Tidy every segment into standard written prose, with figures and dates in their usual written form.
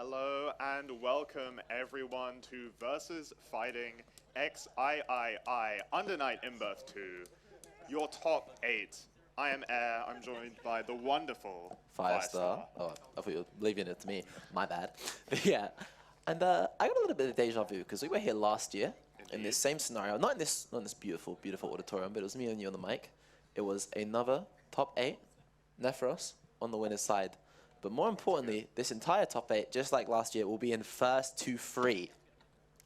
Hello and welcome everyone to VSFighting XIII Under Night in Birth 2, your top 8. I am Air, I'm joined by the wonderful Firestar. Oh, I thought you were leaving it to me. My bad. Yeah. And I got a little bit of deja vu because we were here last year in this same scenario. Not in this beautiful, beautiful auditorium, but it was me and you on the mic. It was another top 8, Nephros on the winner's side. But more importantly, this entire top 8, just like last year, will be in first to 3.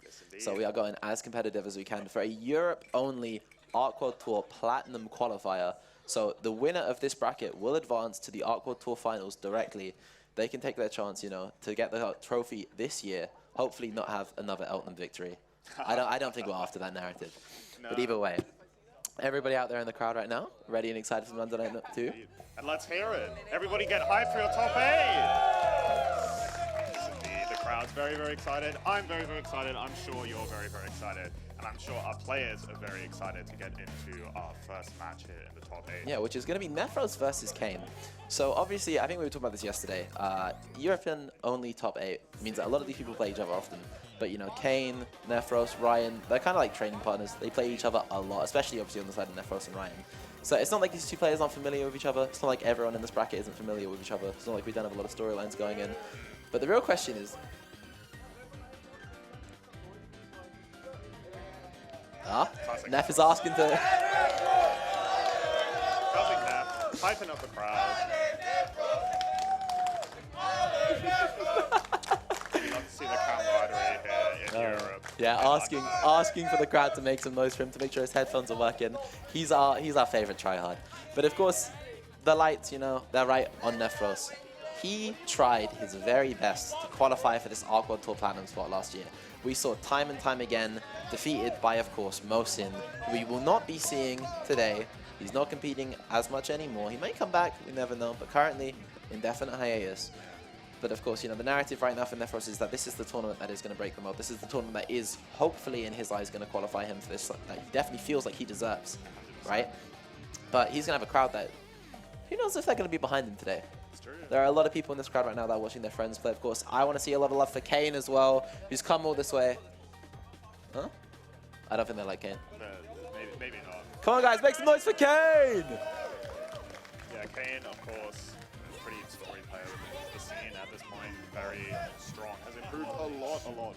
Yes, indeed. So we are going as competitive as we can for a Europe-only Arc World Tour Platinum qualifier. So the winner of this bracket will advance to the Arc World Tour Finals directly. They can take their chance, you know, to get the trophy this year. Hopefully not have another Elton victory. I don't think we're after that narrative. No. But either way, everybody out there in the crowd right now, ready and excited for Under Night 2? And let's hear it. Everybody get hyped for your top 8. Yes, indeed. The crowd's very, very excited. I'm very, very excited. I'm sure you're very, very excited. And I'm sure our players are very excited to get into our first match here in the top 8. Yeah, which is going to be Nephros versus Kane. So obviously, I think we were talking about this yesterday. European-only top 8 means that a lot of these people play each other often. But, you know, Kane, Nephros, Ryan, they're kind of like training partners. They play each other a lot, especially obviously on the side of Nephros and Ryan. So it's not like these two players aren't familiar with each other. It's not like everyone in this bracket isn't familiar with each other. It's not like we don't have a lot of storylines going in. But the real question is... Neff is asking to... Classic Neff, hyping up the crowd. We love to see the camaraderie here in Europe. Yeah, asking for the crowd to make some noise for him, to make sure his headphones are working. He's our favorite tryhard. But of course, the lights, you know, they're right on Nephros. He tried his very best to qualify for this Arc World Tour Platinum spot last year. We saw time and time again, defeated by, of course, Mosin, who we will not be seeing today. He's not competing as much anymore. He may come back, we never know, but currently, indefinite hiatus. But of course, you know, the narrative right now for Nephros is that this is the tournament that is going to break the mold. This is the tournament that is, hopefully, in his eyes, going to qualify him for this, that he definitely feels like he deserves, right? But he's going to have a crowd that, who knows if they're going to be behind him today. There are a lot of people in this crowd right now that are watching their friends play, of course. I want to see a lot of love for Kane as well, who's come all this way. Huh? I don't think they like Kane. Maybe not. Come on, guys, make some noise for Kane! Yeah, Kane, of course, pretty storied player in the scene at this point. Very strong. Has improved a lot over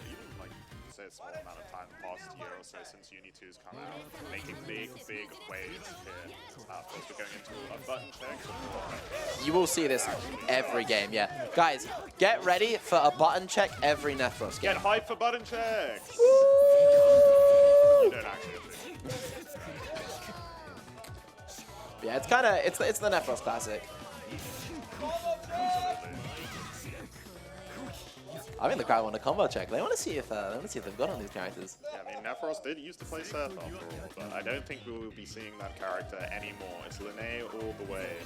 even, like, say a small amount of time the past year or so since Uni 2's come out. Making big waves here. Of course, we're going into a button check. You will see this every game, yeah. Guys, get ready for a button check every Nephros game. Get hyped for button checks! Woo! You don't actually have to. Yeah, it's kind of, it's the Nephros classic. I think the crowd want a combo check. They want to see if they've got on these characters. Yeah, I mean, Nephros did used to play Surf after all, but I don't think we will be seeing that character anymore. It's Linné all the way,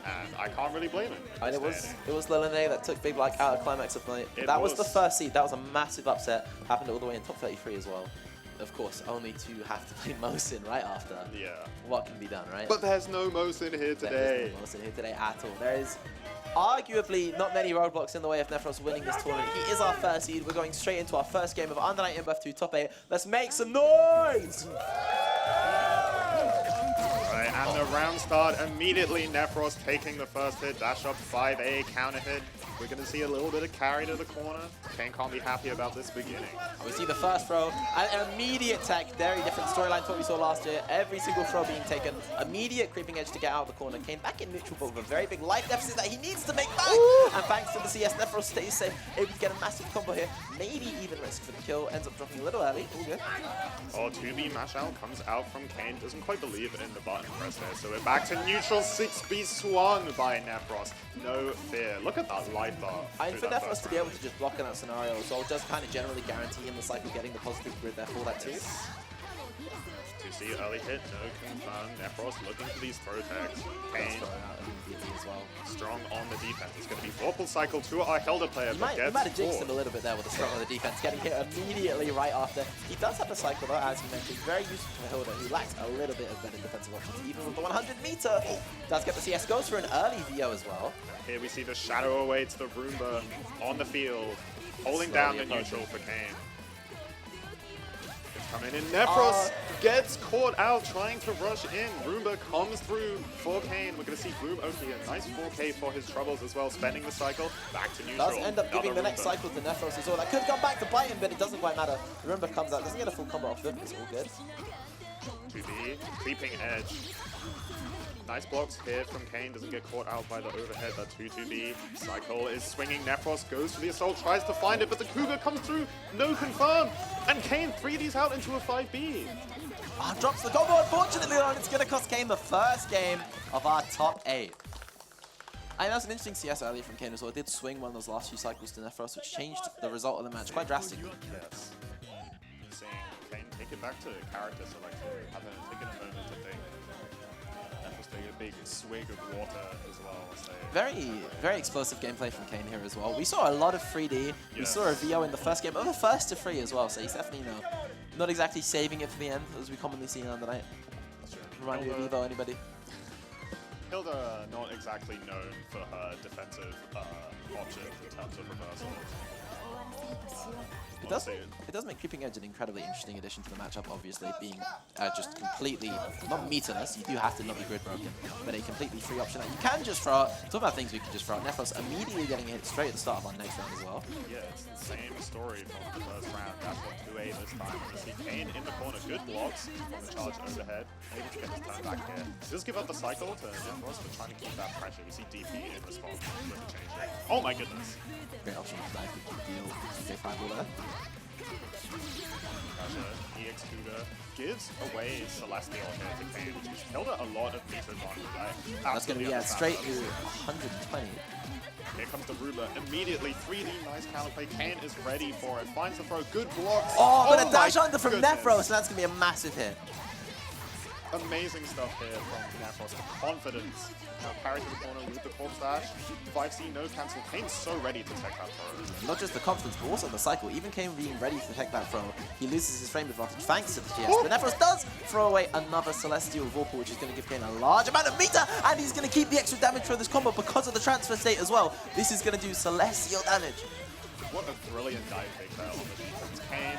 and I can't really blame him. And it was Linné that took Big Black out of Climax of Night. That was the first seed. That was a massive upset. Happened all the way in top 33 as well. Of course, only to have to play Mosin right after. Yeah. What can be done, right? But there's no Mosin here today. There is no Mosin here today at all. There is arguably not many roadblocks in the way of Nephros winning this tournament. He is our first seed. We're going straight into our first game of Under Night in Birth 2 top 8. Let's make some noise! Right, and the round start immediately. Nephros taking the first hit, dash up 5A, counter hit. We're going to see a little bit of carry to the corner. Kane can't be happy about this beginning. We see the first throw, an immediate tech, very different storyline to what we saw last year. Every single throw being taken, immediate creeping edge to get out of the corner. Kane back in neutral, but with a very big life deficit that he needs to make back. Ooh. And thanks to the CS, Nephros stays safe, able to get a massive combo here. Maybe even risk for the kill, ends up dropping a little early. All good. Oh, 2B mash out comes out from Kane. Doesn't quite believe in the button press there. So we're back to neutral. 6B swung by Nephros. No fear. Look at that life bar. And for Nephros to be able to just block in that scenario as well does kind of generally guarantee him the cycle getting the positive grid there for that too. To see early hit, no confirm. Nephros looking for these throw tags. Kane as well. strong on the defense. It's going to be Vorpal Cycle to our Hilda player, You but might gets have jinxed caught. him a little bit there with the strong on the defense, getting hit immediately right after. He does have the cycle though, as you mentioned. Very useful for Hilda, who lacks a little bit of better defensive options, even with the 100 meter. Does get the CS, goes for an early VO as well. Here we see the shadow awaits the Roomba on the field, holding down the neutral for Kane. It's coming in. Nephros gets caught out trying to rush in. Roomba comes through for Kane. We're going to see Bloom Oki a nice 4K for his troubles as well, spending the cycle back to neutral. Does end up giving the next cycle to Nephros as well. That could come back to bite him, but it doesn't quite matter. Roomba comes out, doesn't get a full combo off him. It's all good. 2B, creeping edge. Nice blocks here from Kane, doesn't get caught out by the overhead. That 2-2B cycle is swinging. Nephros goes for the assault, tries to find it, but the Cougar comes through. No confirm. And Kane 3Ds out into a 5B. Drops the combo, unfortunately, and it's going to cost Kane the first game of our top 8. I know that's an interesting CS earlier from Kane as well. It did swing one of those last few cycles to Nephros, which changed the result of the match quite drastically. Yes. Seeing Kane take it back to character selection, taking a moment to think. Nephros taking a big swig of water as well. So. Very explosive gameplay from Kane here as well. We saw a lot of 3D. We saw a VO in the first game, of the first to 3 as well, so he's definitely, not exactly saving it for the end, as we commonly see on the night. Remind me of Evo, anybody? Hilda not exactly known for her defensive options in terms of reversals. It does make Creeping Edge an incredibly interesting addition to the matchup, obviously, being just completely, not meterless, you do have to not be grid broken, but a completely free option that you can just throw out. Talk about things we can just throw out. Nephros immediately getting hit straight at the start of our next round as well. Yeah, it's the same story from the first round. That's what 2A this time. We see Kane in the corner, good blocks from the charge overhead, able to get his turn back here. Does give up the cycle to Nephros, but trying to keep that pressure. We see DP in response with the change rate. Oh my goodness. Great option to dive with the deal. CJ5 ball there. EX Cougar gives away Celestial here to Kane, which has held a lot of meter advantage. That's going to be straight to 120. Here comes the Roomba. Immediately, 3D nice counterplay. Kane is ready for it. Finds the throw. Good blocks. But a dash under from Nephros, so that's going to be a massive hit. Amazing stuff here from Nephros. The confidence. Now parry to the corner with the corpse dash. 5C, no cancel. Kane's so ready to take that throw. Not just the confidence, but also the cycle. Even Kane being ready to take that throw, he loses his frame advantage thanks to the GS. But Nephros does throw away another Celestial Vorpal, which is going to give Kane a large amount of meter, and he's going to keep the extra damage for this combo because of the transfer state as well. This is going to do Celestial damage. What a brilliant dive kick there on the defense. Kane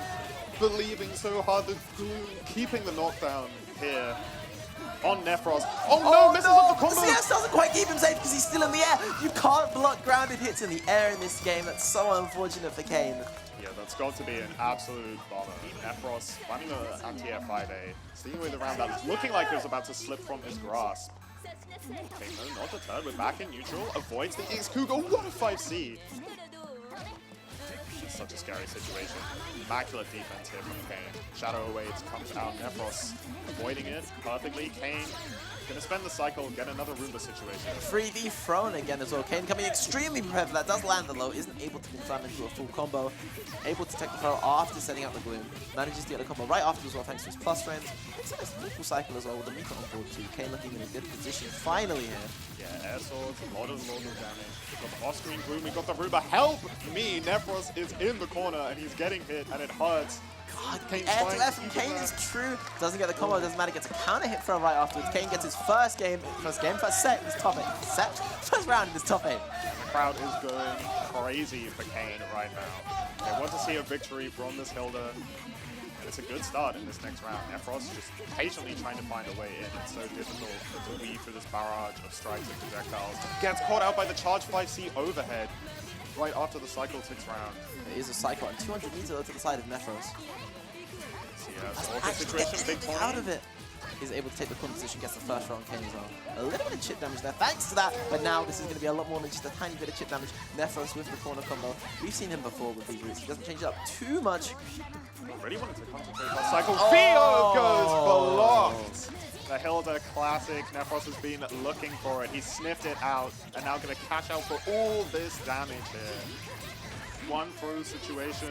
believing so hard, the Gloom keeping the knockdown here on Nephros. Oh no, misses up the combo! The CS doesn't quite keep him safe because he's still in the air. You can't block grounded hits in the air in this game. That's so unfortunate for Kane. Yeah, that's got to be an absolute bummer. Nephros finding the anti-air 5A, seeing away the round that was looking like it was about to slip from his grasp. Okay, no, not deterred. We're back in neutral. Avoids the EX Cougar. What a 5C! It's such a scary situation. Immaculate defense here from Kane. Shadow awaits, comes out. Nephros avoiding it perfectly. Kane gonna spend the cycle, get another Roomba situation. 3D thrown again as well. Kane coming extremely prepared for that. Does land the low, isn't able to confirm into a full combo. Able to take the throw after setting up the Gloom. Manages to get a combo right after as well thanks to his plus frames. It's a nice equal cycle as well with the meter on board too. Kane looking in a good position finally here. Yeah, air swords, a lot of damage. We've got the off-screen Gloom, we've got the Roomba. Help me! Nephros is in the corner and he's getting hit and it hurts. God, air to air from Kane is true. Doesn't get the combo, doesn't matter. Gets a counter hit throw right afterwards. Kane gets his first set in his top 8. First round in his top 8. And the crowd is going crazy for Kane right now. They want to see a victory from this Hilda. And it's a good start in this next round. Nephros just patiently trying to find a way in. It's so difficult to weave through this barrage of strikes and projectiles. Gets caught out by the charge 5C overhead right after the cycle 6 round. There is a cycle and 200 meters to the side of Nephros. Situation, big point. Out of it. He's able to take the corner position, gets the first round Kane as well. A little bit of chip damage there, thanks to that. But now this is going to be a lot more than just a tiny bit of chip damage. Nephros with the corner combo. We've seen him before with these routes. He doesn't change it up too much. Already wanted to concentrate on cycle. Theo goes blocked. The Hilda classic. Nephros has been looking for it. He sniffed it out and now going to cash out for all this damage here. One throw situation.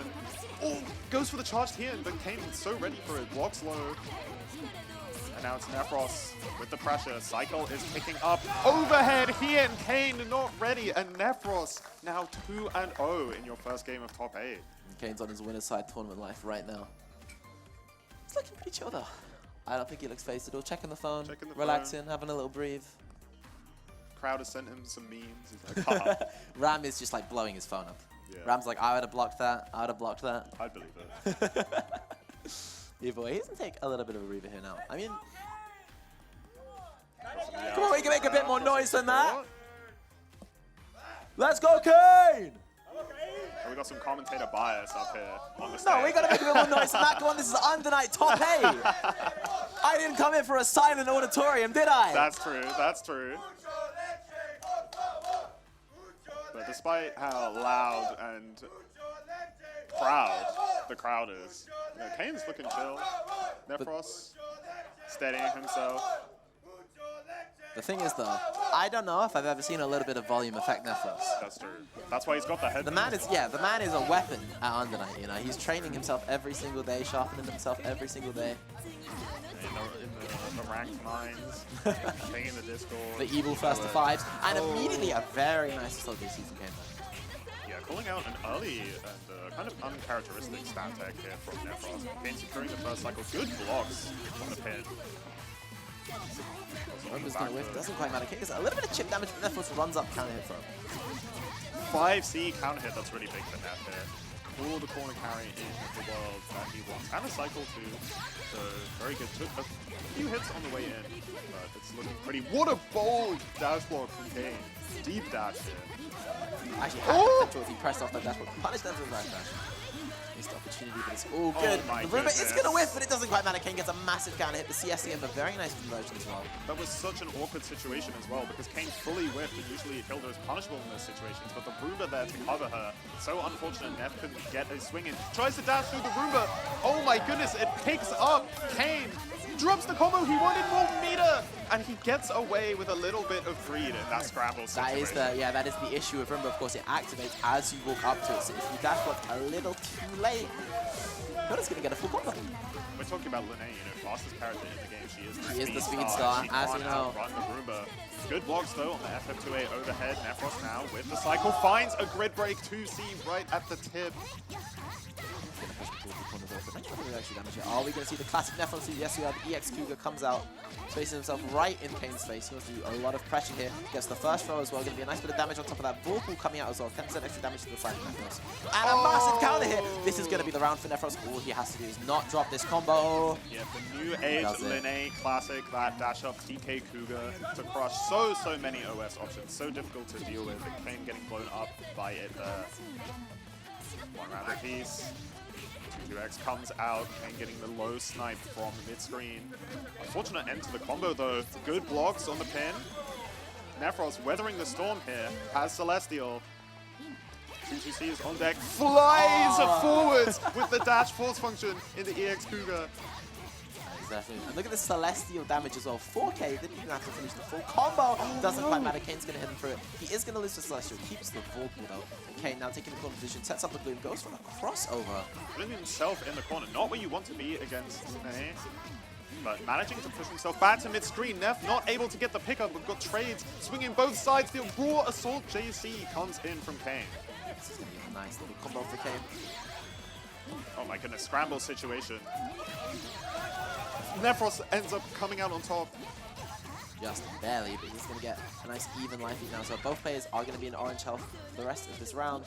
Oh, goes for the charge here, but Kane is so ready for it. Blocks low. And now it's Nefros with the pressure. Cycle is picking up. Overhead here, and Kane not ready. And Nefros now 2-0 in your first game of top 8. And Kane's on his winner's side tournament life right now. It's looking pretty chill though. I don't think he looks phased at all. Checking the phone, relaxing, having a little breathe. Crowd has sent him some memes. He's like, haha. Ram is just like blowing his phone up. Yeah. Ram's like, I would have blocked that. I would have blocked that. I'd believe it. Either way, he doesn't take a little bit of a breather here now. I mean, come on, we can make a bit more noise than that. Let's go, Kane! And we got some commentator bias up here on the stage. No, we gotta make a bit more noise than that. Come on, this is Undernight top 8. I didn't come in for a silent auditorium, did I? That's true, that's true. But despite how loud and proud the crowd is, you know, Kane's looking chill. Nefros steadying himself. The thing is, though, I don't know if I've ever seen a little bit of volume affect Nefros. That's true. That's why he's got the head. The man is a weapon at Undernight, you know. He's training himself every single day, sharpening himself every single day. In the ranked minds, taking the Discord. The evil first to 5s, and immediately a very nice slow DC from Kane. Yeah, calling out an early and kind of uncharacteristic stat tech here from Nefros. Kane securing the first cycle. Good blocks on the pin. Rumba's gonna whiff, doesn't quite matter. Kane gets a little bit of chip damage, but Nefros runs up counter hit from. 5C counter hit, that's really big for Nef here. Cool the corner carry in the world that he wants. And a cycle too. So very good. Took a few hits on the way in, but it's looking pretty. What a bold dash block from Kane. Deep dash here. Actually, had potential if he pressed off that dash block. Punish them for the right dash. Missed opportunity, but it's all good. My The Rumba is goodness. going to whiff, but it doesn't quite matter. Kane gets a massive counter hit. The CSCM, a very nice conversion as well. That was such an awkward situation as well, because Kane fully whiffed, and usually Hilda is punishable in those situations, but the Roomba there to cover her. So unfortunate, Neff couldn't get a swing in. Tries to dash through the Roomba. Oh my goodness, it picks up. Kane drops the combo. He wanted more meter, and he gets away with a little bit of greed in that scramble situation. That is the issue with Rumba. Of course, it activates as you walk up to it. So if you dash block a little too late, Hilda's going to get a full combo. We're talking about Lene, you know, fastest character in the game. She is the speed star, She as can't we know. outrun the Roomba. Good blocks though on the FF2A overhead. Nefros now with the cycle finds a grid break 2C right at the tip. Are we going to see the classic Nefros? Yes, we are. The EX Cougar comes out, placing himself right in Kane's face. He wants to do a lot of pressure here. Gets the first throw as well. Going to be a nice bit of damage on top of that. Vorpal coming out as well. 10% extra damage to the side of Nefros. And a massive counter hit. This is going to be the round for Nefros. All he has to do is not drop this combo. Yeah, the new age Lene classic, that dash up TK Cougar to crush so many OS options. So difficult to deal with. And Kane getting blown up by it there. One round apiece. 2x comes out and getting the low snipe from mid-screen. Unfortunate end to the combo though. Good blocks on the pin. Nefros weathering the storm here. Has Celestial. 2GC is on deck. Flies forwards with the dash force function in the EX Cougar. Exactly. And look at the Celestial damage as well. 4K, didn't even have to finish the full combo. Doesn't quite matter. Kane's going to hit him through it. He is going to lose to Celestial. Keeps the Vorpal though. And Kane now taking the corner position, sets up the gloom, goes for the crossover. Putting himself in the corner. Not where you want to be against Lene. But managing to push himself back to mid-screen. Neff not able to get the pickup. We've got trades swinging both sides. The raw assault JC comes in from Kane. This is going to be a nice little combo for Kane. Oh my goodness, scramble situation. Nefros ends up coming out on top. Just barely, but he's going to get a nice even life lead now. So both players are going to be in orange health for the rest of this round.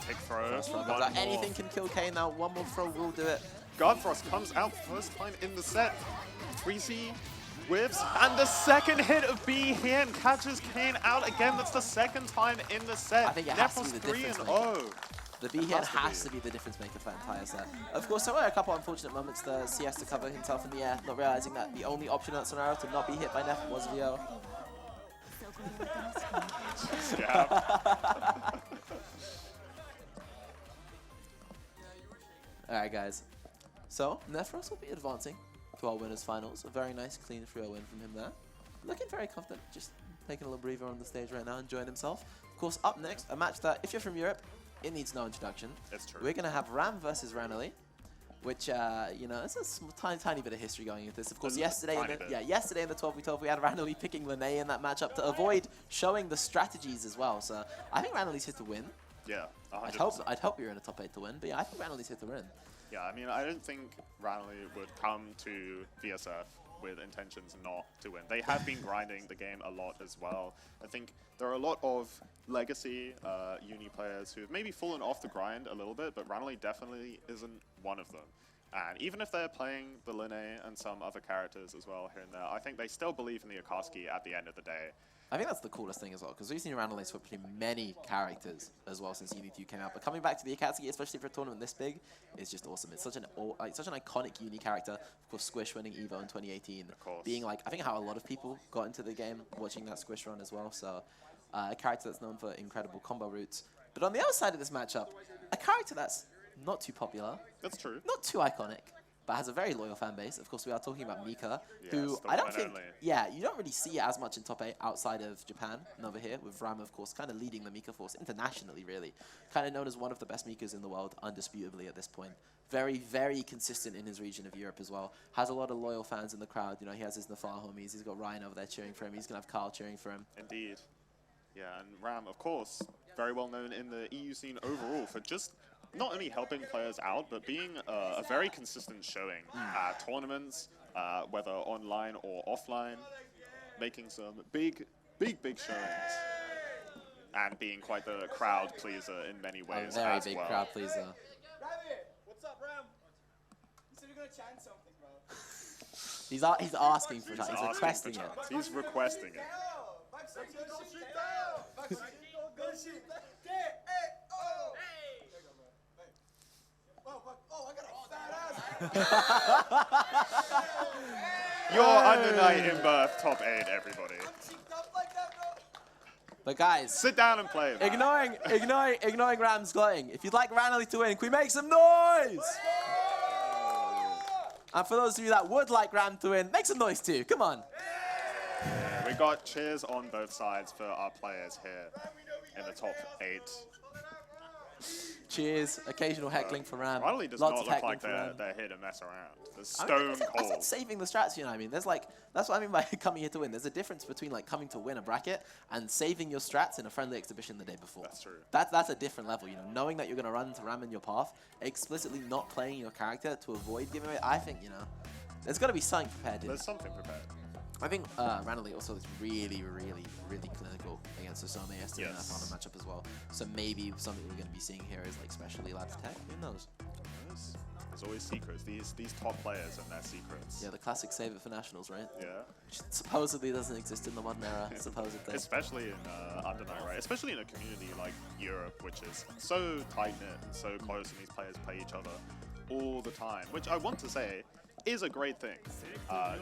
Take throw. Anything can kill Kane now. One more throw will do it. Guard Frost comes out first time in the set. 3C whiffs, and the second hit of B here and catches Kane out again. That's the second time in the set. I think it has to be the difference maker. 3-0. The B hit has to be the difference maker for that entire set. Of course, there were a couple of unfortunate moments. The CS to cover himself in the air, not realizing that the only option in that scenario to not be hit by Neff was VO. Alright, guys. So, Nefros will be advancing to our winners finals. A very nice, clean 3-0 win from him there. Looking very confident, just taking a little breather on the stage right now, enjoying himself. Of course, up next, a match that, if you're from Europe, it needs no introduction. That's true. We're going to have Ram versus Ranelli, which, you know, it's a tiny bit of history going into this. Of course, A yesterday tiny in the, bit. yesterday in the 12v12, we had randomly picking Lene in that matchup to avoid showing the strategies as well. So I think Randomly's here to win. Yeah, 100%. I'd hope we were in a top 8 to win, but yeah, I think Randomly's here to win. Yeah, I mean, I don't think Randomly would come to VSF with intentions not to win. They have been grinding the game a lot as well. I think there are a lot of legacy uni players who've maybe fallen off the grind a little bit, but Randomly definitely isn't one of them. And even if they're playing the Lene and some other characters as well here and there, I think they still believe in the Akatsuki at the end of the day. I think that's the coolest thing as well, because we've seen Randomly swap between many characters as well since ED2 came out. But coming back to the Akatsuki, especially for a tournament this big, is just awesome. It's such an iconic uni character. Of course, Squish winning Evo in 2018, Of course. being like, I think how a lot of people got into the game watching that Squish run as well. So a character that's known for incredible combo routes. But on the other side of this matchup, a character that's not too popular, That's true. not too iconic, but has a very loyal fan base. Of course, we are talking about Mika, who Yes, the I don't one think, and only. yeah, you don't really see as much in top 8 outside of Japan and over here, with Ram, of course, kind of leading the Mika force internationally, really. Kind of known as one of the best Mikas in the world, undisputably at this point. Very, very consistent in his region of Europe as well. Has a lot of loyal fans in the crowd. You know, he has his Nafar homies. He's got Ryan over there cheering for him. He's going to have Carl cheering for him. Indeed. Yeah, and Ram, of course, very well known in the EU scene overall for just not only helping players out, but being a very consistent showing at tournaments, whether online or offline, making some big showings, and being quite the crowd pleaser in many ways A very as big well. crowd pleaser. Rabbit! What's up, Ram? You said you're gonna chant something, bro. He's asking for that. He's Asking requesting for it. chance. He's requesting it. You're under night in birth, top 8, everybody. But guys, Sit down and play, man. ignoring Ram's gloating. If you'd like Randomly to win, can we make some noise? And for those of you that would like Ram to win, make some noise too. Come on. We got cheers on both sides for our players here in the top 8. Cheers. Occasional heckling for Ram. Riley does Lots not of look heckling like for Ram. they're here to mess around. They're I mean, stone I said cold. saving the strats, you know what I mean? There's like, that's what I mean by coming here to win. There's a difference between like coming to win a bracket and saving your strats in a friendly exhibition the day before. That's true. That's a different level, you know, knowing that you're going to run into Ram in your path, explicitly not playing your character to avoid giving away. I think, you know, there's got to be something prepared in There's something prepared. I think Randomly also is really clinical against Osome yesterday in that final matchup as well. So maybe something we're going to be seeing here is like specially labs tech. Who knows? There's always secrets. These top players and their secrets. Yeah, the classic save it for nationals, right? Yeah. Which supposedly doesn't exist in the modern era, supposedly. Especially in Undernight, right? Especially in a community like Europe, which is so tight-knit and so close, and these players play each other all the time, which I want to say is a great thing.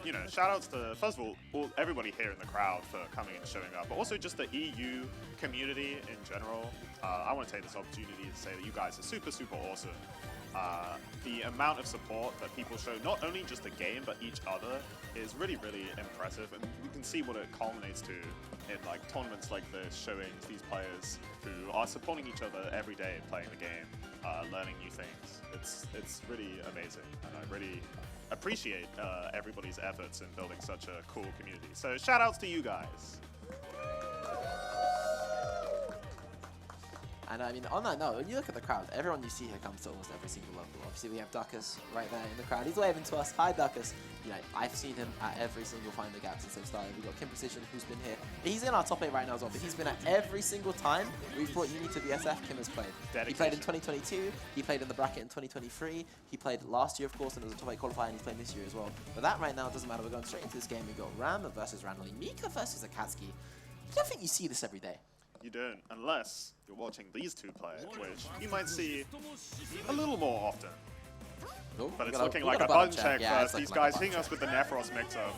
You know, shout-outs to, first of all, everybody here in the crowd for coming and showing up, but also just the EU community in general. I want to take this opportunity to say that you guys are super awesome. The amount of support that people show, not only just the game, but each other, is really impressive, and you can see what it culminates to in like tournaments like this, showing these players who are supporting each other every day, playing the game, learning new things. It's really amazing, and I really appreciate everybody's efforts in building such a cool community. So shout outs to you guys. And I mean, on that note, when you look at the crowd, everyone you see here comes to almost every single level. Obviously, we have Duckus right there in the crowd. He's waving to us. Hi, Duckus. You know, I've seen him at every single Find the Gap since they've started. We've got Kim Precision, who's been here. He's in our top 8 right now as well, but he's been at every single time we've brought Uni to VSF, Kim has played. Dedication. He played in 2022. He played in the bracket in 2023. He played last year, of course, and it was a top 8 qualifier, and he's playing this year as well. But that right now doesn't matter. We're going straight into this game. We've got Ram versus Randomly, Mika versus Akatsuki. I don't think you see this every day. You don't, unless you're watching these two play, which you might see a little more often. Oh, But we it's got looking we like got a button check. check Yeah, first. it's These looking like guys a button hitting us check. with the Nephros mix-up.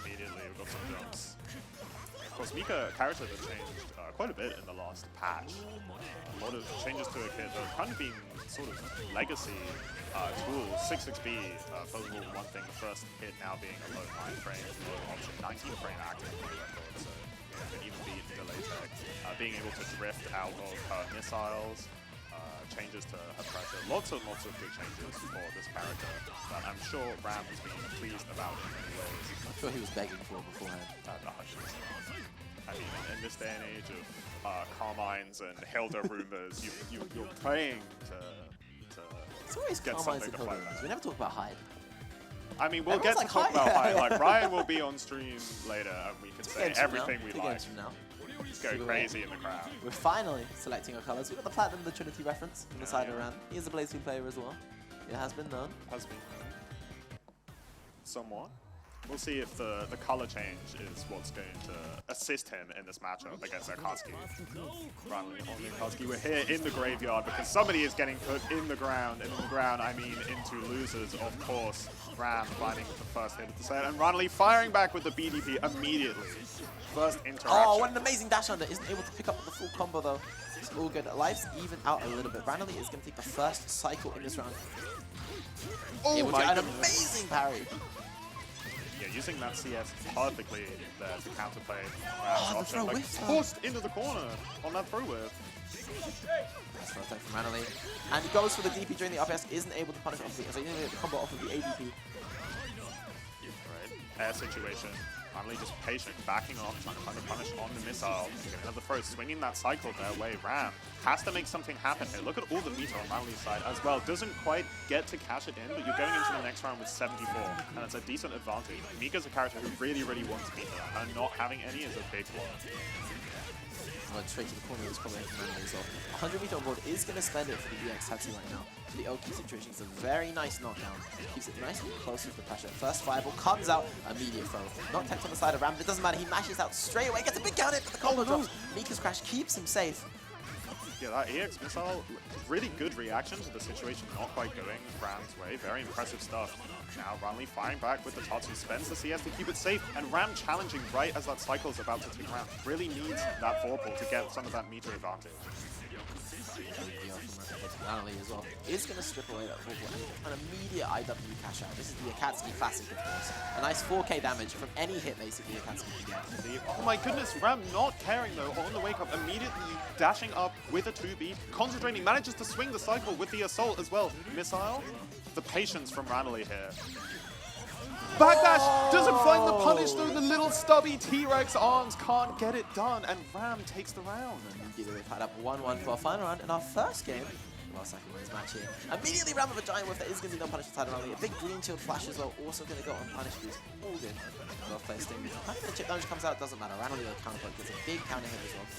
Immediately, we've got some jumps. Of course, Mika character has changed quite a bit in the last patch. A lot of changes to her kit that have kind of been sort of legacy tools. 6xb, first of all, one thing, the first hit now being a low 9 frame, low option 19 frame active on the record, so can even beat delay tech. Being able to drift out of her missiles, changes to her pressure. Lots and lots of good changes for this character that I'm sure Ram has been pleased about in many ways. I'm sure he was begging for beforehand. 100%. I mean, in this day and age of Carmines and Hilda rumors, you're praying to It's always get Carmine's something and to play Hilda. that. We never talk about Hyde. I mean, we'll Everyone's get to like, talk about Hyde. Hyde. Like, Ryan will be on stream later, and we can say Games from everything now. we 2 like. games from now. Just go crazy in the crowd. We're finally selecting our colours. We've got the Platinum, the Trinity reference on the side yeah. around. He is a Blaze Queen player as well. It has been known. Has been somewhat. We'll see if the color change is what's going to assist him in this matchup against Akatsuki. Finally, on Akatsuki, we're here in the graveyard because somebody is getting put in the ground. And in the ground, I mean into losers, of course. Ram finding the first hit of the set, and Ranley firing back with the BDP immediately. First interaction. Oh, what an amazing dash under. Isn't able to pick up the full combo though. It's all good. Life's even out a little bit. Ranley is going to take the first cycle in this round. Oh Able to my get an goodness. amazing parry. Yeah, using that CS perfectly there to counterplay Oh, Ram's the option. throw Like, whiff, though. forced into the corner on that throw whiff. Nice throw attack from Ranelli. And he goes for the DP during the up air, isn't able to punish off the, so he didn't get the combo off of the ADP. Right. Air situation. Ranley just patient, backing off, trying to find a punish on the missile. Getting another throw, swinging that cycle their way. Ram has to make something happen here. Look at all the meter on Ranley's side as well. Doesn't quite get to cash it in, but you're going into the next round with 74, and it's a decent advantage. Mika's a character who really, really wants meter, and not having any is a big blow. Went straight to the corner of this combo from Ranelli as well. 100 meter on board is going to spend it for the VX Tatsu right now. For the LQ situation, it's a very nice knockdown. Keeps it nice and close with the pressure. First fireball comes out, immediate throw. Not tech on the side of Ram, but it doesn't matter. He mashes out straight away, gets a big count hit, but the combo drops. Mika's crash keeps him safe. Yeah, that EX missile, really good reaction to the situation not quite going Ram's way. Very impressive stuff. Now Ranley firing back with the Tatsu, spends the CS to keep it safe, and Ram challenging right as that cycle is about to take round. Really needs that forward pull to get some of that meter advantage. Ranelli as well is going to strip away that forward pull. An immediate IW cash out. This is the Akatsuki classic, of course. A nice 4k damage from any hit, basically, Akatsuki can get. Oh my goodness, Ram not caring though on the wake up, immediately dashing up with a 2B, concentrating, manages to swing the cycle with the assault as well. Missile, the patience from Ranelli here. Backdash doesn't find the punish though, the little stubby T-Rex arms can't get it done, and Ram takes the round. Immediately we've had up 1-1 for our final round in our first game. Well, second wins match here. Immediately Ram with a giant whiff, there is going to be no punish inside Ranelli. A big green shield flash as well, also going to go unpunished. It's all good. Well placed in. The chip damage comes out, doesn't matter. Ranelli with a counter point gets a big counter hit as well.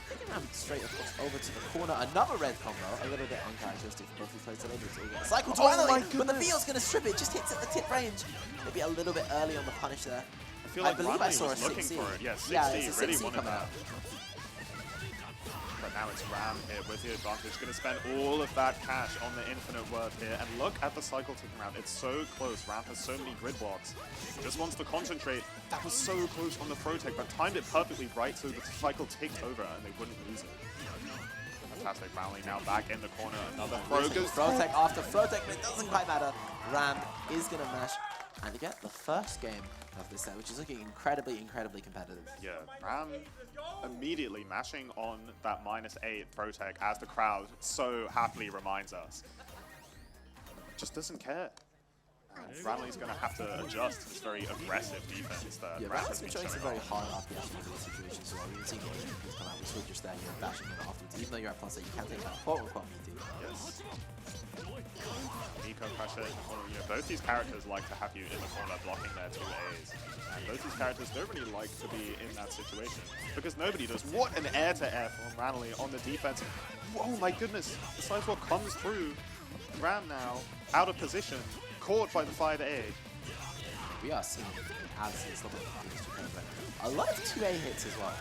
Taking Ram straight across over to the corner. Another red combo, a little bit uncharacteristic for both these players today. So we get a cycle to Ranelli, but the Beal's going to strip it, just hits at the tip range. Maybe a little bit early on the punish there. I feel like believe I Ranelli saw a was looking 6C. for it. Yeah, 6C, Yeah, it's a really 6C wanted coming that. out. But now it's Ram here with the advantage, going to spend all of that cash on the infinite worth here. And look at the cycle ticking around. It's so close. Ram has so many grid blocks. Just wants to concentrate. That was so close on the throw tech, but timed it perfectly right so the cycle ticked over and they wouldn't lose it. Fantastic. Ranley now back in the corner. Another throw goes throw tech after throw tech, but it doesn't quite matter. Ram is going to mash and get the first game of this set, which is looking incredibly, incredibly competitive. Yeah, Ram immediately mashing on that -8 throw tech as the crowd so happily reminds us. Just doesn't care. And Ranley's going to have to adjust his very aggressive defense that Yeah, Ram Ram's has been been showing some showing very off. hard RPS in these situations as well. We've seen it come out with switchers there, you're dashing in afterwards. Even though you're at plus 8, you can take that quote-unquote meaty. Yes. Nico pressure in the corner. You know, both these characters like to have you in the corner blocking their 2As. And both these characters don't really like to be in that situation because nobody does. What an air-to-air from Ranelli on the defense. Oh my goodness. The sideswap comes through. Ram now out of position, caught by the 5A. We are seeing absolute slumber from these two players, but a lot of 2A hits as well.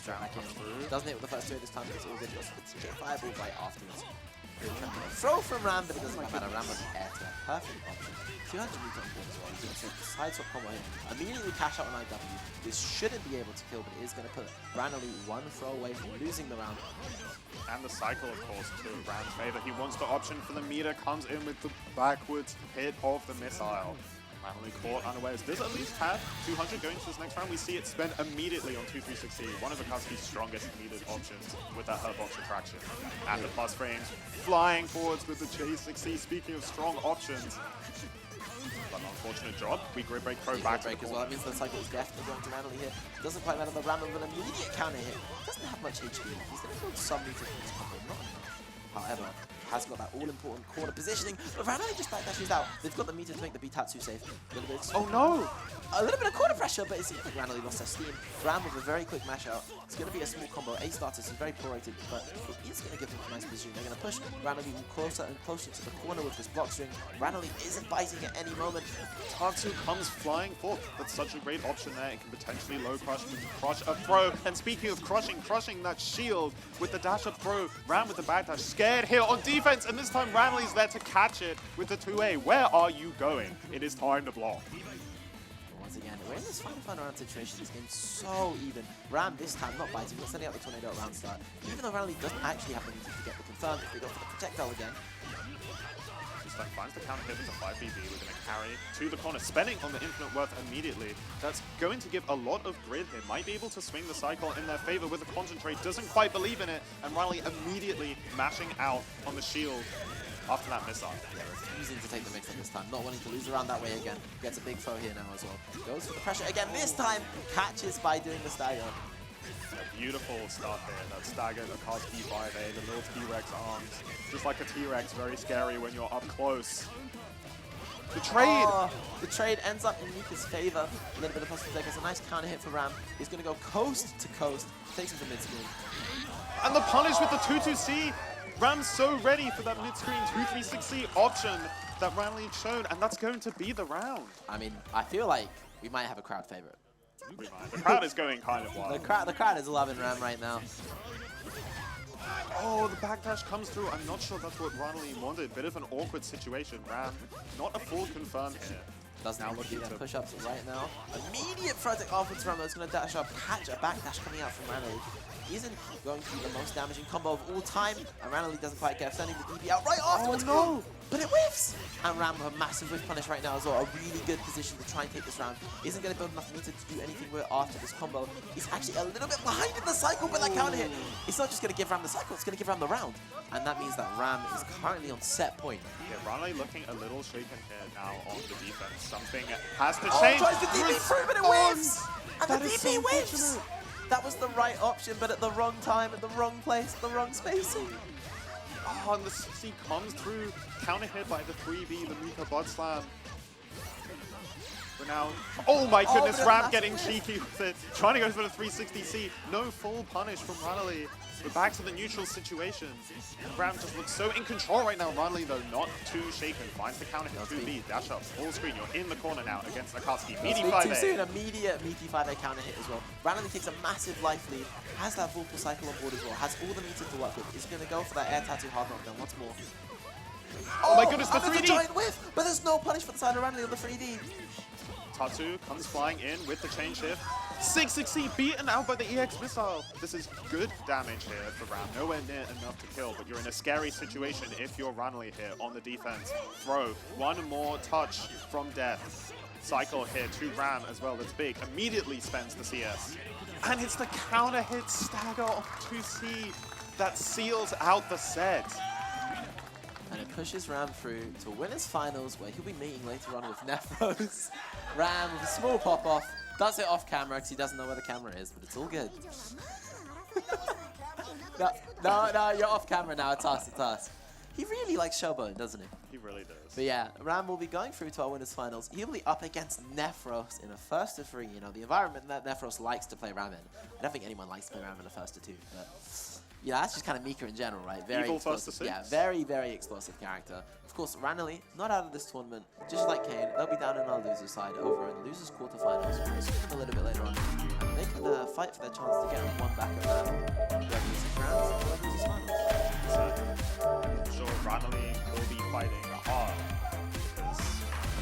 Straight back in. Doesn't hit with the first 2A this time, but it's all good. He also gets a fireball right afterwards. Throw from Ram, but it doesn't matter. Ram was air to a perfect option. 200 meter on board as well. He's going to take the side swap combo in. Immediately cash out on IW. This shouldn't be able to kill, but it is going to put Ranelli one throw away from losing the round. And the cycle, of course, to Ram's favor. He wants the option for the meter, comes in with the backwards hit of the missile. Randomly caught unawares. Does at least have 200 going to this next round. We see it spent immediately on 2-3-6E, one of Akatsuki's strongest needed options with that Herbox attraction. And the plus frames flying forwards with the J6E. Speaking of strong options, but an unfortunate job. We grid break Pro back to the as well. That means the cycle is definitely going to Randomly here. Doesn't quite matter the Ram with an immediate counter hit. Doesn't have much HP. He's going to build some meter from this combo, not enough. However, has got that all-important corner positioning, but Randomly just backdashes out. They've got the meter to make the Bitatsu safe. A little bit. Oh no! A little bit of corner pressure, but it seems like Randomly lost their steam. Ram with a very quick mash out. It's going to be a small combo. A starters is very poor-rated, but it is going to give them a nice position. They're going to push Randomly closer and closer to the corner with this block string. Randomly isn't biting at any moment. Tatsu comes flying forth. That's such a great option there. It can potentially low crush a throw. And speaking of crushing that shield with the dash up throw, Ram with the backdash. Scared here on defense, and this time Randomly's there to catch it with the 2A. Where are you going? It is time to block. Once again, we're in this final round situation. This game's so even. Ram this time not biting, but sending out the tornado at round start. Even though Randomly doesn't actually have the meter to get the confirm, if they go for the projectile again. This time finds the counter hit with a 5BB. We're going to carry to the corner, spending on the infinite worth immediately. That's going to give a lot of grid here. Might be able to swing the cycle in their favor with a concentrate. Doesn't quite believe in it, and Riley immediately mashing out on the shield after that missile. Yeah, refusing to take the mix at this time, not wanting to lose around that way again. Gets a big throw here now as well. Goes for the pressure again, this time catches by doing the stagger. A beautiful start there. That staggered Akatsuki 5A, the little T-Rex arms. Just like a T-Rex, very scary when you're up close. The trade! Oh, the trade ends up in Mika's favor. A little bit of plus take. It's a nice counter hit for Ram. He's going to go coast to coast. Takes him to mid-screen. And the punish with the 2-2C. Ram's so ready for that mid-screen 2-3-6C option that Randomly showed, and that's going to be the round. I mean, I feel like we might have a crowd favorite. The crowd is going kind of wild. The crowd is loving Ram right now. Oh, the backdash comes through. I'm not sure that's what Randomly wanted. Bit of an awkward situation. Ram, not a full confirm here. Doesn't now look looking to push-ups right now. Immediate frontic offense Ram that's going to dash up, catch a backdash coming out from Randomly. Isn't going to be the most damaging combo of all time, and Randomly doesn't quite get sending the DP out right afterwards. Oh no! But it whiffs! And Ram with a massive whiff punish right now as well. A really good position to try and take this round. Isn't going to build enough meter to do anything with after this combo. He's actually a little bit behind in the cycle, but that counter hit, it's not just going to give Ram the cycle, it's going to give Ram the round. And that means that Ram is currently on set point. Yeah, Randomly looking a little shaken here now on the defense. Something has to Oh, change. tries the DP through, but it whiffs! And That the is DP so whiffs! unfortunate. That was the right option, but at the wrong time, at the wrong place, the wrong spacing. Oh, and the C comes through, counter hit by the 3B, the Mika Blood Slam. We're now, oh my goodness, but Ram that's getting it. cheeky with it, trying to go for the 360C. No full punish from Randomly. We're back to the neutral situation. Ram just looks so in control right now. Randomly, though, not too shaken. Finds the counter hit 2B, dash up, full screen. You're in the corner now against Akatsuki. Meaty 5A. Too soon, immediate meaty 5A counter hit as well. Randomly takes a massive life lead, has that Vulpal cycle on board as well, has all the meter to work with. Is going to go for that air tattoo hard knockdown once more. Oh my goodness, the and there's 3D! a giant whiff, but there's no punish for the side of Randomly on the 3D. Tatsu comes flying in with the chain shift. 6-6C beaten out by the EX missile. This is good damage here for Ram. Nowhere near enough to kill, but you're in a scary situation if you're Randomly here on the defense. Throw. One more touch from death. Cycle here to Ram as well. That's big. Immediately spends the CS. And it's the counter hit stagger on 2C that seals out the set. And it pushes Ram through to winners finals, where he'll be meeting later on with Nephros. Ram with a small pop-off. Does it off camera because he doesn't know where the camera is, but it's all good. No, you're off camera now. It's us. He really likes showboating, doesn't he? He really does. But yeah, Ram will be going through to our winners finals. He'll be up against Nephros in a 1-3. You know, the environment that Nephros likes to play Ram in. I don't think anyone likes to play Ram in a 1-2, but yeah, that's just kind of Mika in general, right? Very Evil explosive. 1-6. Yeah, very explosive character. Of course, Randomly, not out of this tournament. Just like Kane, they'll be down in our losers side over in the losers quarterfinals. We'll see them a little bit later on. And they can fight for their chance to get one back of the regular season rounds or losers finals. I'm sure Randomly will be fighting hard because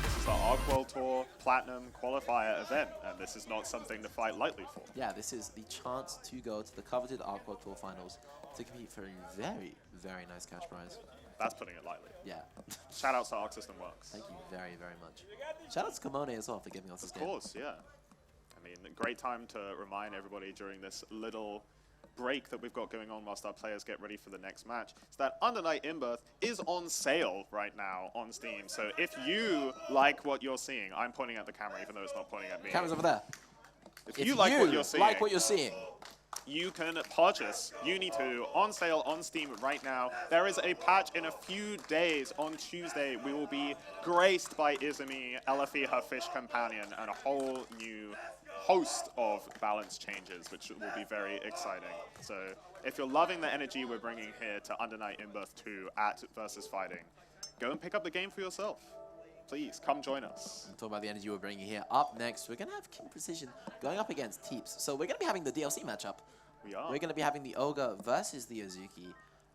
this is the Arc World Tour Platinum Qualifier event, and this is not something to fight lightly for. Yeah, this is the chance to go to the coveted Arc World Tour finals to compete for a very nice cash prize. That's putting it lightly. Yeah. Shout out to Arc System Works. Thank you very, very much. Shout out to Kamone as well for giving us this game. Of course, yeah. I mean, great time to remind everybody during this little break that we've got going on whilst our players get ready for the next match. Is that Under Night In-Birth is on sale right now on Steam. So if you like what you're seeing, I'm pointing at the camera even though it's not pointing at me. Camera's over there. If you like what you're seeing, you can purchase Uni 2 on sale on Steam right now. There is a patch in a few days. On Tuesday, we will be graced by Izumi, Elifie, her fish companion, and a whole new host of balance changes, which will be very exciting. So if you're loving the energy we're bringing here to Under Night In-Birth 2 at VSFighting, go and pick up the game for yourself. Please, come join us. Talk about the energy we're bringing here. Up next, we're going to have Kim Precision going up against Teeps. So we're going to be having the DLC matchup. We are. We're going to be having the Ogre versus the Ozuki.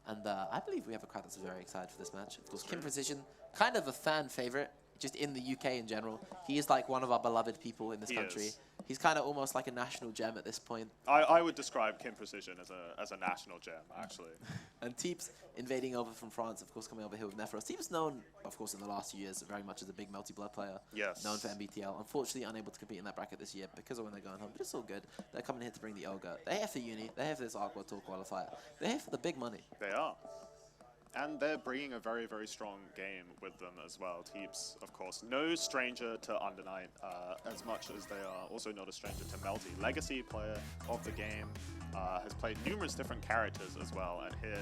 And I believe we have a crowd that's very excited for this match. Of course, Kim Precision, kind of a fan favorite, just in the UK in general. He is like one of our beloved people in this country. He's kind of almost like a national gem at this point. I would describe Kim Precision as a national gem, actually. And Teeps invading over from France, of course, coming over here with Nephros. Teeps known, of course, in the last few years very much as a big multi-blood player. Yes. Known for MBTL. Unfortunately, unable to compete in that bracket this year because of when they're going home. But it's all good. They're coming here to bring the Ogre. They're here for Uni. They're here for this Aqua Tour qualifier. They're here for the big money. They are. And they're bringing a very, very strong game with them as well. Teeps, of course, no stranger to Under Night, as much as they are also not a stranger to Melty. Legacy player of the game, has played numerous different characters as well, and here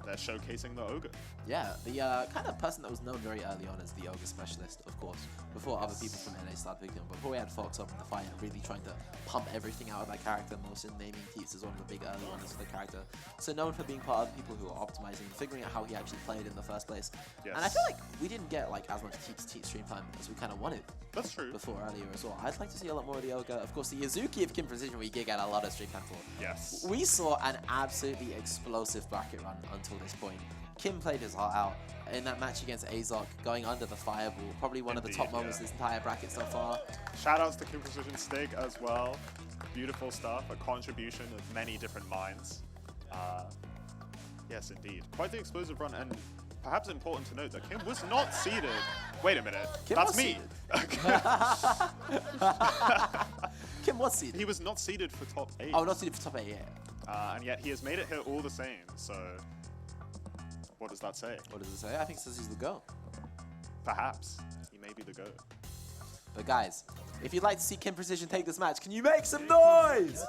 they're showcasing the Ogre. Yeah, the kind of person that was known very early on as the Ogre specialist, of course, before other people from NA started picking him. Before we had Fox up in the fight, really trying to pump everything out of that character, most in naming Teeps as one of the big early runners of the character. So known for being part of the people who are optimizing and figuring out how he actually played in the first place. Yes. And I feel like we didn't get like as much Teeps stream time as we kind of wanted. That's true. Before earlier as well. I'd like to see a lot more of the Ogre. Of course, the Yazuki of Kim Precision we did get a lot of stream time for. Yes. We saw an absolutely explosive bracket run until this point. Kim played his heart out in that match against Azok, going under the fireball. Probably one of the top moments this entire bracket so far. Shoutouts to Kim Precision Stig as well. Beautiful stuff, a contribution of many different minds. Yes, indeed. Quite the explosive run, and perhaps important to note that Kim was not seeded. Wait a minute, Kim that's was me. Kim was seeded. He was not seeded for top 8. Oh, not seeded for top 8, yeah. And yet he has made it here all the same, so what does that say? What does it say? I think it says he's the GOAT. Perhaps. He may be the GOAT. But guys, if you'd like to see Kim Precision take this match, can you make some noise?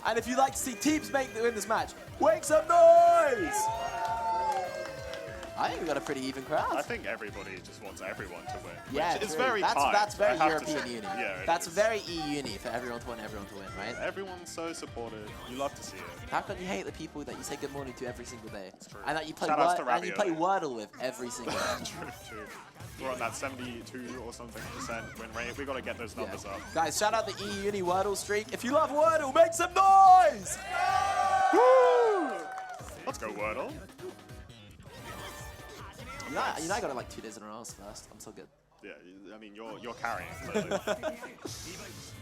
And if you'd like to see Teeps win this match, make some noise! I think we've got a pretty even crowd. I think everybody just wants everyone to win. Yeah, which is true. very That's very I have to European say. Uni. Yeah, that's is. very EU-Uni for everyone to want everyone to win, right? Everyone's so supportive. You love to see it. How can you hate the people that you say good morning to every single day? It's true. And that you play, Shoutouts to and you play Ravioli. Wordle with every single day? True. We're on that 72 or something % win rate. We got to get those numbers up. Guys, shout out the EU-Uni Wordle streak. If you love Wordle, make some noise! Woo! Let's go Wordle. You know, I got it like 2 days in a row first. I'm so good. Yeah, I mean you're carrying. Clearly.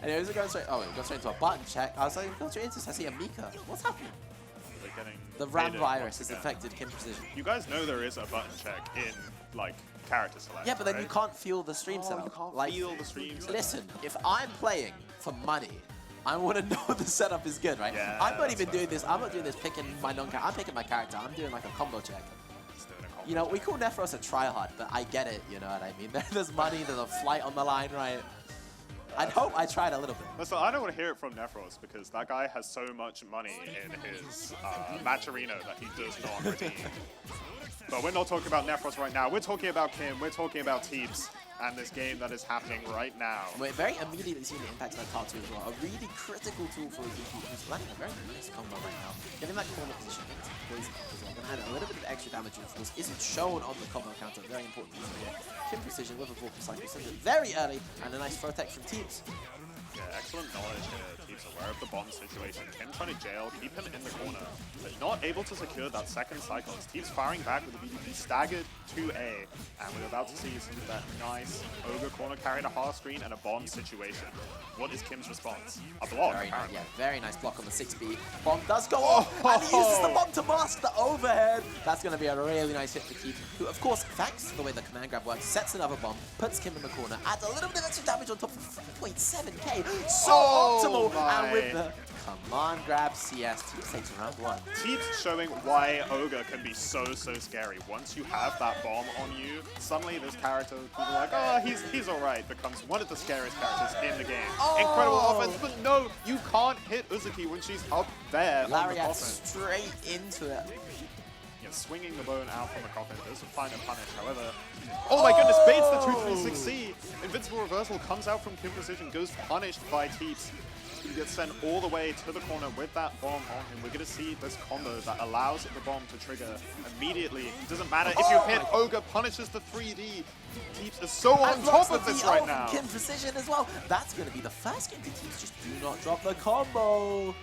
Anyways, we're going straight. Oh, we're going straight into a button check. I was like, we're going straight into this. I see a Mika. What's happening? We're getting The RAM raided virus once has again. affected Kim Precision. You guys know there is a button check in like character select. Yeah, but then right? you can't feel the stream setup. You can't like, feel the stream setup. Listen, if I'm playing for money, I want to know the setup is good, right? Yeah, I'm not that's even fair. doing this. I'm not doing this picking my non-character. I'm picking my character. I'm doing like a combo check. Just doing a combo You know, check. we call Nephros a tryhard, but I get it. You know what I mean? There's money. There's a flight on the line, right? I'd hope I tried a little bit. Listen, I don't want to hear it from Nephros because that guy has so much money in his Matcherino that he does not redeem. But we're not talking about Nephros right now. We're talking about Kim. We're talking about Teeps and this game that is happening right now. We're very immediately seeing the impact of that top 2 as well. A really critical tool for Azuki, who's running a very nice combo right now. Getting that corner position into poison as well. Gonna add a little bit of extra damage, which of course isn't shown on the combo counter. Very important piece here. Kim Precision with a Vorpal Cycle sends it very early, and a nice throw tech from Teeps. Yeah, excellent knowledge here. Team's aware of the bomb situation. Kim trying to jail, keep him in the corner, but not able to secure that second cycle. As Team's firing back with the BDP staggered to A, and we're about to see some of that nice Ogre corner carry to half screen and a bomb situation. What is Kim's response? A block, apparently. Yeah, very nice block on the 6B. Bomb does go off, and he uses the bomb to mask the overhead. That's going to be a really nice hit for Keith, who, of course, thanks to the way the command grab works, sets another bomb, puts Kim in the corner, adds a little bit of extra damage on top for 3.7k. So optimal, and with the command grab CS, Teeps takes round 1. Teeps showing why Ogre can be so scary. Once you have that bomb on you, suddenly this character, people are like, oh, he's alright, becomes one of the scariest characters in the game. Incredible offense, but no, you can't hit Uzuki when she's up there. Lariat straight into it. Yeah, swinging the bone out from the coffin, does find a punish, however. Oh my goodness, baits the 236C! Invincible reversal comes out from Kim Precision, goes punished by Teeps. He gets sent all the way to the corner with that bomb on him. We're going to see this combo that allows the bomb to trigger immediately. It doesn't matter if you hit Ogre, punishes the 3D. Teeps is so on top of this right now. Kim Precision as well. That's going to be the first game to Teeps. Just do not drop the combo. Oh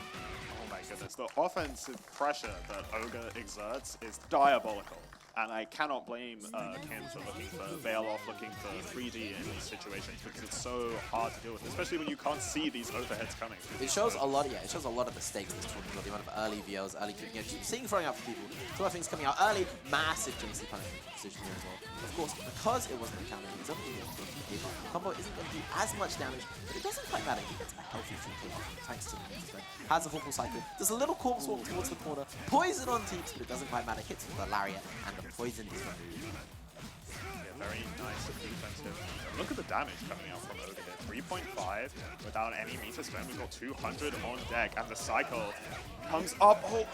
my goodness, the offensive pressure that Ogre exerts is diabolical. And I cannot blame Kim for looking for bail-off, looking for 3D in these situations, because it's so hard to deal with, especially when you can't see these overheads coming. It shows a lot, yeah, it shows a lot of the stakes this tournament, the amount of early VOs, early kicking edge, seeing throwing out for people, a lot of things coming out early, massive JC punishment position here as well. Of course, because it wasn't a counter, it's only a the combo isn't going to do as much damage, but it doesn't quite matter. He gets a healthy free kill off, thanks to the defense. Has a full cycle, does a little corpse walk towards the corner, poison on Teeps, but it doesn't quite matter. Hits with the lariat, and the poison is removed. Yeah, very nice defensive. Look at the damage coming out from Ogre here. 3.5 without any meter spend. We've got 200 on deck, and the cycle comes up. Oh,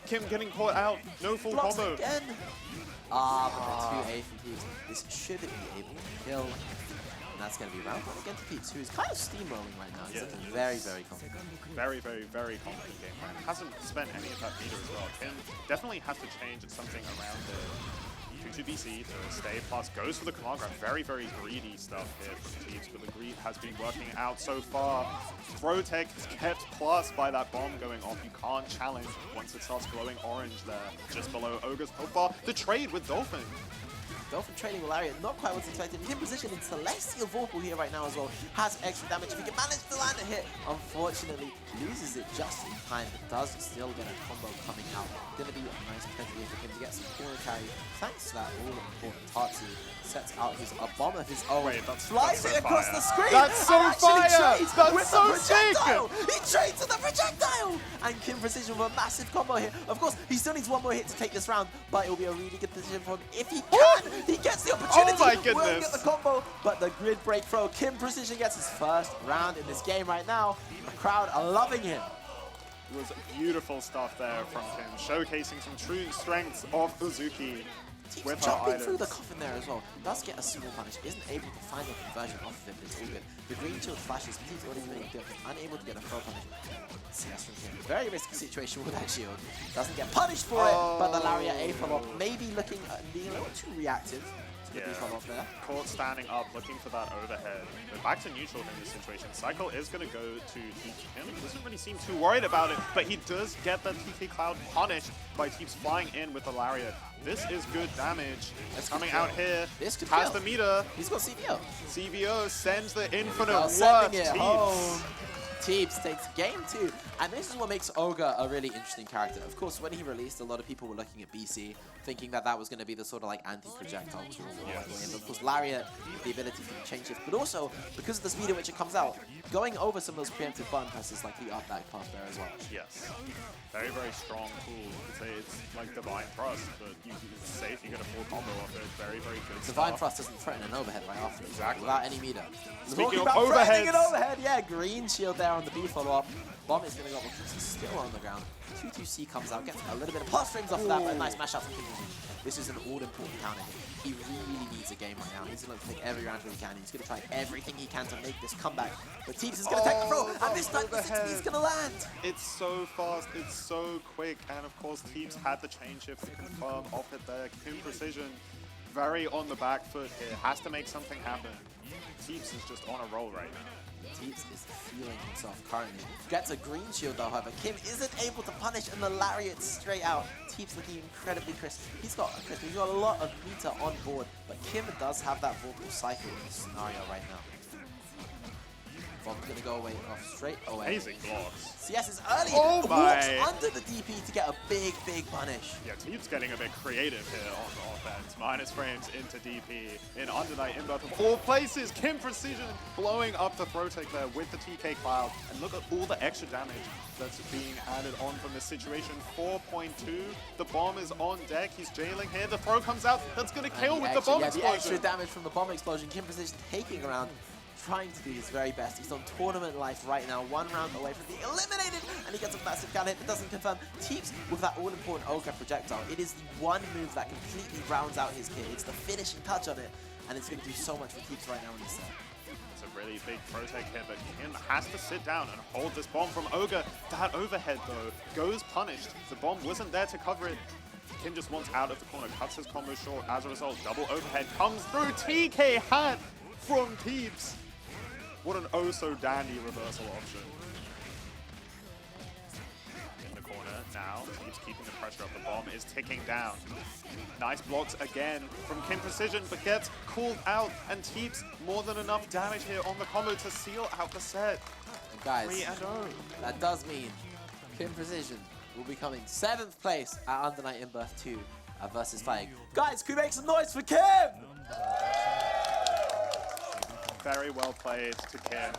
Kim getting caught out. No full Blocks combo. Again. But the 2A from Teeps. This should be able to kill. And that's going to be round 1 against Teeps, who is kind of steamrolling right now. He's looking very confident. Very confident game plan. Hasn't spent any of that meter as well. Kim definitely has to change something around the 2-2 BC to stay, plus goes for the command grab. Very greedy stuff here from Teeps, but the greed has been working out so far. Throw tech is kept plus by that bomb going off. You can't challenge once it starts glowing orange there, just below Ogre's health bar. The trade with Dolphin. Dolphin trading with Lariat, not quite what's expected. Kim Precision in Celestial Vorpal here right now as well. Has extra damage. If he can manage to land a hit, unfortunately loses it just in time, but does still get a combo coming out. Gonna be a nice potential for him to get some corner carry. Thanks to that all-important Tatsu. Sets out his a bomb of his own. Wait, flies it across the screen. That's so fire! That's so sick! He trades with the projectile! And Kim Precision with a massive combo here. Of course, he still needs one more hit to take this round, but it will be a really good position for him if he can. He gets the opportunity. Oh my Will goodness. get the combo, but the grid break throw. Kim Precision gets his first round in this game right now. The crowd are loving him. It was beautiful stuff there from Kim, showcasing some true strengths of Uzuki. Teeps With jumping her through the items. coffin there as well. Does get a small punish. Isn't able to find a conversion off of it, but it's all good. The green shield flashes. Teeps already made it. Unable to get a throw punish. CS from Kim. Very risky situation with that shield. Doesn't get punished for it, but the Lariat A follow-up maybe looking being a little too reactive to the B follow-up there. Caught standing up, looking for that overhead. But back to neutral in this situation. Cycle is going to go to Teeps. Kim doesn't really seem too worried about it, but he does get the TK Cloud punished by Teeps flying in with the Lariat. This is good damage. It's coming out here. This could has kill. the meter. He's got CVO. CVO sends the infinite Well, worth. sending it Teeps. home. Teeps takes game 2. And this is what makes Ogre a really interesting character. Of course, when he released, a lot of people were looking at BC, thinking that that was going to be the sort of like anti-projectile tool. But of course, Lariat, the ability to change shift, but also because of the speed at which it comes out, going over some of those preemptive button presses like the up-back path there as well. Yes. Very strong tool. You could say it's like Divine Thrust, but it's safe. You get a full combo off it. Very good Divine stuff. Thrust doesn't threaten an overhead right after. Exactly. Without any meter. Speaking Talking of about threatening an overheads. overhead, yeah, green shield there on the B follow-up. Bomb is going to go up, he's still on the ground. 2-2C comes out, gets a little bit of plus frames off of that, but a nice mash out from Kim. This is an all-important counter hit. He really needs a game right now. He's going to take every round he can. He's going to try everything he can to make this comeback. But Teeps is going to take the throw, and this time the 6B's going to land. It's so fast, it's so quick, and of course Teeps had the chain shift to confirm off it there. Kim Precision very on the back foot here, has to make something happen. Teeps is just on a roll right now. Teeps is feeling himself currently. Gets a green shield though, however. Kim isn't able to punish and the lariat straight out. Teeps looking incredibly crisp. He's got a lot of meter on board, but Kim does have that vocal cycle in this scenario right now. Bomb's gonna go away straight away. Amazing blocks. CS is early. Oh Walks my. under the DP to get a big punish. Yeah, Teeps getting a bit creative here on offense. Minus frames into DP in Under Night Inbirth of all places. Kim Precision blowing up the throw take there with the TK Cloud. And look at all the extra damage that's being added on from this situation. 4.2. The bomb is on deck. He's jailing here. The throw comes out. That's going to kill with the bomb explosion. The extra damage from the bomb explosion. Kim Precision taking around, trying to do his very best. He's on tournament life right now, 1 round away from being eliminated, and he gets a massive gun hit. It doesn't confirm. Teeps with that all-important Ogre projectile. It is the one move that completely rounds out his kit. It's the finishing touch on it, and it's going to do so much for Teeps right now in this set. It's a really big throw take here, but Kim has to sit down and hold this bomb from Ogre. That overhead, though, goes punished. The bomb wasn't there to cover it. Kim just wants out of the corner, cuts his combo short. As a result, double overhead comes through. TK hat from Teeps. What an oh-so-dandy reversal option. In the corner now, Teeps keeping the pressure up. The bomb is ticking down. Nice blocks again from Kim Precision, but gets called out. And Teeps more than enough damage here on the combo to seal out the set. And guys, 3-0. that does mean Kim Precision will be coming 7th place at Under Night Inbirth 2 at VSFighting. Guys, can we make some noise for Kim? Very well played to Kim.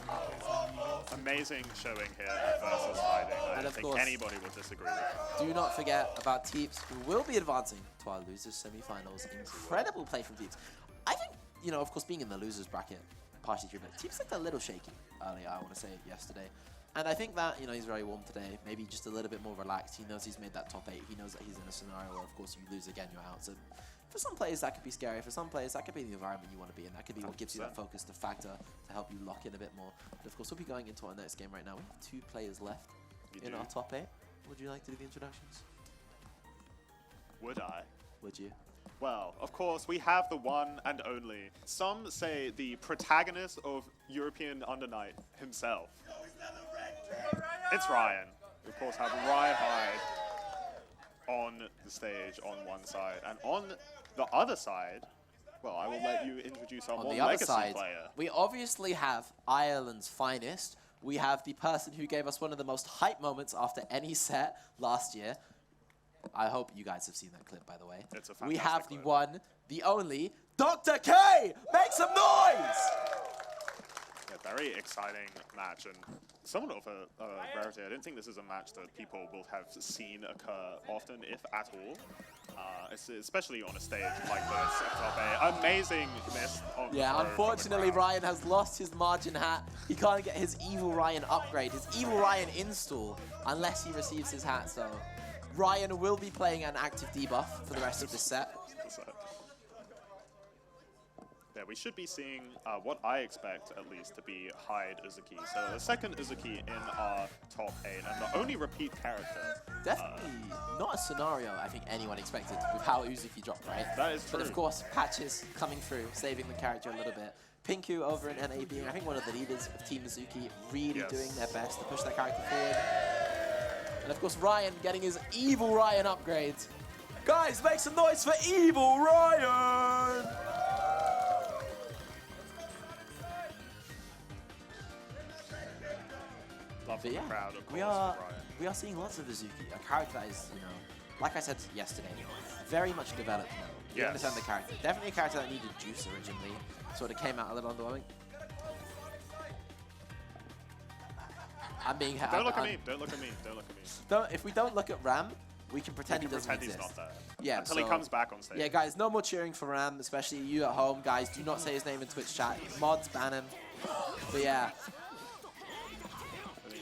Amazing showing here at VSFighting. I don't think anybody will disagree with that. Do not forget about Teeps, who will be advancing to our losers semi-finals. Incredible play from Teeps. I think, you know, of course, being in the losers bracket, partially true, but Teeps looked a little shaky earlier, I want to say, yesterday. And I think that, you know, he's very warm today, maybe just a little bit more relaxed. He knows he's made that top 8. He knows that he's in a scenario where, of course, you lose again, you're out. So for some players, that could be scary. For some players, that could be the environment you want to be in. That could be what gives you that focus, the factor to help you lock in a bit more. But of course, we'll be going into our next game right now. We have 2 players left in our top 8. Would you like to do the introductions? Would I? Would you? Well, of course, we have the one and only. Some say the protagonist of European Under Night himself. It's Ryan. We, of course, have Ryan Hyde on the stage on one side. And on the other side, well, I will let you introduce our more legacy player. We obviously have Ireland's finest. We have the person who gave us one of the most hype moments after any set last year. I hope you guys have seen that clip, by the way. It's a fantastic We have the clip. one, the only, Dr. K! Make some noise! Yeah, very exciting match and somewhat of a rarity. I don't think this is a match that people will have seen occur often, if at all. Especially on a stage like this at top 8. Amazing miss on the throw from the unfortunately, crowd. Ryan has lost his margin hat. He can't get his Evil Ryan upgrade, his Evil Ryan install, unless he receives his hat. So Ryan will be playing an active debuff for the rest of this set. Yeah, we should be seeing what I expect, at least, to be Hyde Uzuki. So the second Uzuki in our top 8, and the only repeat character. Definitely not a scenario I think anyone expected with how Uzuki dropped, right? That is true. But of course, Patches coming through, saving the character a little bit. Pinku over in NA being, I think, one of the leaders of Team Uzuki, really doing their best to push that character forward. And of course, Ryan getting his Evil Ryan upgrades. Guys, make some noise for Evil Ryan! But yeah, crowd, of we are seeing lots of Uzuki, a character that is, you know, like I said yesterday, very much developed now. You understand the character. Definitely a character that needed juice originally, sort of came out a little underwhelming. I'm being Don't look at me. Don't look at me. Don't look at me. If we don't look at Ram, we can pretend he doesn't exist. He's not there. Yeah, until he comes back on stage. Yeah, guys, no more cheering for Ram, especially you at home, guys. Do not say his name in Twitch chat. Mods ban him. But yeah.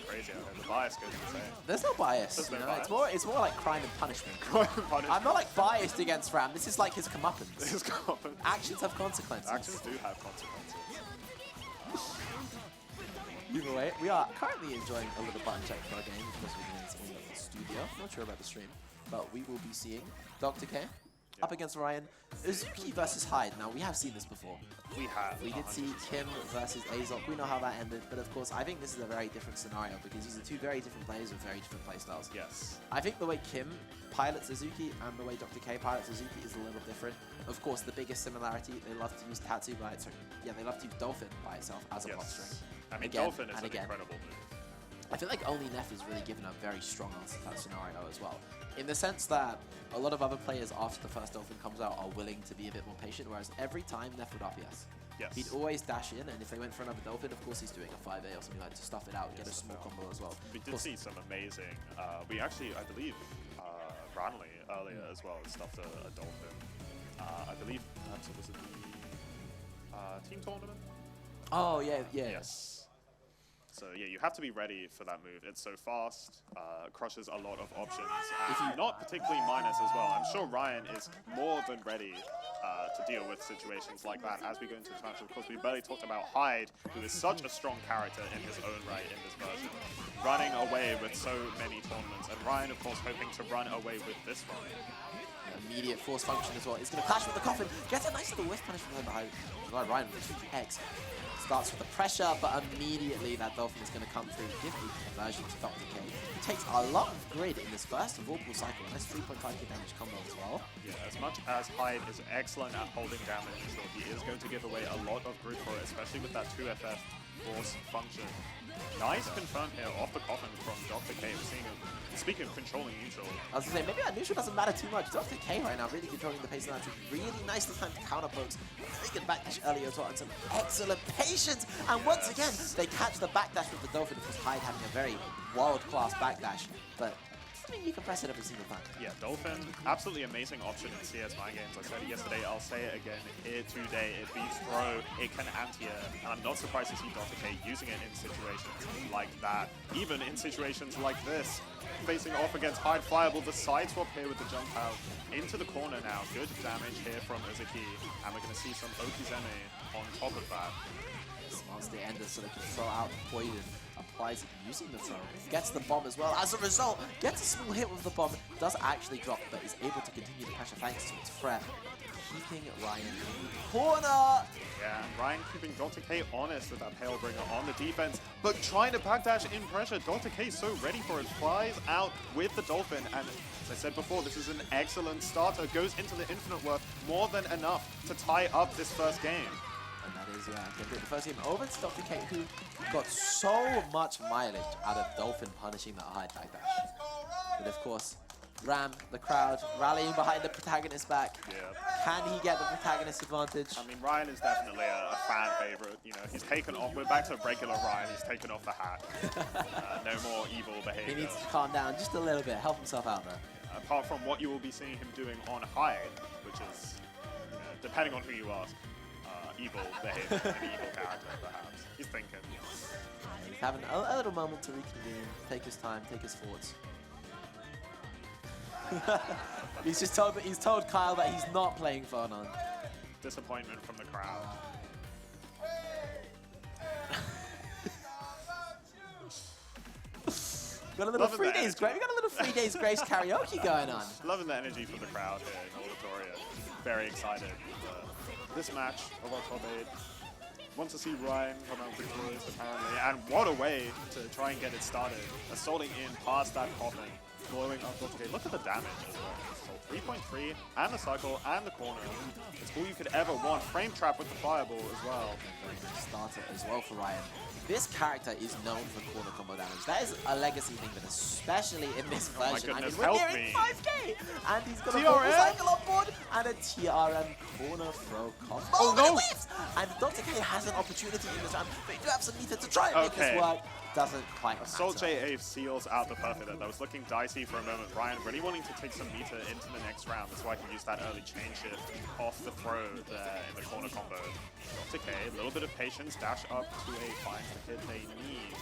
Crazy out there. The bias goes insane. There's no bias. There's you no know? bias. It's more like crime and punishment. Crime and punishment. I'm not like biased against Ram. This is like his comeuppance. His comeuppance. Actions have consequences. Actions do have consequences. Either way, we are currently enjoying a little button check for our game because we're in the studio. Not sure about the stream, but we will be seeing Dr. K. up against Ryan. Uzuki versus Hyde. Now, we have seen this before. We have. We did see Kim versus Azok. We know how that ended, but of course, I think this is a very different scenario because these are two very different players with very different playstyles. Yes. I think the way Kim pilots Suzuki and the way Dr. K pilots Suzuki is a little different. Of course, the biggest similarity, they love to use Tatsu by itself. Yeah, they love to use Dolphin by itself as a pot string. I mean, Again Dolphin is and an again. incredible move. I feel like only Neff is really given a very strong answer to that scenario as well. In the sense that a lot of other players after the first Dolphin comes out are willing to be a bit more patient, whereas every time Neff would RPS. Yes. He'd always dash in, and if they went for another Dolphin, of course he's doing a 5A or something like to stuff it out and get a small combo as well. We did see some amazing, we actually, I believe, Ranley earlier as well stuffed a Dolphin. I believe perhaps it was in the team tournament? Oh, yeah. Yes. So yeah, you have to be ready for that move. It's so fast, crushes a lot of options, and not particularly minus as well. I'm sure Ryan is more than ready to deal with situations like that as we go into this match. Of course, we barely talked about Hyde, who is such a strong character in his own right in this version, running away with so many tournaments, and Ryan, of course, hoping to run away with this one. Immediate force function as well. He's going to clash with the coffin. Gets a nice little whiff punish from behind. Ryan with X. Starts with the pressure, but immediately that Dolphin is going to come through, give the conversion to Dr. K. He takes a lot of grid in this first Vorpal cycle. Nice 3.5k damage combo as well. Yeah, as much as Hyde is excellent at holding damage, so he is going to give away a lot of grid for it, especially with that 2FF force function. Nice confirm here off the coffin from Dr. K. We're seeing him, speaking of controlling neutral. I was going to say, maybe that neutral doesn't matter too much. Dr. K right now really controlling the pace of that neutral. Really nicely timed counter pokes. Very good backdash earlier as well, and some excellent patience. And once again, they catch the backdash with the Dolphin, because Hyde having a very world-class backdash. But I mean, you can press it every single time. Yeah, Dolphin, absolutely amazing option in CS Mind Games. I said it yesterday, I'll say it again here today. It beats throw, it can anti-air, and I'm not surprised to see Dr. K using it in situations like that. Even in situations like this, facing off against Hyde Flyable, the side swap here with the jump out into the corner now. Good damage here from Uzuki, and we're going to see some Okizeme on top of that. Smarts the ender so they can throw out the poison. Applies it using the throw. Gets the bomb as well. As a result, gets a small hit with the bomb. Does actually drop, but is able to continue the pressure thanks to its threat. Keeping Ryan in the corner. Yeah, and Ryan keeping Dr. K honest with that Palebringer on the defense, but trying to backdash in pressure. Dr. K so ready for it. Flies out with the Dolphin, and as I said before, this is an excellent starter. Goes into the Infinite Worth, more than enough to tie up this first game. And that is, yeah, the first game over to Dr. K, who got so much mileage out of Dolphin punishing that Hyde backdash. But of course, Ram, the crowd, rallying behind the protagonist back. Yeah. Can he get the protagonist advantage? I mean, Ryan is definitely a fan favorite. You know, he's taken off. We're back to regular Ryan. He's taken off the hat. No more evil behavior. He needs to calm down just a little bit, help himself out there. Apart from what you will be seeing him doing on Hyde, which is, depending on who you ask, evil behavior, an evil character, perhaps. He's thinking. He's having a little moment to reconvene, take his time, take his thoughts. He's told Kyle that he's not playing Phonon. Disappointment from the crowd. Got a little 3 days grace. We got a little 3 days grace karaoke going on. Loving the energy from the crowd here in Auditoria. Very excited for this match of our top 8. Want to see Ryan come out victorious apparently, and what a way to try and get it started. Assaulting in past that coffin, blowing up Dr. K. Look at the damage as well. So 3.3 and the cycle and the corner. It's all you could ever want. Frame trap with the fireball as well. Very nice starter as well for Ryan. This character is known for corner combo damage. That is a legacy thing, but especially in this version. Oh my goodness, we're help nearing me. 5k! And he's got a TRM? Vorpal cycle on board and a TRM corner throw combo. Oh but it no! whiffs! And Dr. K has an opportunity in this round, but you do have some meter to try and make this work. Doesn't quite Assault matter. JA seals out the perfect. That was looking dicey for a moment. Ryan really wanting to take some meter into the next round. That's why he used that early chain shift off the throw there in the corner combo. Dr. K, a little bit of patience, dash up to a finds the hit they need.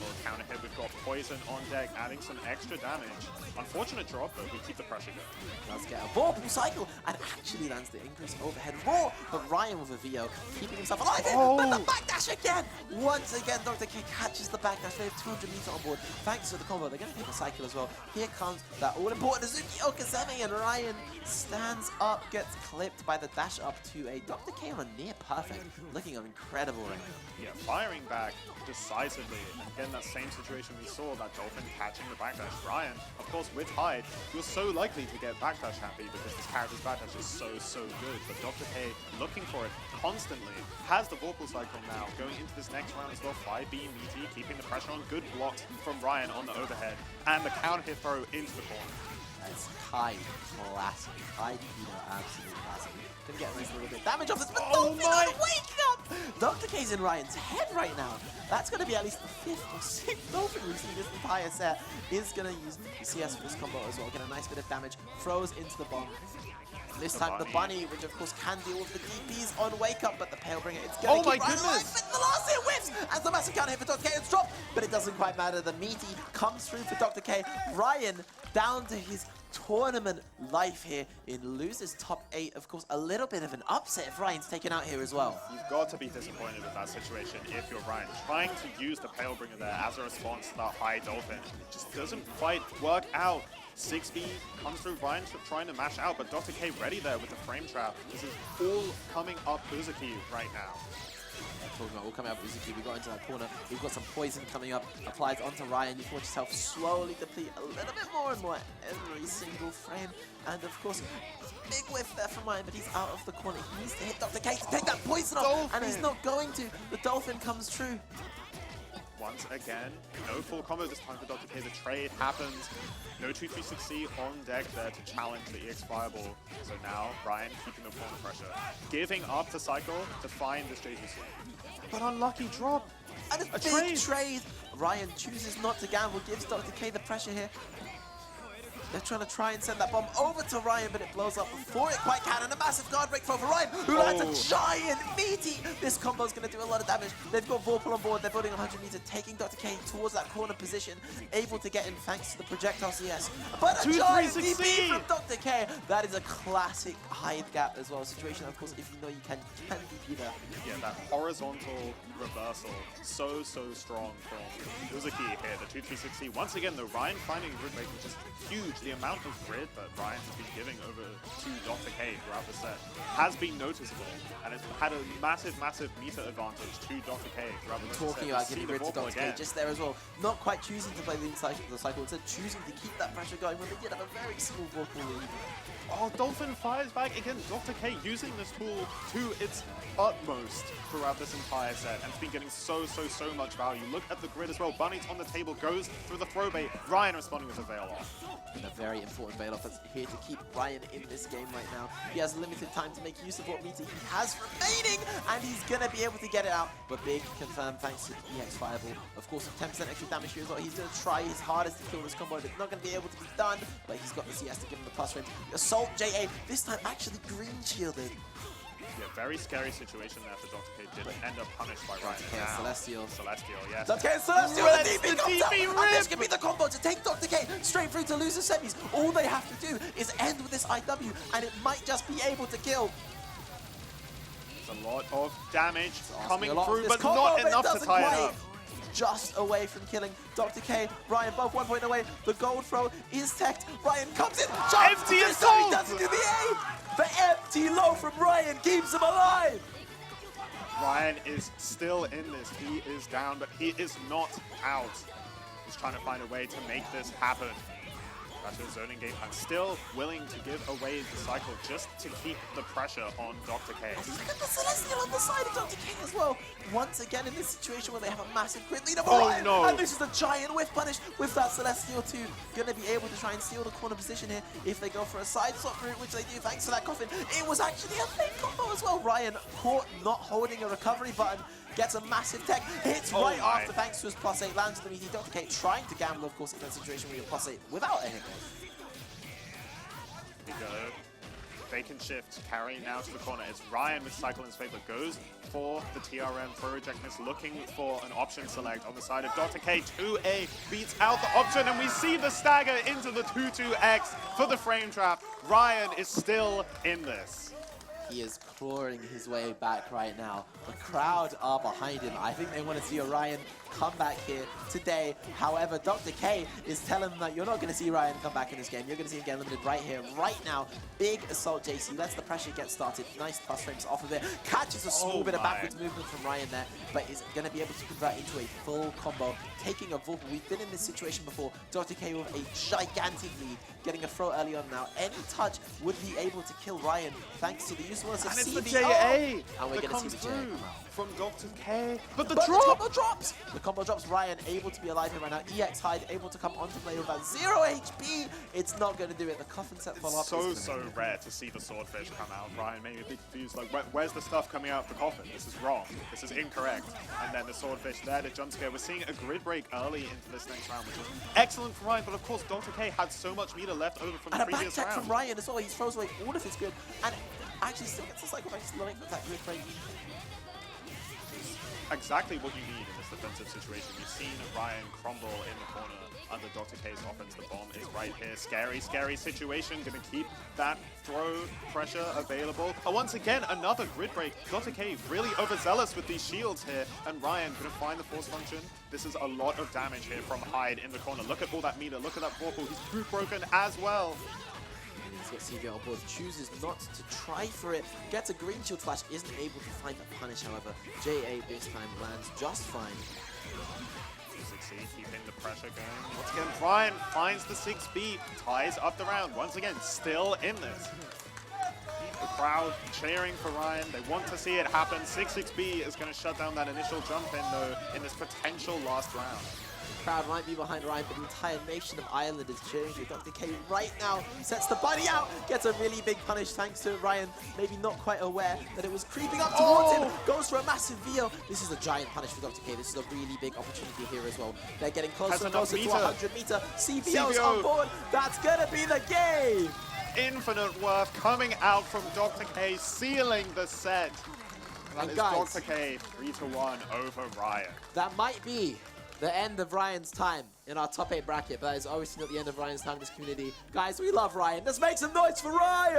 Little counter hit. We've got Poison on deck, adding some extra damage. Unfortunate drop, but we keep the pressure going. Does get a vorpal cycle and actually lands the increase overhead roar, but Ryan with a VO keeping himself alive here, but the backdash again! Once again, Dr. K catches the backdash. They have 200 meter on board. Thanks to the combo, they're going to take a cycle as well. Here comes that all-important Azuki Okazeme, and Ryan stands up, gets clipped by the dash up to a Dr. K on a near perfect. Looking incredible right now. Yeah, firing back decisively. Again, that same situation we saw, that Dolphin catching the backdash. Ryan, of course, with Hyde, you're so likely to get backdash happy because this character's backdash is so good. But Dr. K looking for it constantly. Has the Vorpal cycle now. Going into this next round as well. 5B meaty, keeping the pressure on. Good blocks from Ryan on the overhead. And the counter hit throw into the corner. That's Hyde, classic. Hyde, absolutely classic. Gonna get a nice little bit of damage off this, but wake up! Dr. K's in Ryan's head right now. That's gonna be at least the 5th or 6th Dolphin we've seen this entire set. Is gonna use the CS for this combo as well. Get a nice bit of damage. Throws into the bomb. This time the bunny, which of course can deal with the DPs on wake up, but the Palebringer, it's gonna keep Ryan alive. But the last hit whiffs as the massive counter hit for Dr. K. It's dropped, but it doesn't quite matter. The meaty comes through for Dr. K. Ryan down to his tournament life here in loses top 8. Of course, a little bit of an upset if Ryan's taken out here as well. You've got to be disappointed with that situation if you're Ryan. Trying to use the Palebringer there as a response to that high Dolphin just doesn't quite work out. 6B comes through, Ryan trying to mash out, but Dr. K ready there with the frame trap. This is all coming up Uzuki right now. Talking about all coming up Uzuki, we got into that corner. We've got some poison coming up, applied onto Ryan. You watch yourself slowly deplete a little bit more and more every single frame. And of course, big whiff there from Ryan, but he's out of the corner. He needs to hit Dr. K to take that poison off, and he's not going to. The Dolphin comes true. Once again, no full combo this time for Dr. K. The trade happens. No 2-3-6C on deck there to challenge the EX Fireball. So now, Ryan keeping the corner pressure. Giving up to cycle to find this JGC. But unlucky drop. And a big trade. Ryan chooses not to gamble, gives Dr. K the pressure here. They're trying to send that bomb over to Ryan, but it blows up before it quite can. And a massive guard break throw for Ryan, who lands a giant meaty. This combo is going to do a lot of damage. They've got Vorpal on board. They're building 100 meter, taking Dr. K towards that corner position, able to get in thanks to the projectile CS. But a giant DP from Dr. K. That is a classic hide gap as well situation. Of course, if you know you can DP there. Yeah, that horizontal reversal, so strong from Uzuki here. The 2-3-6C. Once again, though, Ryan finding grid break, which is huge. The amount of grid that Ryan has been giving over to Dr. K throughout the set has been noticeable, and it's had a massive meter advantage to Dr. K throughout the set. Talking about giving grid to Dr. K just there as well. Not quite choosing to play the cycle, instead choosing to keep that pressure going when they did have a very small Vorpal lead. Oh, Dolphin fires back again. Dr. K using this tool to its utmost throughout this entire set, and it's been getting so much value. Look at the grid as well. Bunny's on the table, goes through the throw bait. Ryan responding with a veil off. And a very important veil off that's here to keep Ryan in this game right now. He has limited time to make use of what meter he has remaining, and he's gonna be able to get it out. But big confirm thanks to the EX Fireball. Of course, with 10% extra damage here as well, he's gonna try his hardest to kill this combo. It's not gonna be able to be done, but he's got the CS to give him the plus range. Assault JA, this time actually green shielded. Yeah, very scary situation there for Dr. K. Did end up punished by Ryan. Celestial, yes. Dr. K and Celestial, the DP comes out, and this can be the combo to take Dr. K straight through to lose the semis. All they have to do is end with this IW, and it might just be able to kill. There's a lot of damage coming through, but not enough to tie it up. Just away from killing Dr. K. Ryan both 1 point away. The gold throw is teched. Ryan comes in. Empty assault! He doesn't do the A. The empty low from Ryan keeps him alive. Ryan is still in this. He is down, but he is not out. He's trying to find a way to make this happen. Back to the zoning game plan. Still willing to give away the cycle just to keep the pressure on Dr. K. Look at the Celestial on the side of Dr. K as well. Once again in this situation where they have a massive crit lead over Ryan. No. And this is a giant whiff punish with that Celestial too. Gonna be able to try and steal the corner position here if they go for a side swap route, which they do thanks to that coffin. It was actually a fake combo as well. Ryan caught not holding a recovery button. Gets a massive tech, hits right after thanks to his +8, lands the meaty. Dr. K trying to gamble, of course, in that situation where you're +8 without a hit. We go. They can shift, carry now to the corner. It's Ryan with cycle in his favor, goes for the TRM pro reject miss, looking for an option select on the side of Dr. K. 2A beats out the option, and we see the stagger into the 2-2X for the frame trap. Ryan is still in this. He is clawing his way back right now. The crowd are behind him. I think they want to see Orion come back here today. However, Dr. K is telling them that you're not going to see Ryan come back in this game. You're going to see him get limited right here, right now. Big assault JC, lets the pressure get started. Nice plus frames off of it. Catches a small bit of backwards movement from Ryan there, but is going to be able to convert into a full combo, taking a Vorpal. We've been in this situation before. Dr. K with a gigantic lead, getting a throw early on now. Any touch would be able to kill Ryan, thanks to the usefulness of And it's CVO. the JA And we're that going to see comes the JA through come out. from Dr. K. But the The drop! combo drops! The combo drops. Ryan able to be alive here right now. EX Hyde able to come onto play with that 0 HP. It's not going to do it. The coffin set follow up. It's so rare to see the swordfish come out. Ryan maybe a bit confused, like, where's the stuff coming out of the coffin? This is wrong. This is incorrect. And then the swordfish there to jump scare. We're seeing a grid break early into this next round, which was excellent for Ryan, but of course Dr. K had so much meter left over from the And a previous backtrack round. from Ryan as well. He throws away all of his grid and actually still gets a cycle back to length with that grid break. Exactly what you need in this defensive situation. You've seen Ryan crumble in the corner under Dr. K's offense. The bomb is right here. Scary, scary situation. Gonna keep that throw pressure available. Oh, once again, another grid break. Dr. K really overzealous with these shields here. And Ryan gonna find the force function. This is a lot of damage here from Hyde in the corner. Look at all that meter. Look at that Vorpal. He's group broken as well. He's got CV on board, chooses not to try for it, gets a green shield flash, isn't able to find the punish, however. JA this time lands just fine. Succeed, keeping the pressure going. Once again, Brian finds the 6B, ties up the round. Once again, still in this. The crowd cheering for Ryan. They want to see it happen. 6-6B is going to shut down that initial jump in, though, in this potential last round. Crowd might be behind Ryan, but the entire nation of Ireland is cheering for Dr. K right now. Sets the buddy out, gets a really big punish thanks to Ryan, maybe not quite aware that it was creeping up towards him. Goes for a massive VO. This is a giant punish for Dr. K. This is a really big opportunity here as well. They're getting closer and closer to 100 meter. CVO's on board. That's gonna be the game. Infinite worth coming out from Dr. K, sealing the set. That And is guys, Dr. K 3-1 over Ryan. That might be the end of Ryan's time in our top 8 bracket, but it's obviously not the end of Ryan's time in this community. Guys, we love Ryan. Let's make some noise for Ryan!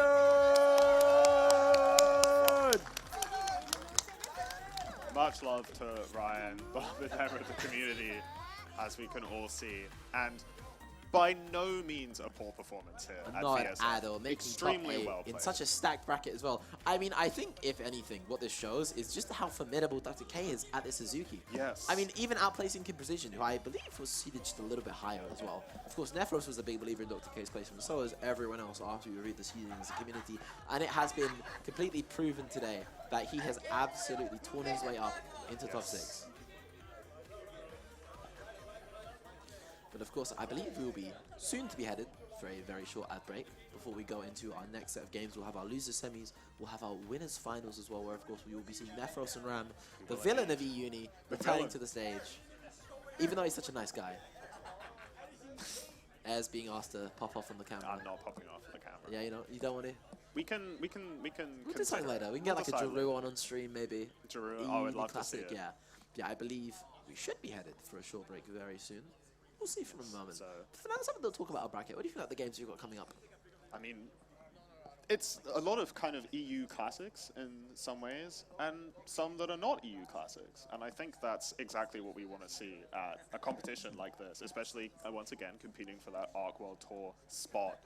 Much love to Ryan, beloved member of the community, as we can all see. And by no means a poor performance here at Not VSF. at all. Making Extremely top 8 well in played. such a stacked bracket as well. I mean, I think, if anything, what this shows is just how formidable Dr. K is at this Suzuki. Yes. I mean, even outplacing Kim Precision, who I believe was seated just a little bit higher as well. Of course, Nephros was a big believer in Dr. K's placement, so is everyone else after we read the seeding as a community. And it has been completely proven today that he has absolutely torn his way up into top 6. But of course, I believe we will be soon to be headed for a very short ad break before we go into our next set of games. We'll have our losers semis, we'll have our winners finals as well, where of course we will be seeing Nephros and Ram, the villain of E-Uni, returning to the stage. Even though he's such a nice guy. As being asked to pop off on the camera. I'm not popping off the camera. Yeah, you know, you don't want to. We can. We'll do something consider later. it. We can get We'll like a decide Jeru on stream maybe. Jeru, E-Uni I would love to see Classic, it. yeah. Yeah, I believe we should be headed for a short break very soon. We'll see from a moment. So- For now, let's have a little talk about our bracket. What do you think about the games you've got coming up? I mean, it's a lot of kind of EU classics in some ways, and some that are not EU classics. And I think that's exactly what we want to see at a competition like this, especially, once again, competing for that ARC World Tour spot.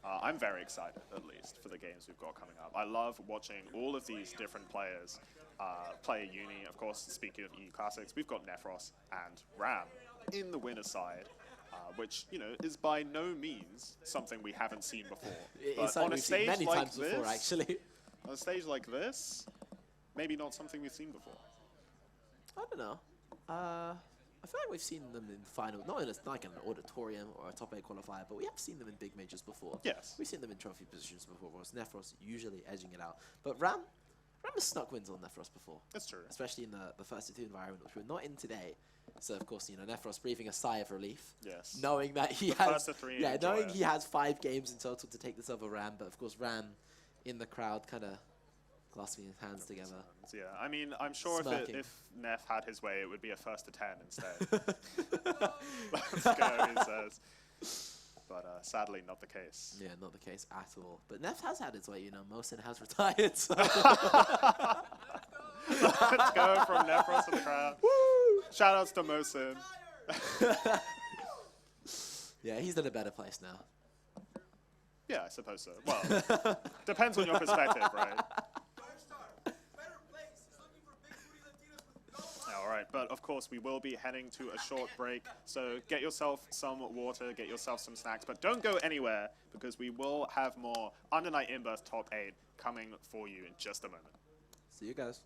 I'm very excited, at least, for the games we've got coming up. I love watching all of these different players play Uni. Of course, speaking of EU classics, we've got Nephros and Ram in the winner's side. Which, you know, is by no means something we haven't seen before. It's But something on a we've seen stage many like times before, this, actually. on a stage like this, maybe not something we've seen before. I don't know. I feel like we've seen them in final, not in like an auditorium or a top 8 qualifier, but we have seen them in big majors before. Yes. We've seen them in trophy positions before, whereas Nephros usually edging it out. But Ram has snuck wins on Nephros before. That's true. Especially in the first 2 environment, which we're not in today. So of course, you know, Nephros breathing a sigh of relief. Yes. Knowing that he The has, first of 3, yeah, enjoy knowing it. he has 5 games in total to take this over Ram. But of course, Ram in the crowd, kind of clasping his hands together. Yeah, I mean, I'm sure Smirking. if Neff had his way, it would be a first to 10 instead. Let's go, he says. But sadly, not the case. Yeah, not the case at all. But Neff has had his way, you know. Mohsin has retired, so... Let's go from Nephros to the crowd. Woo! Shoutouts to Mohsin. Yeah, he's in a better place now. Yeah, I suppose so. Well, depends on your perspective, right? All right, but of course we will be heading to a short break, so get yourself some water, get yourself some snacks, but don't go anywhere because we will have more Under Night Inburst Top 8 coming for you in just a moment. See you guys.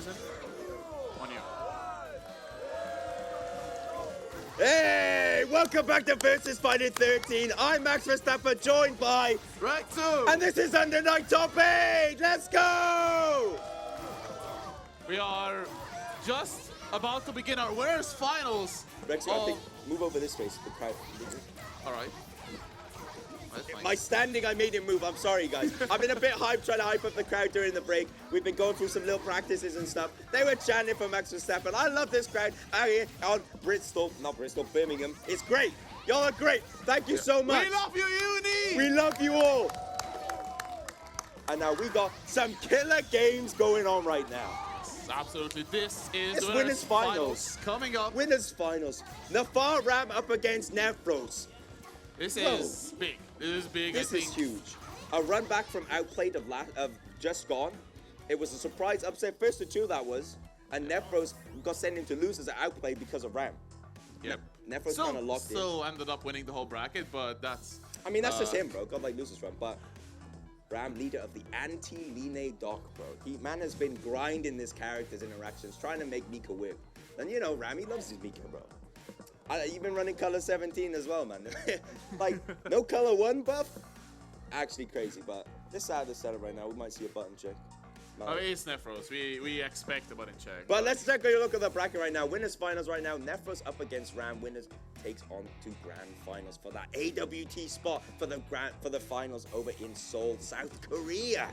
Jason. On you. Hey, welcome back to VSFighting XIII. I'm Max Verstappen, joined by Right, so and this is Under Night Top 8. Let's go! we are just about to begin our winners finals. Rex, I think move over this way so the crowd. All right. That's fine. My standing, I made it move. I'm sorry, guys. I've been a bit hyped trying to hype up the crowd during the break. We've been going through some little practices and stuff. They were chanting for Max Verstappen. I love this crowd out here on Birmingham. It's great. Y'all are great. Thank you so much. We love you, Uni. We love you all. And now we got some killer games going on right now. Absolutely. This is It's the winners finals coming up. Winners finals. Nafar Ram up against Nefros. This is big. This is big. This I is think. huge. A run back from outplayed of just gone. It was a surprise upset. First to two that was. And Nefros got sent him to lose as an outplay because of Ram. Yep. Nefros kind of locked in. So ended up winning the whole bracket, but that's. I mean, that's just him, bro. God like loses run. But Ram, leader of the anti-Line Doc, bro. Man has been grinding this character's interactions, trying to make Mika work. And you know, Ram, he loves his Mika, bro. You've been running color 17 as well, man. Like, no color 1 buff? Actually crazy, but this side of the setup right now, we might see a button check. Oh, it's Nefros. We expect a button check. But let's take a look at the bracket right now. Winners finals right now. Nefros up against Ram. Winners takes on to grand finals for that AWT spot for the finals over in Seoul, South Korea.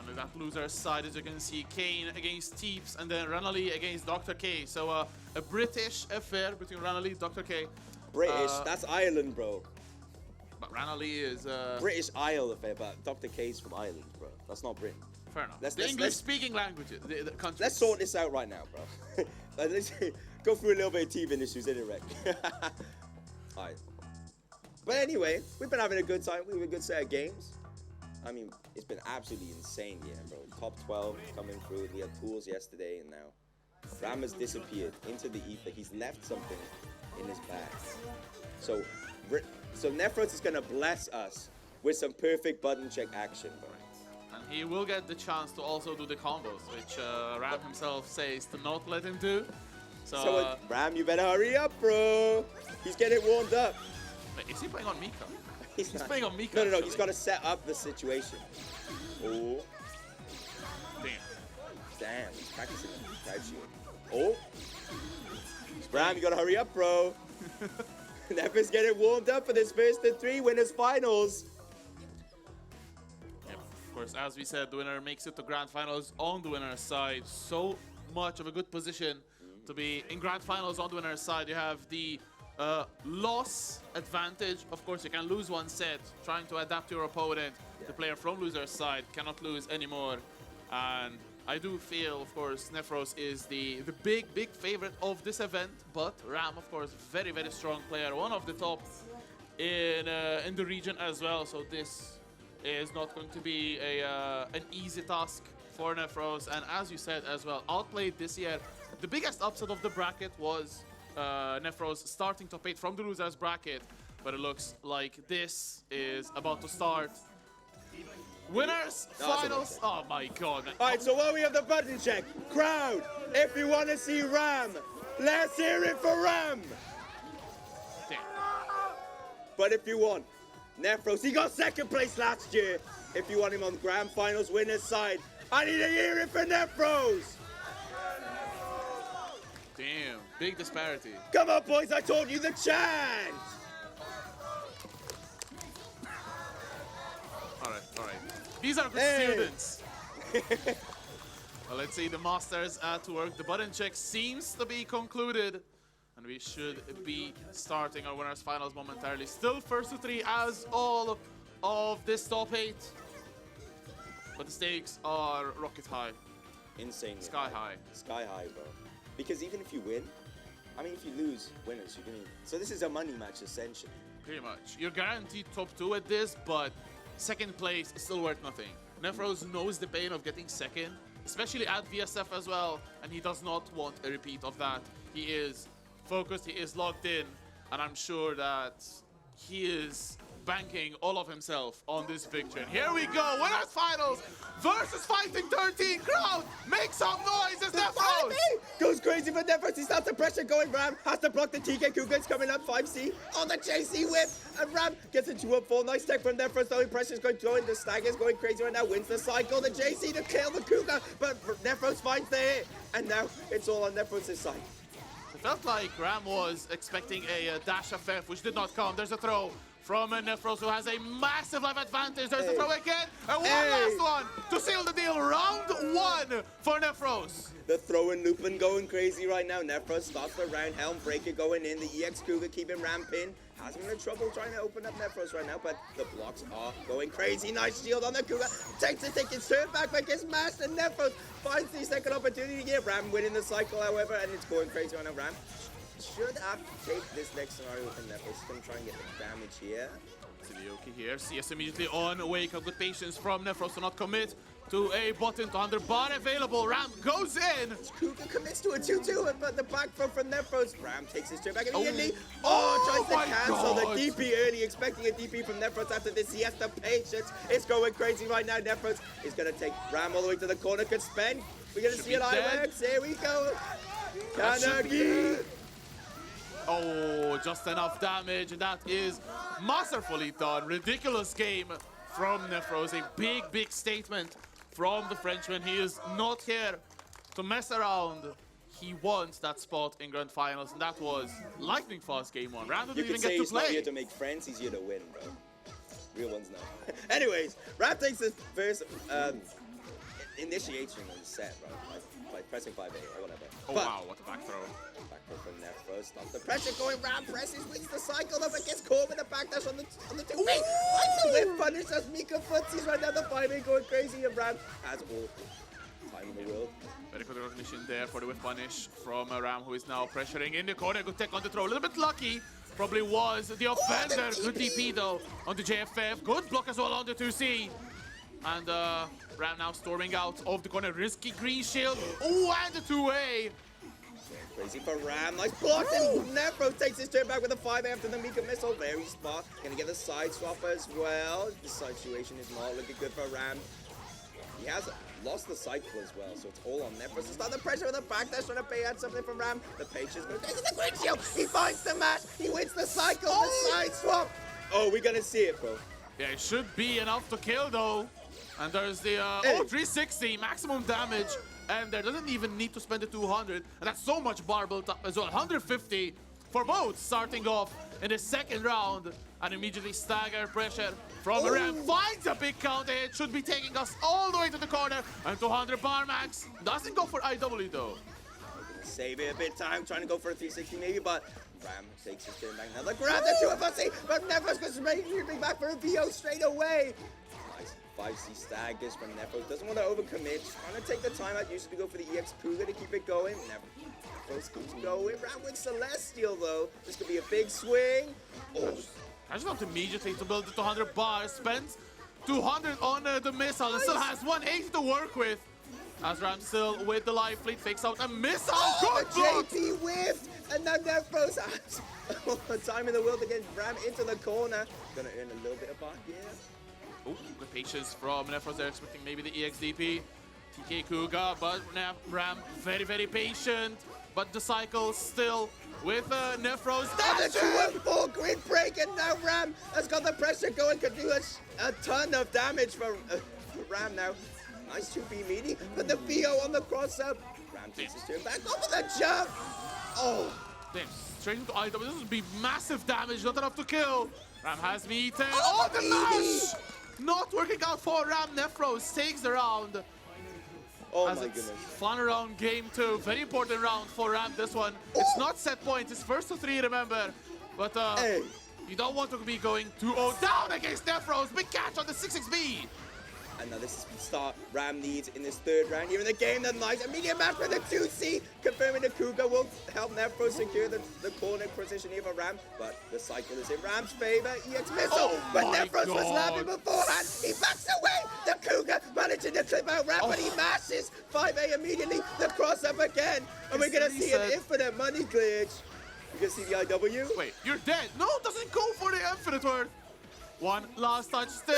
And that loser's side, as you can see, Kane against Teeps, and then Ranali against Dr. K. So a British affair between Ranali and Dr. K. British, that's Ireland, bro. But Ranali is British Isle affair, but Dr. K's from Ireland, bro. That's not Britain. fair enough. Let's- The let's- English-speaking languages, the countries. Let's sort this out right now, bro. Let's go through a little bit of teething issues, innit, Rec? Alright. But anyway, we've been having a good time. We have a good set of games. I mean, it's been absolutely insane, yeah, bro. Top 12 coming through. We had tools yesterday, and now Ram has disappeared into the ether. He's left something in his bag. So Nefros is gonna bless us with some perfect button check action, bro. And he will get the chance to also do the combos, which Ram himself says to not let him do. So, Ram, you better hurry up, bro. He's getting warmed up. wait, is he playing on Mika? He's He's playing on Mika. No, actually. he's got to set up the situation. Oh, damn, he's practicing crowd shield. Oh, Ram, you got to hurry up, bro. Nefros getting warmed up for this first of 3 winners finals. Yep. Of course, as we said, the winner makes it to grand finals on the winner's side. So much of a good position to be in grand finals on the winner's side. You have the loss advantage. Of course, you can lose one set, trying to adapt to your opponent. The player from loser's side cannot lose anymore. And I do feel, of course, Nefros is the big favorite of this event. But Ram, of course, very, very strong player. One of the top in the region as well. So this is not going to be an easy task for Nefros. And as you said as well, outplayed this year. The biggest upset of the bracket was Nefros starting top 8 from the loser's bracket, but it looks like this is about to start. Winners, finals. Oh my god. All right, so while we have the button check, crowd, if you want to see Ram, let's hear it for Ram. Damn. But if you want Nefros, he got 2nd place last year. If you want him on the grand finals winners side, I need to hear it for Nefros. Damn, big disparity. Come on, boys, I told you the chant. All right. These are good Hey. students. Well, let's see the masters at work. The button check seems to be concluded, and we should be starting our winners finals momentarily. Still first to 3 as all of this top 8, but the stakes are rocket high, Insane. sky high. Sky high, bro. Because even if you win, I mean, if you lose, winners, you're gonna. So this is a money match, essentially. Pretty much. You're guaranteed top 2 at this, but 2nd place is still worth nothing. Nefros knows the pain of getting 2nd, especially at VSF as well, and he does not want a repeat of that. He is focused, he is locked in, and I'm sure that he is banking all of himself on this victory. And here we go, winners finals versus Fighting 13. Crowd, make some noise as Nefros goes crazy for Nefros. He starts the pressure going. Ram has to block the TK Cougar. It's coming up 5C on the JC whip. And Ram gets a 2-up-4. Nice tech from Nefros. The only pressure is going to go in. The Stagger's going crazy right now. Wins the cycle. The JC to kill the Cougar. But Nefros finds the hit. And now it's all on Nefros' side. It felt like Ram was expecting a dash FF, which did not come. There's a throw from Nefros, who has a massive life advantage. There's a throw again, and one last one to seal the deal. Round 1 for Nefros. The throw and Lupin going crazy right now. Nefros starts the round. Helm Breaker going in. The EX Cougar keeping Ram pinned. Has him in trouble trying to open up Nefros right now, but the blocks are going crazy. Nice shield on the Cougar. Takes his turn back, but gets mashed, and Nefros finds the second opportunity here. Ram winning the cycle, however, and it's going crazy right now. Ram should have to take this next scenario with Nefros. He's going to try and get the damage here. Tsuyoki here, CS immediately on. Wake up, good patience from Nefros to not commit to a button. 200 bar available. Ram goes in. Cougar commits to a 2-2, but the back throw from Nefros. Ram takes his turn back immediately. Oh, Tries to cancel God. the DP early, expecting a DP from Nefros after this. He has the patience. It's going crazy right now. Nefros is going to take Ram all the way to the corner. Could spend. We're going to see it IWX. Here we go. Kanagi. Oh, just enough damage, and that is masterfully done. Ridiculous game from Nefros. A big, big statement from the Frenchman. He is not here to mess around. He wants that spot in Grand Finals, and that was lightning fast game 1. Ram didn't even get to he's not play. here to make friends, he's here to win, bro. Real ones know. Anyways, Ram takes his first initiation on the set, bro. By pressing 5A or whatever. Oh, wow, what a back throw. Back throw from Nefros. Stops the pressure going. Ram presses, wins the cycle, but gets caught with the backdash on the 2B. Finds the whip punish as Mika footsies right now. The 5A going crazy, and Ram has all the time in the world. Very good recognition there for the whip punish from Ram, who is now pressuring in the corner. Good tech on the throw. A little bit lucky. Probably was the offender. Good DP though on the JFF. Good block as well on the 2C. And Ram now storming out of the corner. Risky green shield. Oh, and the 2A. Crazy for Ram. Nice block. And Nefros takes his turn back with a 5A after the Mika missile. Very smart. Gonna get a side swap as well. The situation is not looking good for Ram. He has lost the cycle as well, so it's all on Nefros to start the pressure with a backdash, trying to pay out something from Ram. The patience goes crazy. The green shield. He finds the match. He wins the cycle. The side swap. Oh, we're gonna see it, bro. Yeah, it should be enough to kill though. And there's the 360 maximum damage. And there doesn't even need to spend the 200. And that's so much bar built up as well. 150 for both starting off in the second round. And immediately stagger pressure from Ram. Finds a big counter hit. Should be taking us all the way to the corner. And 200 bar max. Doesn't go for IW though. Save it a bit of time, trying to go for a 360 maybe, but Ram takes his turn back now. The grab the 2 of us, but Nefros goes shooting back for a VO straight away. Nice 5C staggers from Nefros. Doesn't want to overcommit. Trying to take the time out. Used to go for the EX Cougar to keep it going. Nefros keeps going. Ram with Celestial though. This could be a big swing. Oh. I just want immediately to build the 200 bars. Spends 200 on the missile and still has 180 to work with. As Ram still with the life fleet, fakes out a missile. Good block! JP whiffed, and now Nefros has all the time in the world to get Ram into the corner. Gonna earn a little bit of bar here. Oh, good patience from Nefros. They're expecting maybe the EXDP. TK Cougar, but now Ram very, very patient. But the cycle still with Nefros. That's a 2-4 grid break, and now Ram has got the pressure going. Could do a ton of damage for Ram now. Nice 2B meaty, but the VO on the cross-up. Ram takes his turn back over the jump. Oh. Damn, straight into IW. This would be massive damage, not enough to kill. Ram has me eaten. Oh, the mash! Not working out for Ram. Nefros takes the round. Oh as my it's goodness. Fun round game 2. Very important round for Ram, this one. It's not set point. It's first to 3, remember. But you don't want to be going 2-0 down against Nefros. Big catch on the 6XB. And now this is the start Ram needs in this third round here in the game. The nice immediate match for the 2C, confirming the Cougar will help Nefros secure the corner position here for Ram. But the cycle is in Ram's favor. EX missile, but Nefros was laughing beforehand. He backs away. The Cougar managing to clip out Ram, but he mashes 5A immediately. The cross up again, and we're gonna see an infinite money glitch. You can see the IW. Wait, you're dead. No, doesn't go for the infinite word. One last touch still.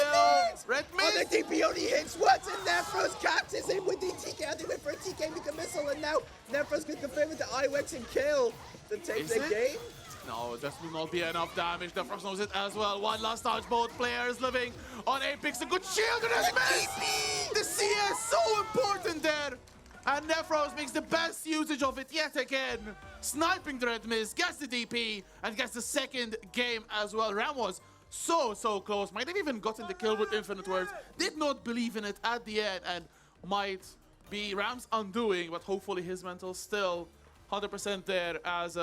Red Oh, the mid. DP only hits once, and Nephros captures him with the TK. I think went for a TK with the missile, and now Nephros could confirm with the IWEX and kill to take Is the it? game. No, this will not be enough damage. Nefros knows it as well. One last touch. Both players living on Apex. A good shield and a miss. The CS so important there. And Nefros makes the best usage of it yet again. Sniping the red miss, gets the DP, and gets the second game as well. Ram was so close. Might have even gotten the kill with Infinite Words. Did not believe in it at the end and might be Ram's undoing, but hopefully his mental still 100% there as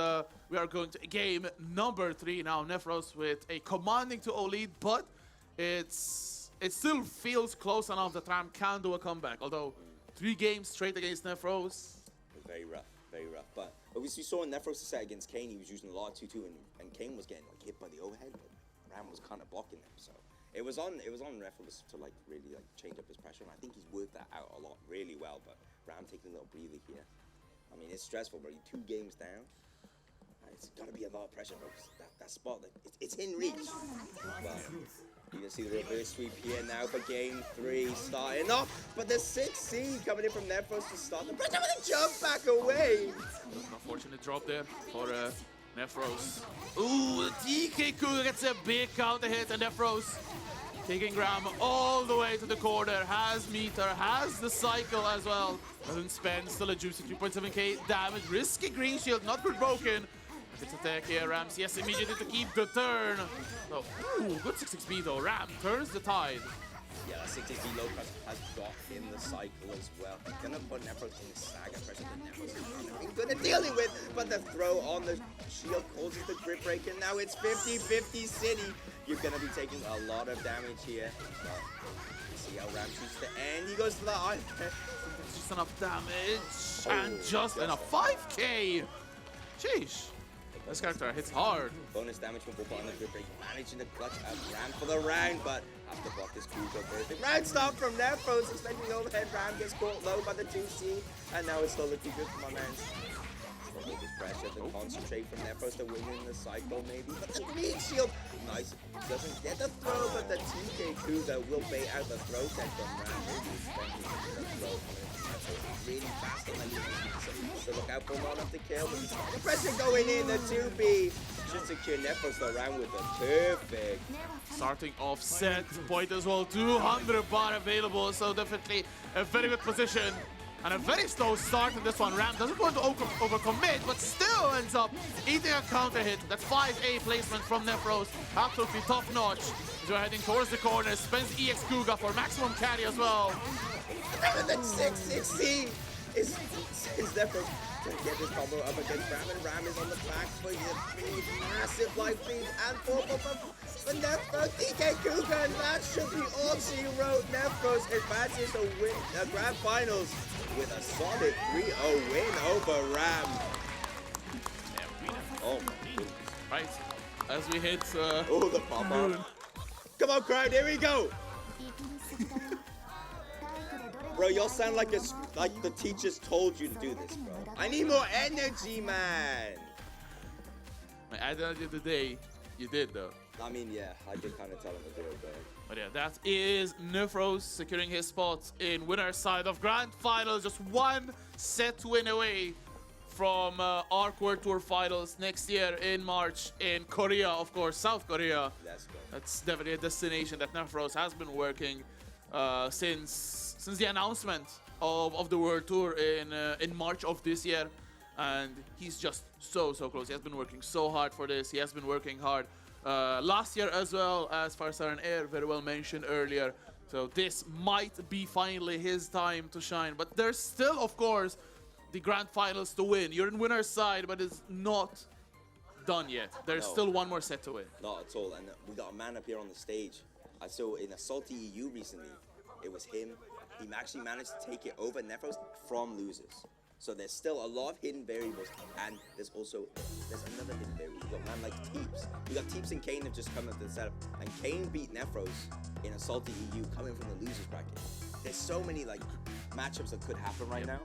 we are going to game number 3 now. Nefros with a commanding 2-0 lead, but it still feels close enough that Ram can do a comeback. Although 3 games straight against Nefros. Very rough, very rough. But obviously, you saw in Nefros' set against Kane, he was using a lot of 2-2, and Kane was getting like hit by the overhead, but Ram was kind of blocking him. So it was on Nefros to like really like change up his pressure, and I think he's worked that out a lot really well. But Ram taking a little breather here. I mean, it's stressful, bro. You're 2 games down. It's got to be a lot of pressure, bro. That spot, like, it's in reach. But you can see the reverse sweep here now for game 3 starting off. But the 6C coming in from Nefros to start the pressure with a jump back away. Unfortunate drop there for Nefros. Ooh, the TK Cougar gets a big counter hit, and Nefros taking Ram all the way to the corner. Has meter, has the cycle as well. Doesn't spend, still a juicy 2.7k damage. Risky green shield, not good broken. It's attack here, Rams, yes, immediately to keep the turn. So, ooh, good 6 XP though. Ram turns the tide. Yeah, that 6 XP low press has got in the cycle as well. Gonna put Nefros in the stagger pressure that Nefros is good at dealing with, but the throw on the shield causes the grip break, and now it's 50-50 City. You're gonna be taking a lot of damage here. But see how Ram shoots the end. He goes to the eye. Just enough damage, and just enough 5k. Sheesh. This character hits hard. Bonus damage from Boba on the grip break, managing to clutch out Ram for the round, but have to block this Kujo perfect. Round stop from Nefros, expecting the overhead. Ram gets caught low by the 2C, and now it's still looking good for my man. This pressure to concentrate from Nefros to win in the cycle maybe, but the green shield, nice, doesn't get the throw, but the TK Kuga will bait out the throw tech from Ram. The throw really fast on the lead, so look out for one of the kill, but the pressure going in, the 2B should secure Nefros the round with the perfect. Starting off set point as well, 200 bar available, so definitely a very good position. And a very slow start in this one. Ram doesn't want to overcommit, but still ends up eating a counter hit. That 5A placement from Nefros, absolutely top notch. As we're heading towards the corner, spends EX Kuga for maximum carry as well. And that 6-6C is Nefros to get this combo up against Ram, and Ram is on the back for the massive life feed and 4 for Nefros, DK Kuga, and that should be all she wrote. Nefros advances to win the grand finals with a solid 3-0 win over Ram. Oh my goodness. Right, as we hit Oh, the pop-up. Come on, crowd, here we go. Bro, y'all sound like the teachers told you to do this, bro. I need more energy, man. at the end of the day, you did though. I mean, yeah, I did kind of tell him to do it, But yeah, that is Nefros securing his spot in winner's side of Grand Finals. Just 1 set win away from Arc World Tour Finals next year in March in Korea, of course, South Korea. Let's go. That's definitely a destination that Nefros has been working since the announcement of the World Tour in March of this year. And he's just so close. He has been working so hard for this. He has been working hard last year as well, as Farsar and Air very well mentioned earlier. So this might be finally his time to shine. But there's still, of course, the Grand Finals to win. You're in winner's side, but it's not done yet. There's still 1 more set to win. Not at all. And we got a man up here on the stage. I saw in a Salty EU recently, it was him. He actually managed to take it over Nefros from losers. So there's still a lot of hidden variables, and there's another hidden variable. We got man like Teeps. We got Teeps and Kane have just come into the setup, and Kane beat Nefros in a Salty EU coming from the losers bracket. There's so many like matchups that could happen right now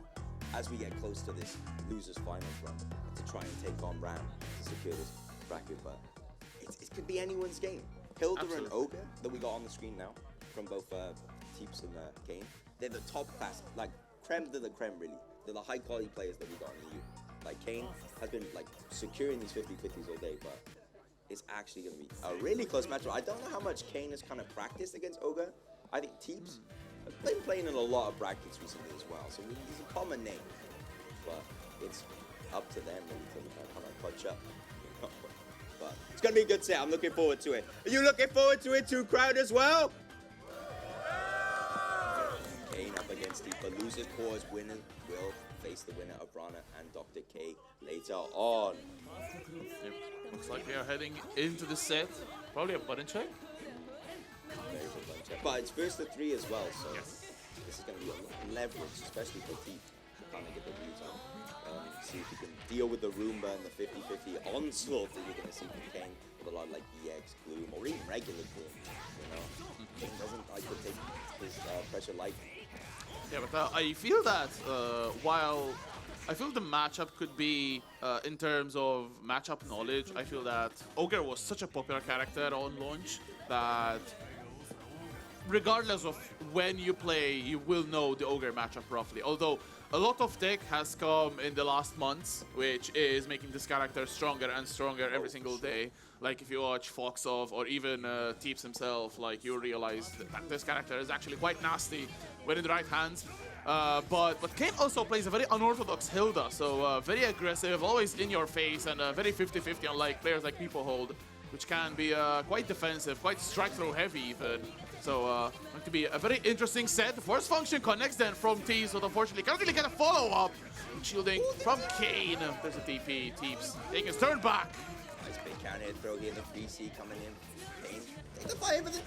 as we get close to this losers finals run to try and take on Ram to secure this bracket. But it could be anyone's game. Hilda and Absolutely. Ogre that we got on the screen now from both Teeps and Kane, they're the top class, like creme de la creme really. They're the high quality players that we got in the EU. Like Kane has been like securing these 50-50s all day, but it's actually going to be a really close matchup. I don't know how much Kane has kind of practiced against Ogre. I think Teeps have been playing in a lot of brackets recently as well, so he's a common name. But it's up to them really to kind of clutch up. But it's going to be a good set. I'm looking forward to it. Are you looking forward to it too, crowd, as well? Kane up against Deepa. Losers pause. Winner will face the winner of Rana and Dr. K later on. Yep. Looks like we are heading into the set. Probably a button check. Very good bunch up. But it's first to 3 as well, so Yes. this is going to be a leverage, especially for Teep, to kind of get the reads on. See if he can deal with the Roomba and the 50-50 onslaught that you're going to see from Kane with a lot like EX, Gloom, or even regular Gloom. You know, Kane doesn't like to take his pressure lightly. Yeah, but I feel that while I feel the matchup could be, in terms of matchup knowledge, I feel that Ogre was such a popular character on launch that regardless of when you play, you will know the Ogre matchup roughly. Although a lot of tech has come in the last months, which is making this character stronger and stronger every single day. Like if you watch Foxov or even Teeps himself, like you realize that this character is actually quite nasty when in the right hands. But Kane also plays a very unorthodox Hilda, so very aggressive, always in your face, and very 50-50 unlike players like People Hold, which can be quite defensive, quite strike throw heavy even. So going to be a very interesting set. The first function connects then from Teeps, but unfortunately can't really get a follow-up. Shielding from Kane. There's a TP. Teeps taking his turn back. Nice big counter throw here, the 3C coming in. Kane take the fire, but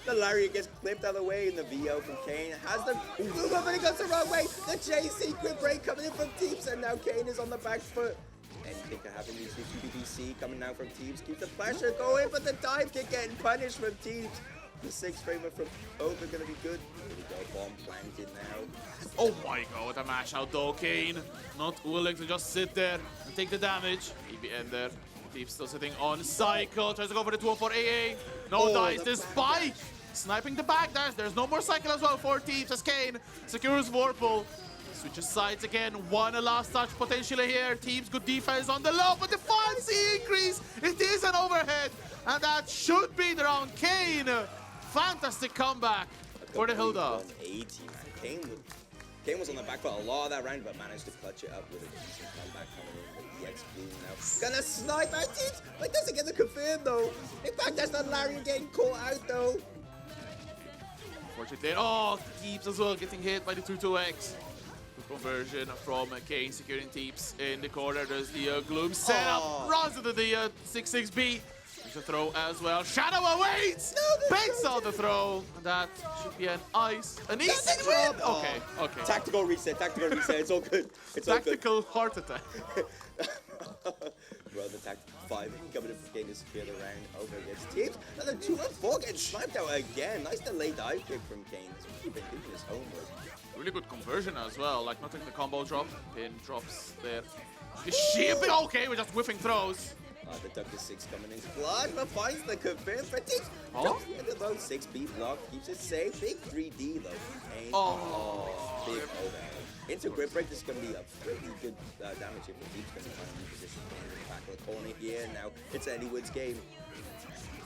the Lariat gets clipped out of the way, and the VO from Kane has the move up, and it goes the wrong way. The JC quick break coming in from Teeps, and now Kane is on the back foot. Anything can happen. You see PBC coming now from Teeps. Keep the pressure going, but the dive kick getting punished from Teeps. The 6 framer from Ogre gonna be good. Here we go, bomb planted now. Oh my god, a mash out though. Kane not willing to just sit there and take the damage. EBN there. Teeps still sitting on cycle. Tries to go for the 2-4 AA. No dice. The spike. Sniping the back dash. There's no more cycle as well for Teeps as Kane secures Vorpal. Switches sides again. One last touch potentially here. Teeps good defense on the low, but the fancy increase. It is an overhead. And that should be the round. Kane. Fantastic comeback for the Hilda. 180, man. Kane was on the back foot a lot of that round, but managed to clutch it up with a decent comeback coming in. The EX Bloom now. Gonna snipe out Teeps, but doesn't get the confirm though. In fact, that's not Larry getting caught out though. Unfortunately, oh, Teeps as well getting hit by the 2-2X. Good conversion from Kane securing Teeps in the corner. There's the Gloom setup, runs into the 6-6B. The throw as well. Shadow awaits! Banks out the throw. And that should be an easy win. Okay, okay. Tactical reset, it's all good. It's all good. Tactical heart attack. Bro, the tactical 5 coming in from Kane to secure the round over against Teeps. And then 2-4 getting sniped out again. Nice delayed dive kick from Kane. He's been doing his homework. Really good conversion as well. Like not taking the combo drop. Pin drops there. Shipping. Okay, we're just whiffing throws. The Dr. 6 coming in clutch, but finds the confirm for Teeps. Oh? The low 6B block keeps it safe. Big 3D though. And big overhead. Into grip break, this is going to be a pretty good damage here for Teeps. Going to find a new position in the back of the corner here. Now it's anyone's game.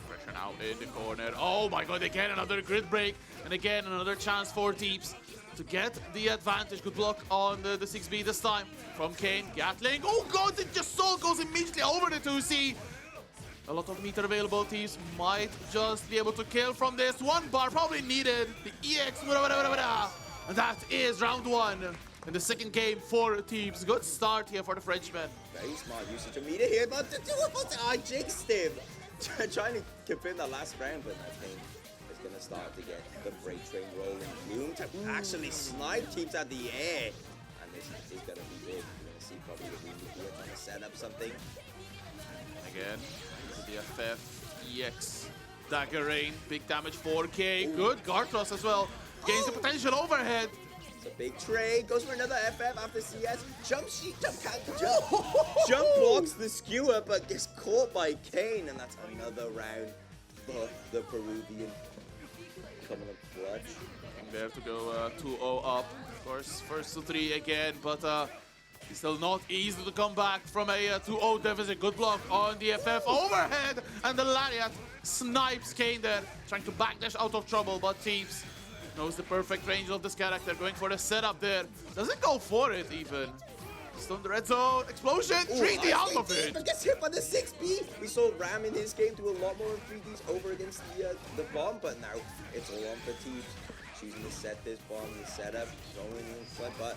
Pressure now in the corner. Oh my god, again another grid break. And again another chance for Teeps to get the advantage. Good block on the 6B this time from Kane. Gatling. Oh god, the just soul goes immediately over the 2C. A lot of meter available. Teeps might just be able to kill from this. 1 bar probably needed. The EX. And that is round 1 in the second game for Teeps. Good start here for the Frenchman. Very smart usage of meter here, but I jinxed him. Trying to confirm that last round, but I think it's going to start to get the break train rolling. Bloom to actually snipe Teeps at the air. And this is going to be big. We're going to see probably the Bloom here trying to set up something. Again, the FF, EX, Dagger Rain, big damage 4K. Good guard thrust as well. Gains the potential overhead. It's a big trade. Goes for another FF after CS. Jump blocks the skewer, but gets caught by Kane, and that's another round the Peruvian coming up clutch. There to go 2-0 up. Of course, first to 3 again, but it's still not easy to come back from a 2-0 deficit. Good block on the FF overhead, and the lariat snipes Kane there, trying to backdash out of trouble, but Thieves knows the perfect range of this character, going for the setup there. Doesn't go for it even. Still in the red zone, explosion, 3D out of it. But gets hit by the 6B. We saw Ram in his game do a lot more 3Ds over against the bomb, but now it's all on for Thieves. Choosing to set this bomb, the setup, going in front, but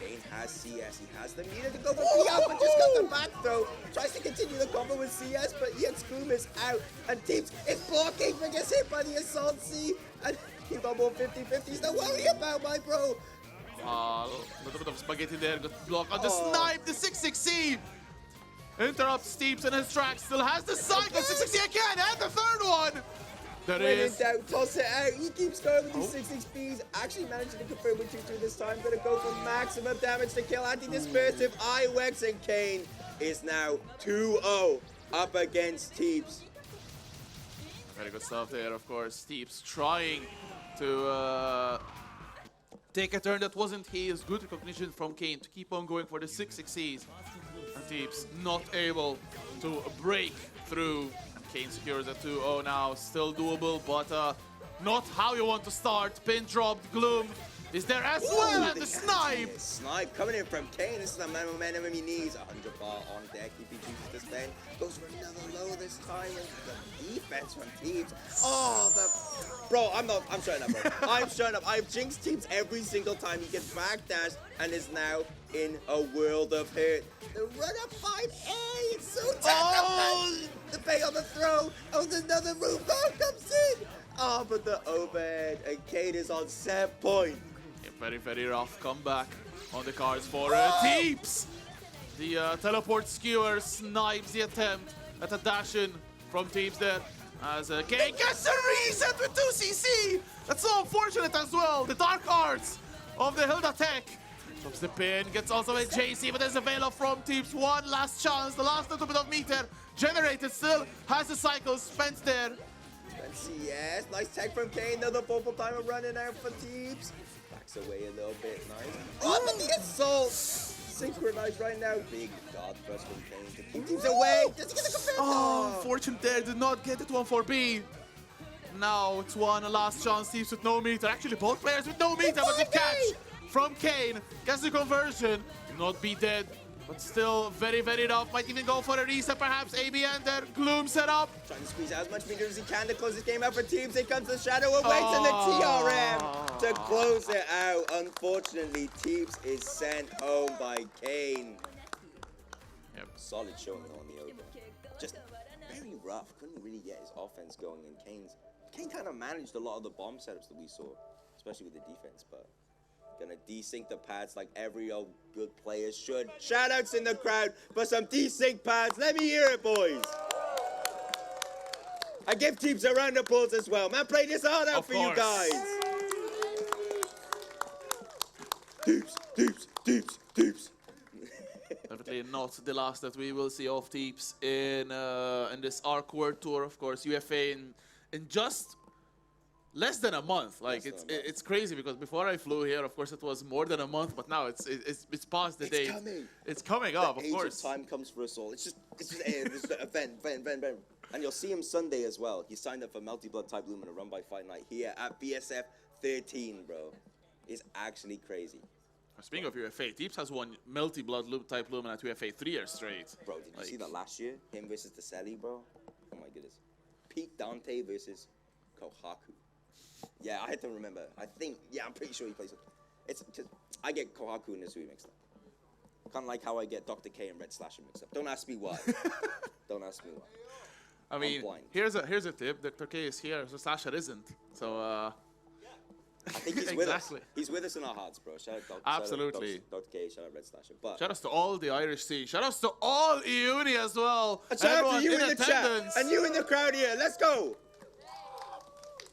Kane has CS. He has the meter to go for PL, but just got the back throw. Tries to continue the combo with CS, but EX Gloom is out, and Thieves is blocking, but gets hit by the Assault C, and he got more 50-50s. Don't worry about my bro. A little bit of spaghetti there, got blocked on the snipe, the 6-6C. Interrupts Steeps in his tracks, still has the cycle, 6-6C again, and the third one. There When in is. doubt, toss it out. He keeps going with these 6-6Bs. Actually managing to confirm with 2-2 this time. Gonna go for maximum damage to kill. Anti-dispersive, Iwex, and Kane is now 2-0 up against Thieves. Very good stuff there, of course. Thieves trying to take a turn that wasn't his. Good recognition from Kane to keep on going for the 6-6Cs. And Thieves not able to break through. Kane secures a 2-0 now. Still doable, but not how you want to start. Pin dropped. Gloom is there as well, and the snipe. Snipe coming in from Kane. This is the momentum he needs. 100 bar on deck if he chooses to spend. Goes for another low this time. And the defense from Thieves. Oh, bro, I'm shutting up, bro. I'm shutting up. I've jinxed Thieves every single time. He gets backdashed and is now in a world of hurt. The run up 5A. It's so tough. The pay on the throw. Oh, another move. Oh, comes in. Oh, but the overhead. And Kane is on set point. A very, very rough comeback on the cards for Thieves. The teleport skewer snipes the attempt at a dash-in from Thieves there. As Kane gets a reset with 2CC. That's so unfortunate as well. The dark arts of the Hilda Tech. Drops the pin, gets also a JC, but there's a Vela from Thieves. One last chance, the last little bit of meter generated still. Has the cycle spent there. Let's see, yes, nice tech from Kane. Another bubble timer running out for Thieves. Backs away a little bit, nice. Oh, but the assault! Synchronized right now. Big dodge burst from Kane to keep Thieves away. Does he get a confirm? Oh, unfortunate there, did not get it 1-4B. Now it's one last chance, Thieves with no meter. Actually, both players with no meter, but good catch from Kane. Gets the conversion. Not be dead, but still very, very rough. Might even go for a reset, perhaps. AB enter. Gloom set up. Trying to squeeze out as much meter as he can to close this game out for Thieves. Here comes the Shadow Awaits and the TRM to close it out. Unfortunately, Thieves is sent home by Kane. Yep. Solid showing on the over. Just very rough. Couldn't really get his offense going. And Kane kind of managed a lot of the bomb setups that we saw, especially with the defense, but gonna desync the pads like every old good player should. Shoutouts in the crowd for some desync pads. Let me hear it, boys. I give Thieves a round of applause as well. Man, play this hard out for you guys. Thieves. Definitely not the last that we will see of Thieves in this Arc World Tour. Of course, UFA in just less than a month. Like it's crazy because before I flew here, of course, it was more than a month, but now it's past the date. It's coming up, of course. Time comes for us all. It's just an event. And you'll see him Sunday as well. He signed up for Multi-Blood Type Lumen, a run by Fight Night here at VSF 13, bro. It's actually crazy. Speaking of UFA, Thieves has won Multi-Blood Type Lumen at UFA 3 years straight. Bro, did you see that last year? Him versus the Selly, bro? Oh my goodness. Peak Dante versus Kohaku. Yeah, I had to remember. I'm pretty sure he plays it. It's just, I get Kohaku and Nisui mixed up. Kind of like how I get Dr. K and Red Slasher mixed up. Don't ask me why. Don't ask me why. I mean, here's a tip. Dr. K is here, so Slasher isn't. So, I think he's with us. He's with us in our hearts, bro. Shout out Absolutely. Dr. K, shout out Red Slasher. But shout outs to all the Irish C. Shout outs to all Uni as well. And shout out to you in the attendance. chat. And you in the crowd here. Let's go.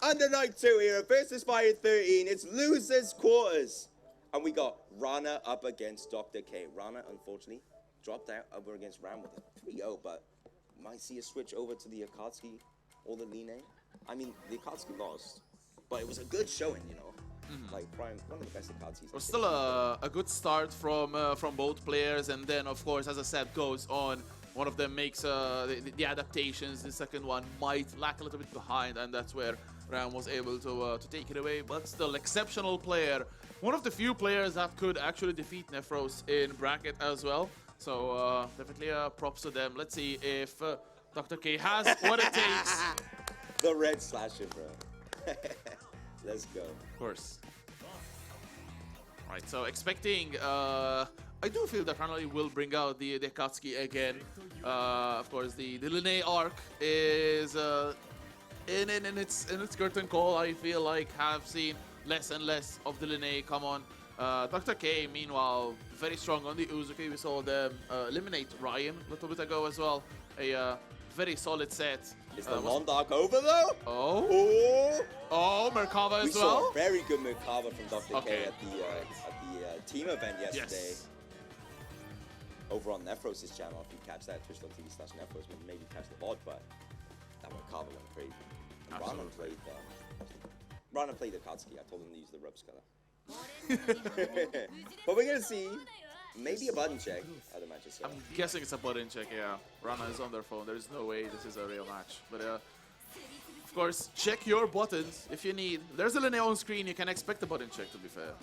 Under night 2 here, VSFighting XIII. It's losers quarters. And we got Rana up against Dr. K. Rana, unfortunately, dropped out over against Ram with a 3-0, but might see a switch over to the Akatsuki or the Line. I mean, the Akatsuki lost, but it was a good showing, you know. Like one of the best Akatsukis. It was still a good start from both players, and then of course, as I said, goes on. One of them makes the adaptations. The second one might lag a little bit behind, and that's where Ram was able to take it away. But still, exceptional player. One of the few players that could actually defeat Nephros in bracket as well. So definitely props to them. Let's see if Dr. K has what it takes. The red slasher, bro. Let's go. Of course. Right, so expecting, I do feel that Ranali will bring out the Akatsuki again. Of course, the Line arc is in its curtain call. I feel like have seen less and less of the Line come on. Dr. K, meanwhile, very strong on the Uzuki. We saw them eliminate Ryan a little bit ago as well. A very solid set. Is the non-dark over though? Oh, Merkava We as saw well. a very good Merkava from Dr. Okay. K at the team event yesterday. Yes. Over on Nephros' channel, if you catch that, twitch.tv/Nephros, maybe catch the VOD, but that Merkava went crazy. Rana played Akatsuki. I told him to use the rub scutter. But we're gonna see maybe a button check at the match itself. I'm guessing it's a button check, yeah. Rana is on their phone. There's no way this is a real match. But of course, check your buttons if you need. There's a Line on screen. You can expect a button check, to be fair.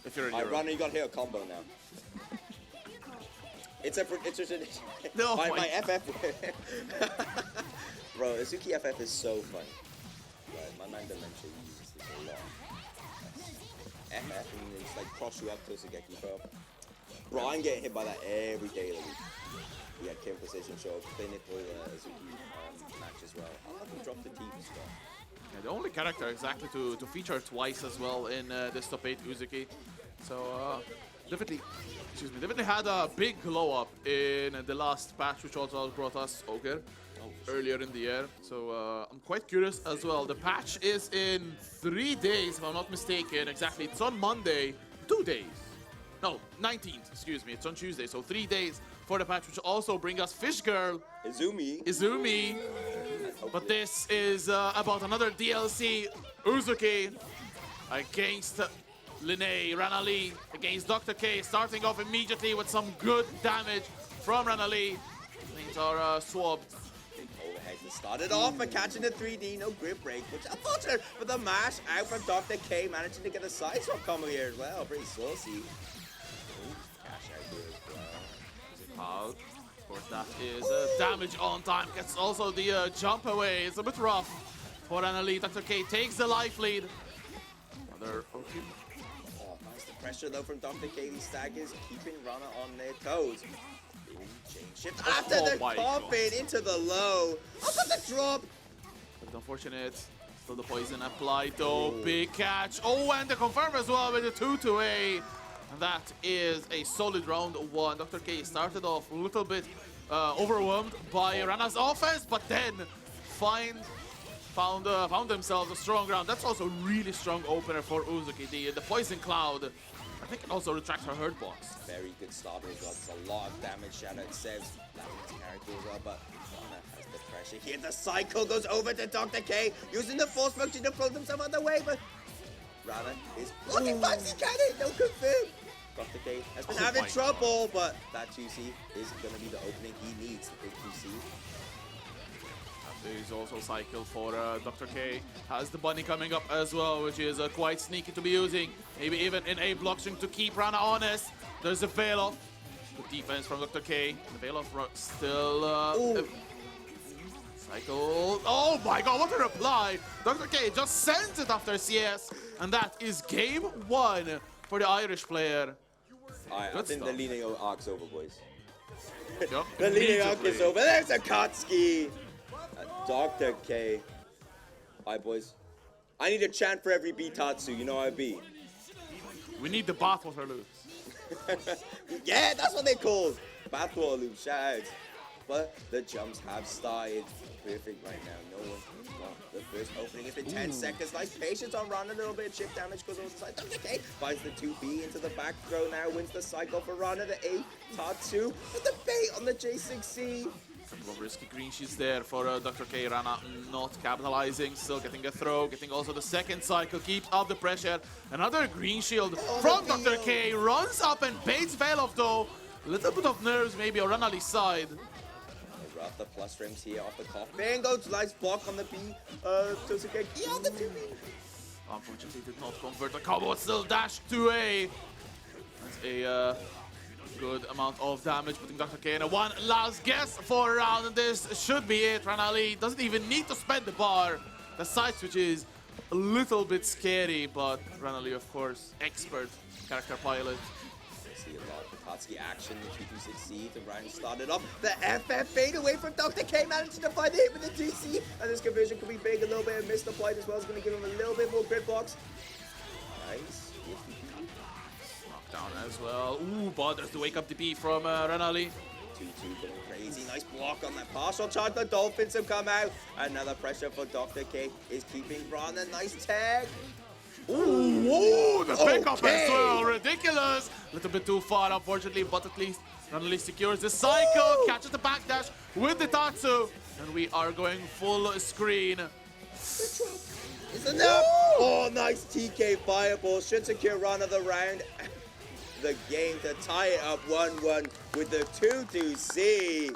If you're in Europe. Rana, you got here a combo now. It's a tradition. No, my FF. Bro, Azuki FF is so fun. Right, my man Dementia uses this a lot. FF and it's like cross you up to Sugeki, bro. Bro, I'm getting hit by that every day of the week. We had Kim Precision show up, playing it for the Azuki match as well. I love him drop the team stuff. Yeah, the only character exactly to feature twice as well in this top 8 Uzuki. So definitely had a big glow up in the last patch, which also brought us Ogre earlier in the year. So I'm quite curious as well. The patch is in 3 days, if I'm not mistaken. Exactly, it's on Monday. 2 days. No, 19th, excuse me. It's on Tuesday, so 3 days for the patch, which also bring us Fish Girl. Izumi. But this is about another DLC. Uzuki against Line, Ranali against Dr. K, starting off immediately with some good damage from Ranali. Things are swabbed. Overhead and started off by catching the 3D, no grip break, which unfortunate for the mash out from Dr. K, managing to get a side swap combo here as well. Pretty saucy. Cash out here as well. Of course, that is damage on time. Gets also the jump away. It's a bit rough for Ranali. Dr. K takes the life lead. Another okay. Nice the pressure though from Dr. K. These staggers keeping Rana on their toes. Chain shift after the coffin into the low. Up at the drop. But unfortunate. Still the poison applied though. Big catch. Oh, and the confirm as well with the 2-2-A. And that is a solid round one. Dr. K started off a little bit overwhelmed by Rana's offense, but then found themselves a strong round. That's also a really strong opener for Uzuki. The Poison Cloud, I think it also retracts her hurt box. Very good starter as well. It's a lot of damage. Shadow saves his character as well, but Rana has the pressure here. The cycle goes over to Dr. K, using the force function to pull himself out of the way, but Rana is blocking Bugsy Cannon. No confirm. Dr. K has been having trouble, but that 2C is going to be the opening he needs. The big 2C. There is also cycle for Dr. K. Has the bunny coming up as well, which is quite sneaky to be using. Maybe even in a block string to keep Rana honest. There's a veil off. Good defense from Dr. K. The veil off still. Cycle. Oh my god, what a reply! Dr. K just sends it after CS, and that is game 1 for the Irish player. Alright, I think the leading arc's over, boys. Yep. The leading arc is over. There's Akatsuki! Dr. K. Alright, boys. I need a chant for every Bitatsu, you know how I be. We need the bathwater loops. Yeah, that's what they called. Bathwater loop, shout out. But the jumps have started. Perfect right now. No one. The first opening has been 10 seconds. Nice patience on Rana. A little bit of chip damage goes over the side. Dr. K finds the 2B into the back throw now. Wins the cycle for Rana. The A Tatsu. But the bait on the J6C. Couple of risky green sheets there for Dr. K. Rana not capitalizing, still getting a throw, getting also the second cycle, keeps up the pressure. Another green shield from Dr. K, runs up and baits Velof though. A little bit of nerves maybe on Ranali's side. They grab the plus rims here off the top. Bingo, nice block on the B. Tosuke, on the 2B. Unfortunately did not convert the combo, but still dash 2A. That's a good amount of damage, putting Dr. K in a one last guess for a round, and this should be it. Ranali doesn't even need to spend the bar. The side switch is a little bit scary, but Ranali, of course, expert character pilot. See a lot of Akatsuki action, the 2-2-6C, the round started off. The FF fade away from Dr. K, managing to find the hit with the 2C, and this conversion could be big, a little bit of missed applied as well. It's going to give him a little bit more grid box. Nice. Down as well. Ooh, but there's the wake up DP from Ranali. 2-2 going crazy. Nice block on that partial charge. The Dolphins have come out. Another pressure for Dr. K is keeping Rana. Nice tag. Ooh, the pickup as well. Ridiculous. A little bit too far, unfortunately, but at least Ranali secures the cycle, catches the backdash with the Tatsu, and we are going full screen. Is enough. Oh, nice TK fireball. Should secure Rana the round. The game to tie it up 1-1 with the 2-2-C. The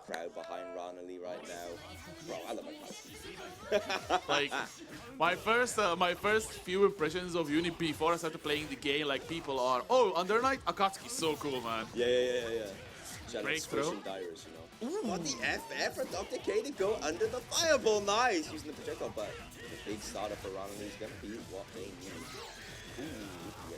crowd behind Ranali right now. Bro, I love Akatsuki. Like my first few impressions of Uni before I started playing the game, like people are, oh, Under Night Akatsuki's so cool, man. Yeah. Breakthrough. Dyrus, you know. On the FF for Dr. K to go under the fireball. Nice, using the projectile, but the big starter for Ranali is gonna be what they need.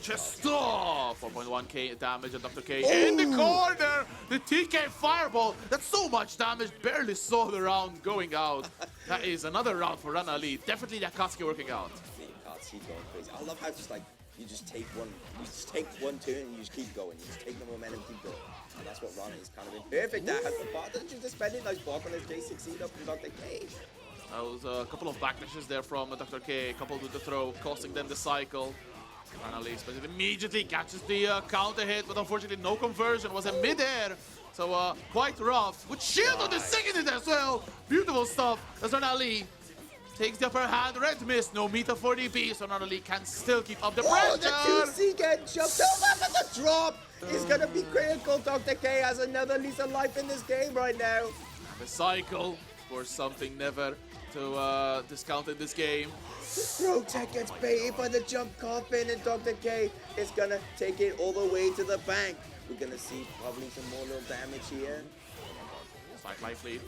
Just off! 4.1k damage, and Dr. K in the corner! The TK fireball! That's so much damage, barely saw the round going out. That is another round for Ranali. Definitely the Akatsuki working out. The Akatsuki going crazy. I love how just like, you just take one turn and you just keep going. You just take the momentum, keep going. And that's what Rana is kind of been perfect at. Has the part that just spending nice block on his J6 up from Dr. K. That was a couple of backdashes there from Dr. K, coupled with the throw, costing them the cycle. Ranali immediately catches the counter hit, but unfortunately no conversion, was in mid-air. So quite rough. With shield on the second hit as well. Beautiful stuff as Ranali takes the upper hand. Red mist, no meter for DP, so Ranali can still keep up the pressure. Oh, the 2C get jumped over, but the drop is going to be critical. Dr. K has another lease of life in this game right now. And the cycle, for something never to discount in this game. Protect gets baited by the jump coffin, and Dr. K is gonna take it all the way to the bank. We're gonna see probably some more little damage here. Slight life lead.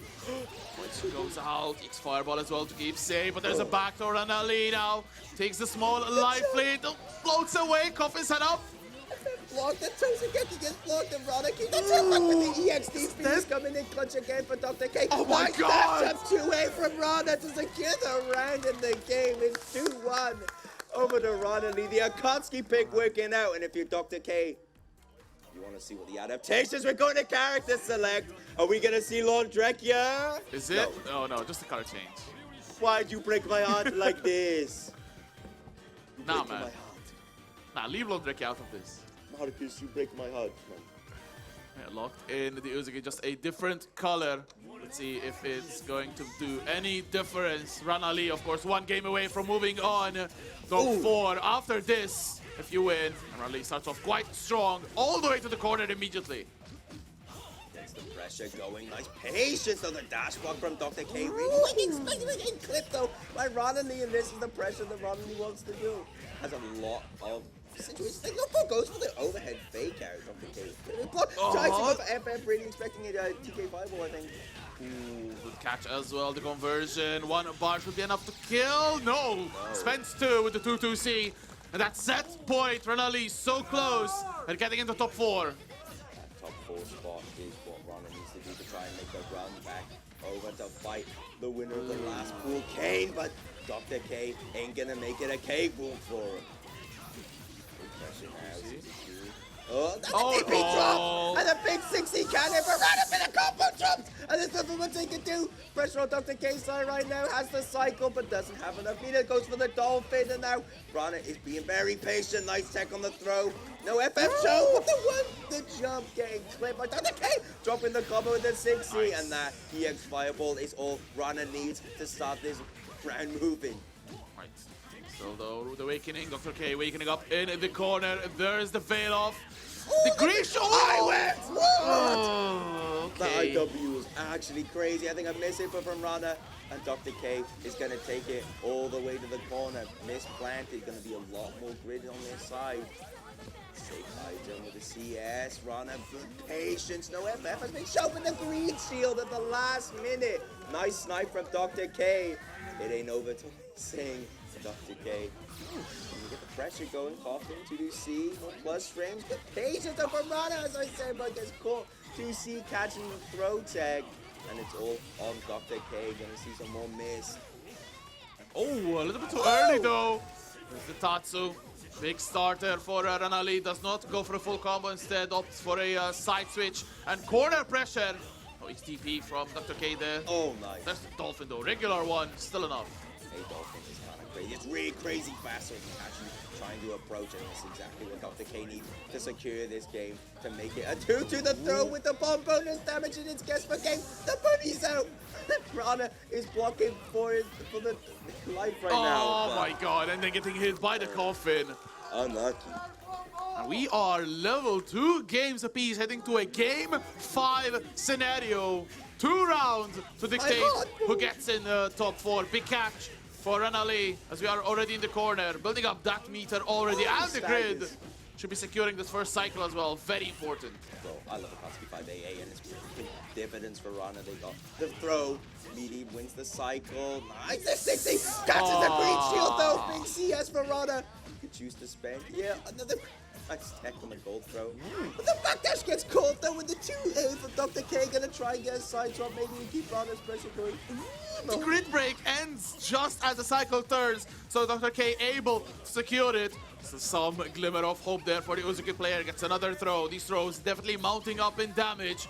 Goes out, takes fireball as well to keep safe, but there's a backdoor Ranali now. Takes the small life lead, floats away, coffin set up. Blocked, the Tosugeki gets blocked, and Rana keeps the turn back with the EXD speed coming in clutch again for Dr. K. Oh my god! That's 2A from Rana to secure the round in the game. It's 2-1 over to Ranali. The Akatsuki pick working out, and if you're Dr. K, you want to see what the adaptations, we're going to character select. Are we going to see Laundrekia? Is it? No. No, just the color change. Why'd you break my heart like this? Nah, man. Nah, leave Laundrekia out of this. Marcus, you break my heart, man. Yeah, locked in the Uzuki, just a different color. Let's see if it's going to do any difference. Ranali, of course, one game away from moving on. Go 4 after this. If you win, Ranali starts off quite strong, all the way to the corner immediately. Gets the pressure going. Nice patience on the dash block from Dr. K. Really getting clipped though by Ranali, and this is the pressure that Ranali wants to do. Has a lot of situations. Like, no, goes for the overhead fake carry from the K. Tries to go for FF, really expecting a TK fireball, I think. Ooh, good catch as well, the conversion. One bar should be enough to kill. No! Spends 2 with the 2-2-C. And that set point, Ranali so close and getting into top 4. That top 4 spot is what Rana needs to do to try and make a run back over to fight the winner of the last pool, Kane, but Dr. K ain't gonna make it a cake walk for him. Oh, that's a DP drop! And a big 60 cannon for Rana for the combo drops! And there's nothing much they can do. Pressure on Dr. K's side right now, has the cycle, but doesn't have enough meter. Goes for the dolphin, and now Rana is being very patient. Nice tech on the throw. No FF show, but the jump. up, getting clipped by Dr. K, dropping the combo with the 6C, Nice. and that EX Fireball is all Rana needs to start this round moving. Right. Still though, the awakening, Dr. K wakening up in the corner. There's the veil off. The Greece. Oh, The okay. IW is actually crazy. I think I missed it, but from Rana, and Dr. K is going to take it all the way to the corner. Misplanted, going to be a lot more grid on their side. Safe item with the CS. Rana, good patience. No FF has been shoving the green shield at the last minute. Nice snipe from Dr. K. It ain't over till saying Dr. K. You get the pressure going, Coffin, 2C, more plus frames. Good patience up from Rana, as I said, but gets caught. 2C catching the throw tag, and it's all on Dr. K. Gonna see some more miss. Oh, a little bit too early though. There's the Tatsu. Big starter for Ranali. Does not go for a full combo, instead opts for a side switch and corner pressure. Oh, HTP from Dr. K there. Oh, nice. There's the Dolphin though. Regular one, still enough. Hey, Dolphin is kind of crazy. It's really crazy fast, so he's actually trying to approach, and that's exactly what Dr. K needs to secure this game, to make it a 2 to the throw with the bomb bonus damage in its guess for game. The bunny's out. Rana is blocking for the life right now. Oh my god, and then getting hit by the coffin. Unlucky. And we are level 2 games apiece, heading to a game 5 scenario. 2 rounds to dictate who gets in the top 4. Big catch for Ranali, as we are already in the corner, building up that meter already, and the grid should be securing this first cycle as well. Very important. So I love the Kotsky 5AA, and it's good dividends for Rana. They got the throw. Meaty wins the cycle. Nice, the 60 catches the green shield though. Big CS for Rana. You could choose to spend. Yeah, another nice tech on the gold throw. But the backdash gets caught though with the 2A for Dr. K. Gonna try and get a side drop, maybe to keep Rana's pressure going. The grid break ends just as the cycle turns, so Dr. K able to secure it. So some glimmer of hope there for the Uzuki player. Gets another throw. These throws definitely mounting up in damage.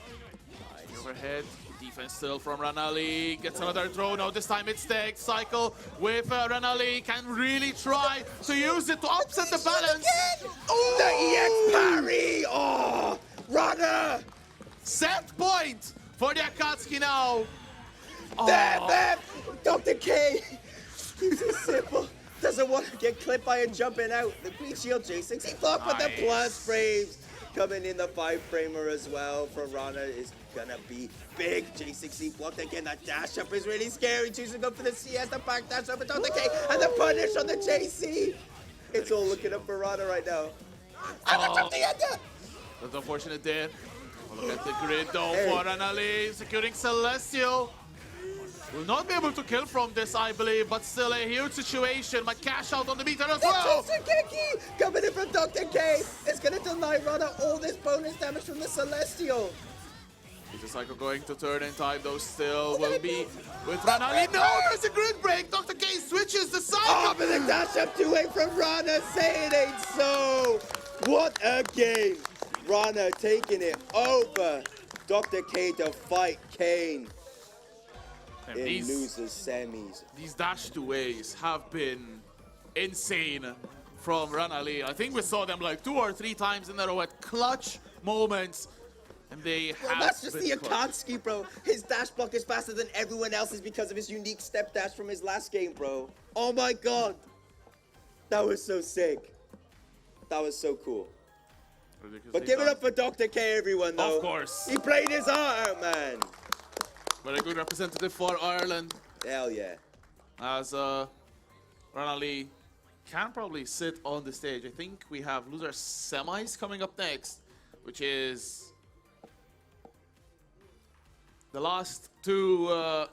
Nice. Overhead. Defense still from Ranali. Gets another throw. Now this time it's the cycle with Ranali. Can really try to use it to upset the balance. Oh, the EX parry! Oh, Rana! Set point for the Akatsuki now. There! Dr. K! Keeps it simple. Doesn't want to get clipped by a jumping out. The green shield J6. He blocked with the plus frames. Coming in the 5-framer as well for Rana is gonna be big. J6C blocked again. That dash up is really scary. Choosing to go for the CS, the back dash up, and Dr. K, and the punish on the JC. It's all looking up for Rana right now. And the jump the ender! That's unfortunate there. Look at the grid though for Ranali. Securing Celestial. Will not be able to kill from this, I believe, but still a huge situation. Might cash out on the meter as well. Tsukiki coming in from Dr. K. It's gonna deny Rana all this bonus damage from the Celestial. Is the cycle going to turn in time though? Still will be with Ranali. No, there's a grid break. Dr. K switches the cycle. Oh, but the dash up 2-8 from Rana. Say it ain't so. What a game. Rana taking it over Dr. K to fight Kane. And in losers semis. These dash 2As have been insane from Ranali. I think we saw them like 2 or 3 times in a row at clutch moments, and they have That's just been the clutch. Akatsuki, bro. His dash block is faster than everyone else's because of his unique step dash from his last game, bro. Oh my god. That was so sick. That was so cool. But give it up for Dr. K, everyone, though. Of course. He played his heart out, man. Very good representative for Ireland, Hell yeah. as Ranali can probably sit on the stage. I think we have loser semis coming up next, which is the last 2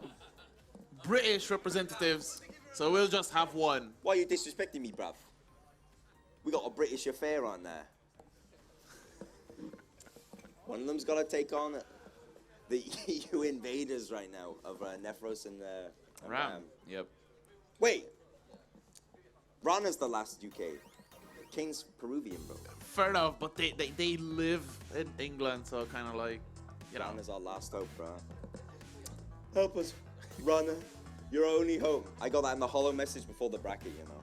British representatives. So we'll just have one. Why are you disrespecting me, bruv? We got a British affair on there. One of them's got to take on the EU invaders right now of Nephros and Ram. Yep. Wait. Rana's the last UK. Kane's Peruvian, bro. Fair enough, but they live in England, so kind of like, you know. Rana's our last hope, bro. Help us, Rana. Your only hope. I got that in the hollow message before the bracket, you know.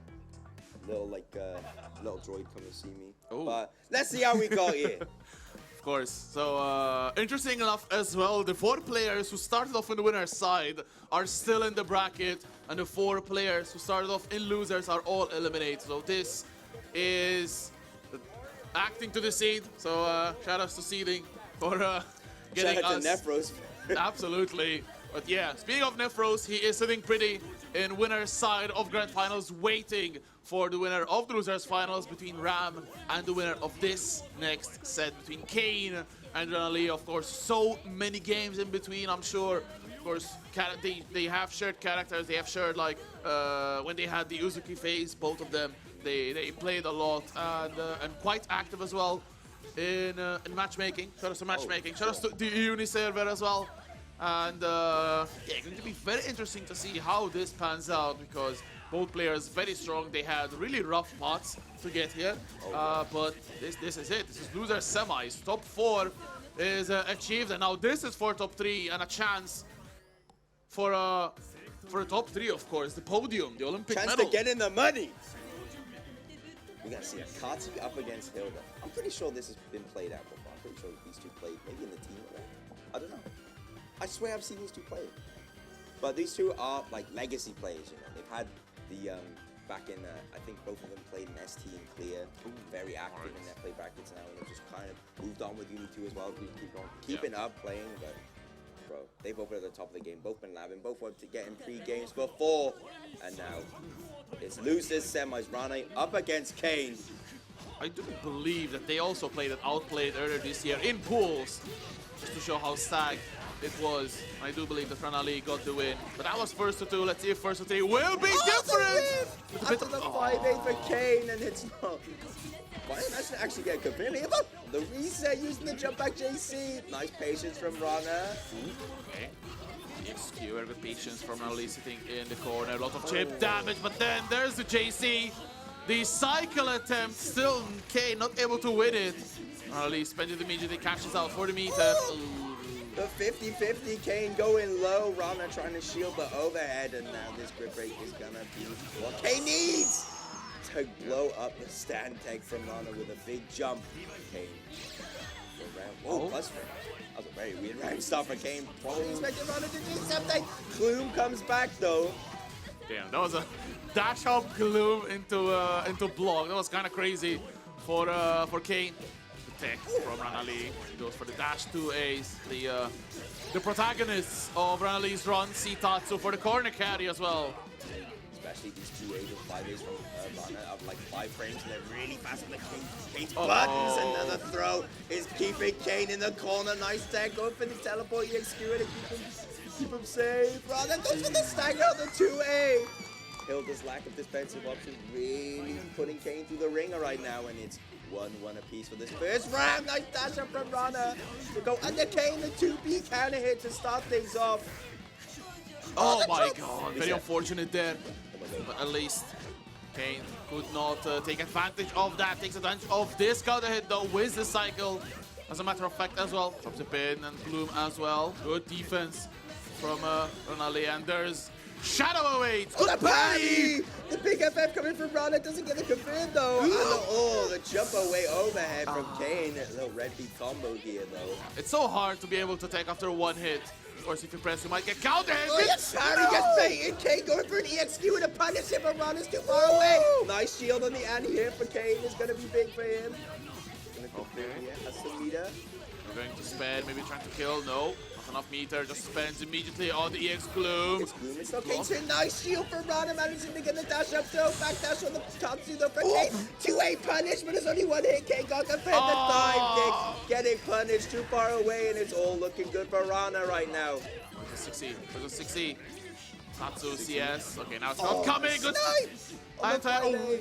Little droid come and see me. Ooh. But let's see how we got here. Of course. So, interesting enough as well, the 4 players who started off in the winner's side are still in the bracket, and the 4 players who started off in losers are all eliminated. So this is acting to the seed. So, shout outs to seeding for getting Shout out us. to Nephros. Absolutely. But yeah, speaking of Nephros, he is sitting pretty in winner's side of Grand Finals, waiting for the winner of the losers finals between Ram and the winner of this next set between Kane and Ranali. Of course, so many games in between, I'm sure. Of course, they have shared characters. They have shared, like, when they had the Uzuki phase, both of them, they played a lot and quite active as well in matchmaking. Shout out to matchmaking. Shout out to the Uni server as well. And yeah, going to be very interesting to see how this pans out, because both players very strong. They had really rough paths to get here, but this is it. This is loser semis. Top 4 is achieved, and now this is for top 3 and a chance for a top 3, of course, the podium, the Olympic Chance medal. to get in the money. We're gonna see a Katsu up against Hilda. I'm pretty sure this has been played out before. I'm pretty sure these two played maybe in the team event. I don't know. I swear I've seen these two play. But these two are like legacy players, you know. They've had the back in I think both of them played in ST and Clear. Very active in their play brackets now, and they've just kind of moved on with Uni 2 as well. We keep on keeping up playing, but bro, they've opened at the top of the game. Both been labbing, both wanted to get in pre-games before, and now it's losers semis. Rane up against Kane. I do believe that they also played and outplayed earlier this year in pools, just to show how stacked it was. I do believe that Ranali got the win, but that was first to 2. Let's see if first to 3 will be different. After the 5-8 for Kane, and it's not. Why didn't I actually get confirmed? The reset using the jump back JC. Nice patience from Rana. Okay. Skewer with patience from Ranali sitting in the corner. A lot of chip damage, but then there's the JC. The cycle attempt, still Kane not able to win it. Ranali spends it immediately, cashes out for the meter. The 50-50, Kane going low. Rana trying to shield the overhead, and now this grip break is gonna be what Kane needs to blow up the stand tag from Rana with a big jump. Kane. Plus frame. That was a very weird round start for Kane. Probably expected Rana to do something. Gloom comes back though. Damn, that was a dash up Gloom into block. That was kind of crazy for Kane. Tech from Ranali. He goes for the dash 2 ace. The protagonists of Ranali's run, see Tatsu for the corner carry as well. Especially these 2 A's or 5 A's from Rana of like 5 frames, and they're really fast on the Kane's buttons. Another throw is keeping Kane in the corner. Nice tag, going for the teleport EX skewer to keep him safe. Rana goes for the stagger on the 2A. Hilda's lack of defensive options really putting Kane through the ringer right now, and it's 1-1 apiece for this first round. Nice dash up from Rana to go under Kane. The 2B counter hit to start things off. Oh my god, very unfortunate there. But at least Kane could not take advantage of that. Takes advantage of this counter hit though with the cycle. As a matter of fact as well. Drops a pin and Bloom as well. Good defense from Ranali, and there's Shadow awaits. Oh, the party! The big FF coming from Rana doesn't get the confirm though. And the jump away overhead from Kane. A little red beat combo here though. It's so hard to be able to take after one hit. Of course, if you press, you might get counter hit. Oh, yes, parry gets baited. Kane going for an EXQ with a punish hit, but Rana's too far away. Nice shield on the anti-hit for Kane. Is going to be big for him. Okay. That's the meter. We're going to spend, maybe trying to kill. No, not enough meter. Just spends immediately on the EX Gloom. It's Gloom. It's okay. It's a nice shield for Rana. Managing to get the dash up though. Back dash on the Tatsu though for Kane. 2A punish, but it's only 1 hit. Kane got the pin. The dive kick. Getting punished too far away, and it's all looking good for Rana right now. There's a 6E. There's a 6E. Tatsu CS. Okay, now it's not coming. Good.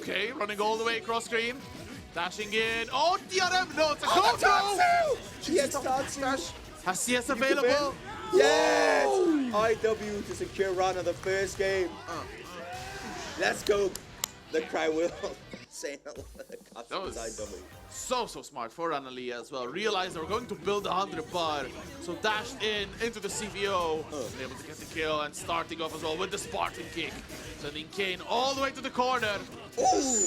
Okay, running all the way across screen. Dashing in. Oh, DRM. No, it's a go. Yes, Tatsu. Has CS available? Yes! IW to secure Rana the first game. Let's go. The crowd will say That was IW. so smart for Ranali as well. Realized they were going to build a 100 bar, so dashed into the CVO, able to get the kill and starting off as well with the Spartan kick, sending Kane all the way to the corner. Ooh!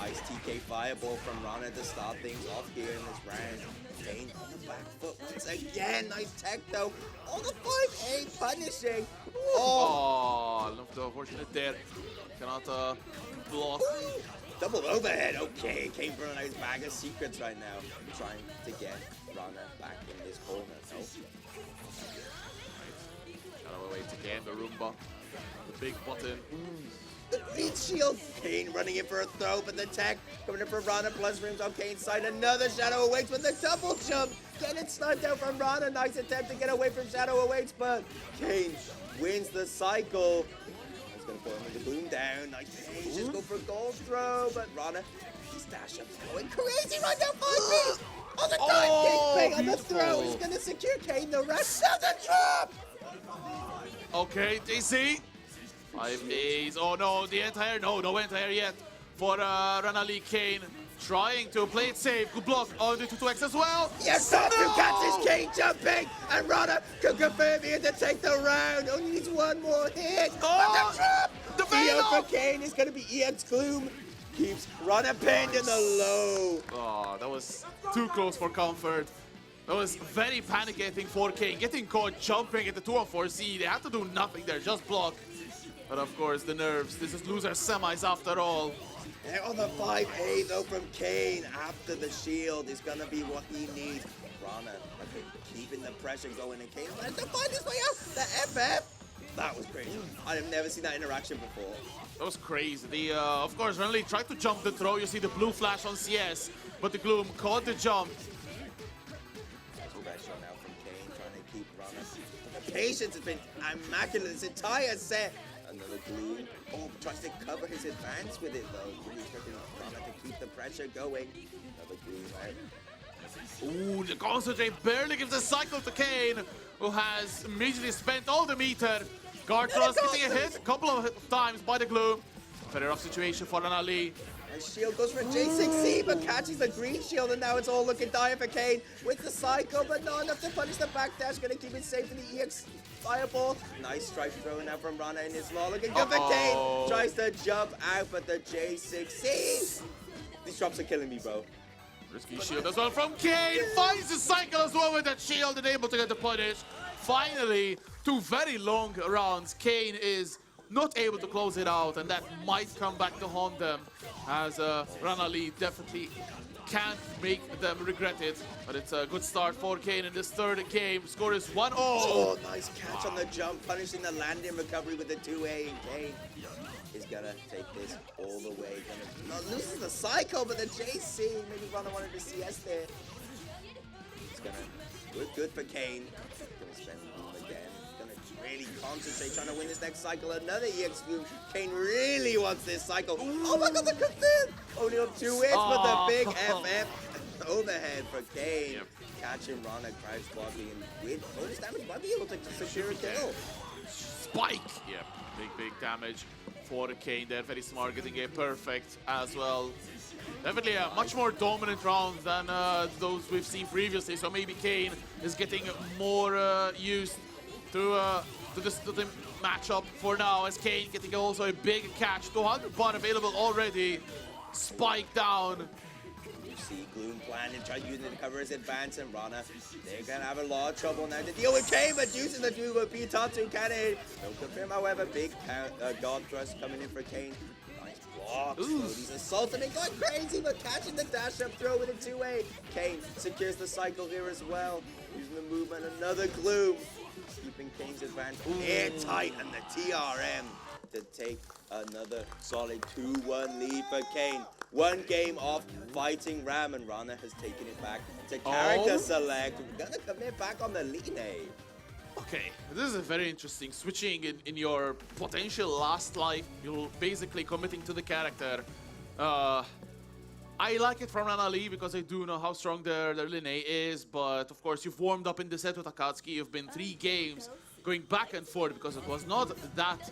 Nice TK fireball from Rana to start things off here in this round. Kane on the back foot once again. Nice tech though. Oh, the 5A punishing. Oh, look the unfortunate there. Cannot block. Ooh. Double overhead. Okay, Kane for a nice bag of secrets right now. Trying to get Rana back in this corner. No. Shadow away to Kane, the Roomba. The big button. The green shield. Kane running in for a throw, but the tech coming in for Rana plus rims on Kane's side. Another Shadow Awaits with the double jump. Getting sniped out from Rana. Nice attempt to get away from Shadow Awaits, but Kane wins the cycle. He's going to put him in the boom down. Nice Kane. Just go for gold throw, but Rana, his dash up's going crazy right now. 5 feet. On the dive kick on the throw. He's going to secure Kane. The rest doesn't drop. Okay, JC. 5 days. Oh no, the entire no entire yet for Ranali. Kane trying to play it safe. Good block on the 2x as well. Yes, no! Who catches Kane jumping, and Rana can confirm here to take the round. Only needs one more hit. Oh, the trap! The Theo Venom! for Kane is going to be EX Gloom. Keeps Rana pinned in the low. Oh, that was too close for comfort. That was very panicating for Kane. Getting caught jumping at the 2-on-4C. They had to do nothing there, just block. But of course, the nerves. This is loser semis after all. And on the 5A though from Kane after the shield is going to be what he needs. Rana keeping the pressure going, and Kane managed to find his way out. The FF. That was crazy. I've never seen that interaction before. That was crazy. Of course, Renly tried to jump the throw. You see the blue flash on CS, but the Gloom caught the jump. Pressure now from Kane trying to keep Rana. The patience has been immaculate this entire set. Another Gloom. Oh, tries to cover his advance with it though. Really expecting Rana to keep the pressure going. Another Gloom out. Ooh, the concentrate barely gives a cycle to Kane, who has immediately spent all the meter. Guard thrust getting a hit a couple of times by the Gloom. Very rough situation for Ranali. And shield goes for J6C, but catches the green shield, and now it's all looking dire for Kane with the cycle, but not enough to punish the backdash. Gonna keep it safe in the EX fireball. Nice strike throw now from Rana in his law. Looking good for Kane. Tries to jump out, but the J6C. These drops are killing me, bro. Risky shield as well from Kane. Finds the cycle as well with that shield and able to get the punish. Finally, 2 very long rounds. Kane is not able to close it out, and that might come back to haunt them, as Ranali definitely can't make them regret it. But it's a good start for Kane in this third game. Score is 1-0. Oh, nice catch on the jump, punishing the landing recovery with the 2A, and Kane is gonna take this all the way. Loses the cycle, but the JC, maybe Rana wanted to CS there. It's gonna look good for Kane. Gonna spend Gloom again. Gonna really concentrate, trying to win this next cycle. Another EX Gloom. Kane really wants this cycle. Oh my god, the confirm! Only on 2 hits, but the big FF overhead for Kane. Yep. Catching Rana, crouch blocking, and with bonus damage, might be able to secure a kill. Spike! Yeah, big damage for Kane there. Very smart, getting a perfect as well. Definitely a much more dominant round than those we've seen previously. So maybe Kane is getting more used to the matchup for now, as Kane getting also a big catch. 200 bot available already. Spike down. You see Gloom planning, trying to use it to cover his advance, and Rana, they're gonna have a lot of trouble now to deal with Kane, but using the duo P-Tatsu cannon. Don't confirm, however, big guard thrust coming in for Kane. Nice blocks. He's assaulting and going crazy, but catching the dash up throw with a 2A. Kane secures the cycle here as well. Using the movement, another Gloom. Keeping Kane's advance airtight, and the TRM to take another solid 2-1 lead for Kane. 1 game off fighting Ram, and Rana has taken it back to character select. We're gonna commit back on the Line. Okay, this is a very interesting switching in your potential last life. You're basically committing to the character. I like it from Ranali because I do know how strong their Line is, but of course you've warmed up in the set with Akatsuki. You've been 3 games going back and forth because it was not that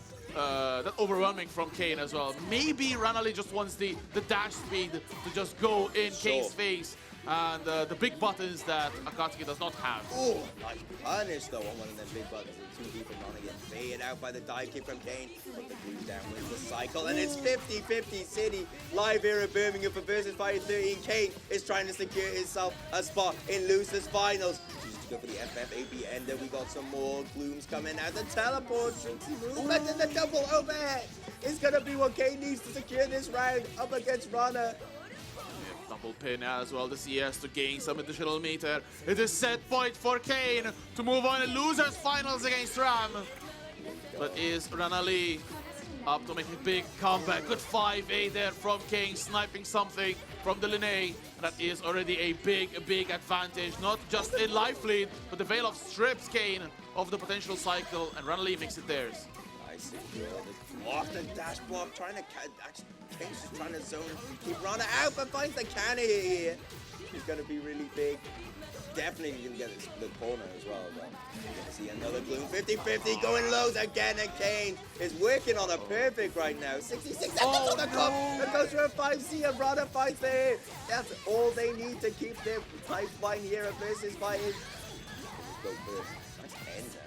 overwhelming from Kane as well. Maybe Ranali just wants the dash speed to just go in Kane's face and the big buttons that Akatsuki does not have. Oh, nice punish though on one of them big buttons. And 2D from Rana getting faded out by the dive kick from Kane. But the glue down wins the cycle, and it's 50-50 City live here at Birmingham for VSFighting XIII. Kane is trying to secure himself a spot in losers finals. Chooses to go for the FFAB ender. We got some more glooms coming out. The teleport, Trixie movement, and the double overhead is gonna be what Kane needs to secure this round up against Rana. Double pin as well, the CS to gain some additional meter. It is set point for Kane to move on in losers finals against Ram. But is Ranali up to make a big comeback? Good 5A there from Kane, sniping something from the Linné. That is already a big advantage. Not just a life lead, but the Veil of strips Kane of the potential cycle, and Ranali makes it theirs. Nice block, the dash block, trying to actually Kane's just trying to zone, keep Rana out, but finds the cannon here. He's gonna be really big. Definitely gonna get the corner as well. But you're gonna see another Gloom 50-50 going lows again, and Kane is working on a perfect right now. 66 seconds on the clock. That goes for a 5C, and Rana finds the hit. That's all they need to keep their pipeline here at VSFighting. Go for it. Nice end there.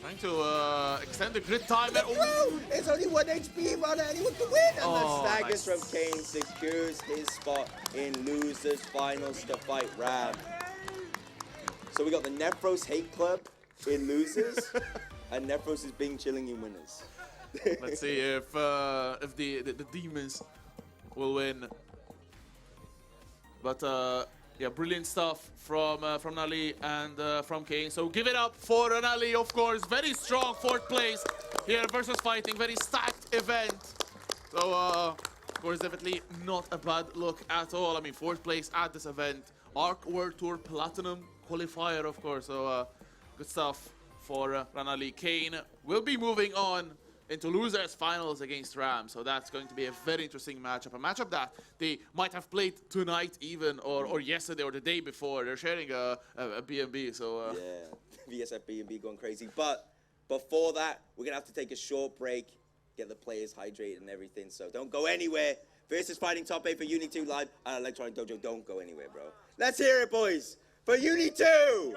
Trying to extend the grid time. It's only 1 HP, Rana, and he wants to win. And the staggers nice. from Kane secures his spot in losers finals to fight Ram. So we got the Nephros Hate Club in losers, and Nephros is being chilling in winners. Let's see if the demons will win. But yeah, brilliant stuff from Nali and from Kane. So give it up for Nali, of course. Very strong 4th place here VSFighting. Very stacked event. So of course, definitely not a bad look at all. I mean, 4th place at this event. Arc World Tour Platinum qualifier, of course. So good stuff for Ranali. Kane will be moving on into losers finals against Ram. So that's going to be a very interesting matchup. A matchup that they might have played tonight even, or yesterday, or the day before. They're sharing a B&B, so... Yeah, VSF B&B going crazy. But before that, we're going to have to take a short break, get the players hydrated and everything. So don't go anywhere. VSFighting Top 8 for Uni 2 live at Electronic Dojo. Don't go anywhere, bro. Let's hear it, boys, for Uni 2! Go!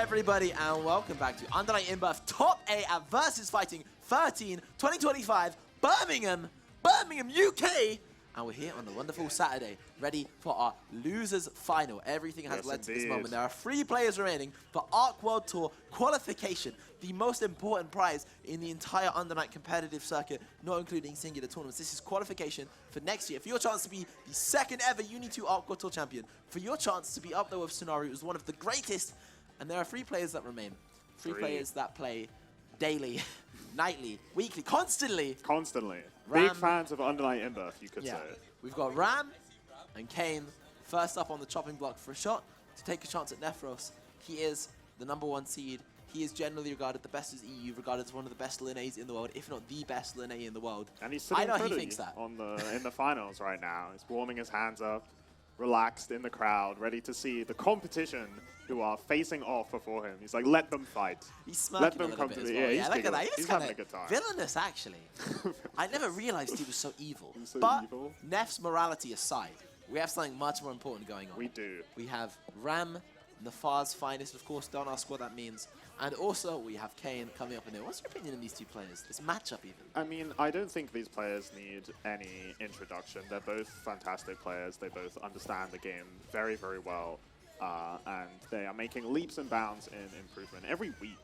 everybody, and welcome back to Undernight in Birth Top 8 at VSFighting XIII 2025, Birmingham, UK. And we're here on the wonderful Saturday, ready for our losers final. Everything has led to this moment. There are 3 players remaining for ARC World Tour qualification, the most important prize in the entire Undernight competitive circuit, not including singular tournaments. This is qualification for next year, for your chance to be the 2nd ever Uni 2 ARC World Tour champion, for your chance to be up there with Scenario, who's one of the greatest. And there are 3 players that remain. 3 players that play daily, nightly, weekly, constantly. Big fans of Undernight in Birth, you could say. We've got Ram and Kane first up on the chopping block for a shot to take a chance at Nephros. He is the #1 seed. He is generally regarded the best as EU, regarded as one of the best Linnae's in the world, if not the best Linnae in the world. And he's sitting he pretty thinks that. in the finals right now. He's warming his hands up, relaxed in the crowd, ready to see the competition who are facing off before him. He's like, let them fight. He's smirking let them a come bit to as the well. yeah, Look at that. he's having a good time. Villainous, actually. I never realized he was so evil. He's so but evil. Neff's morality aside, we have something much more important going on. We do. We have Ram, Nafar's finest, of course. Don't ask what that means. And also, we have Kane coming up in there. What's your opinion on these 2 players? This matchup, even? I mean, I don't think these players need any introduction. They're both fantastic players. They both understand the game very, very well. And they are making leaps and bounds in improvement every week,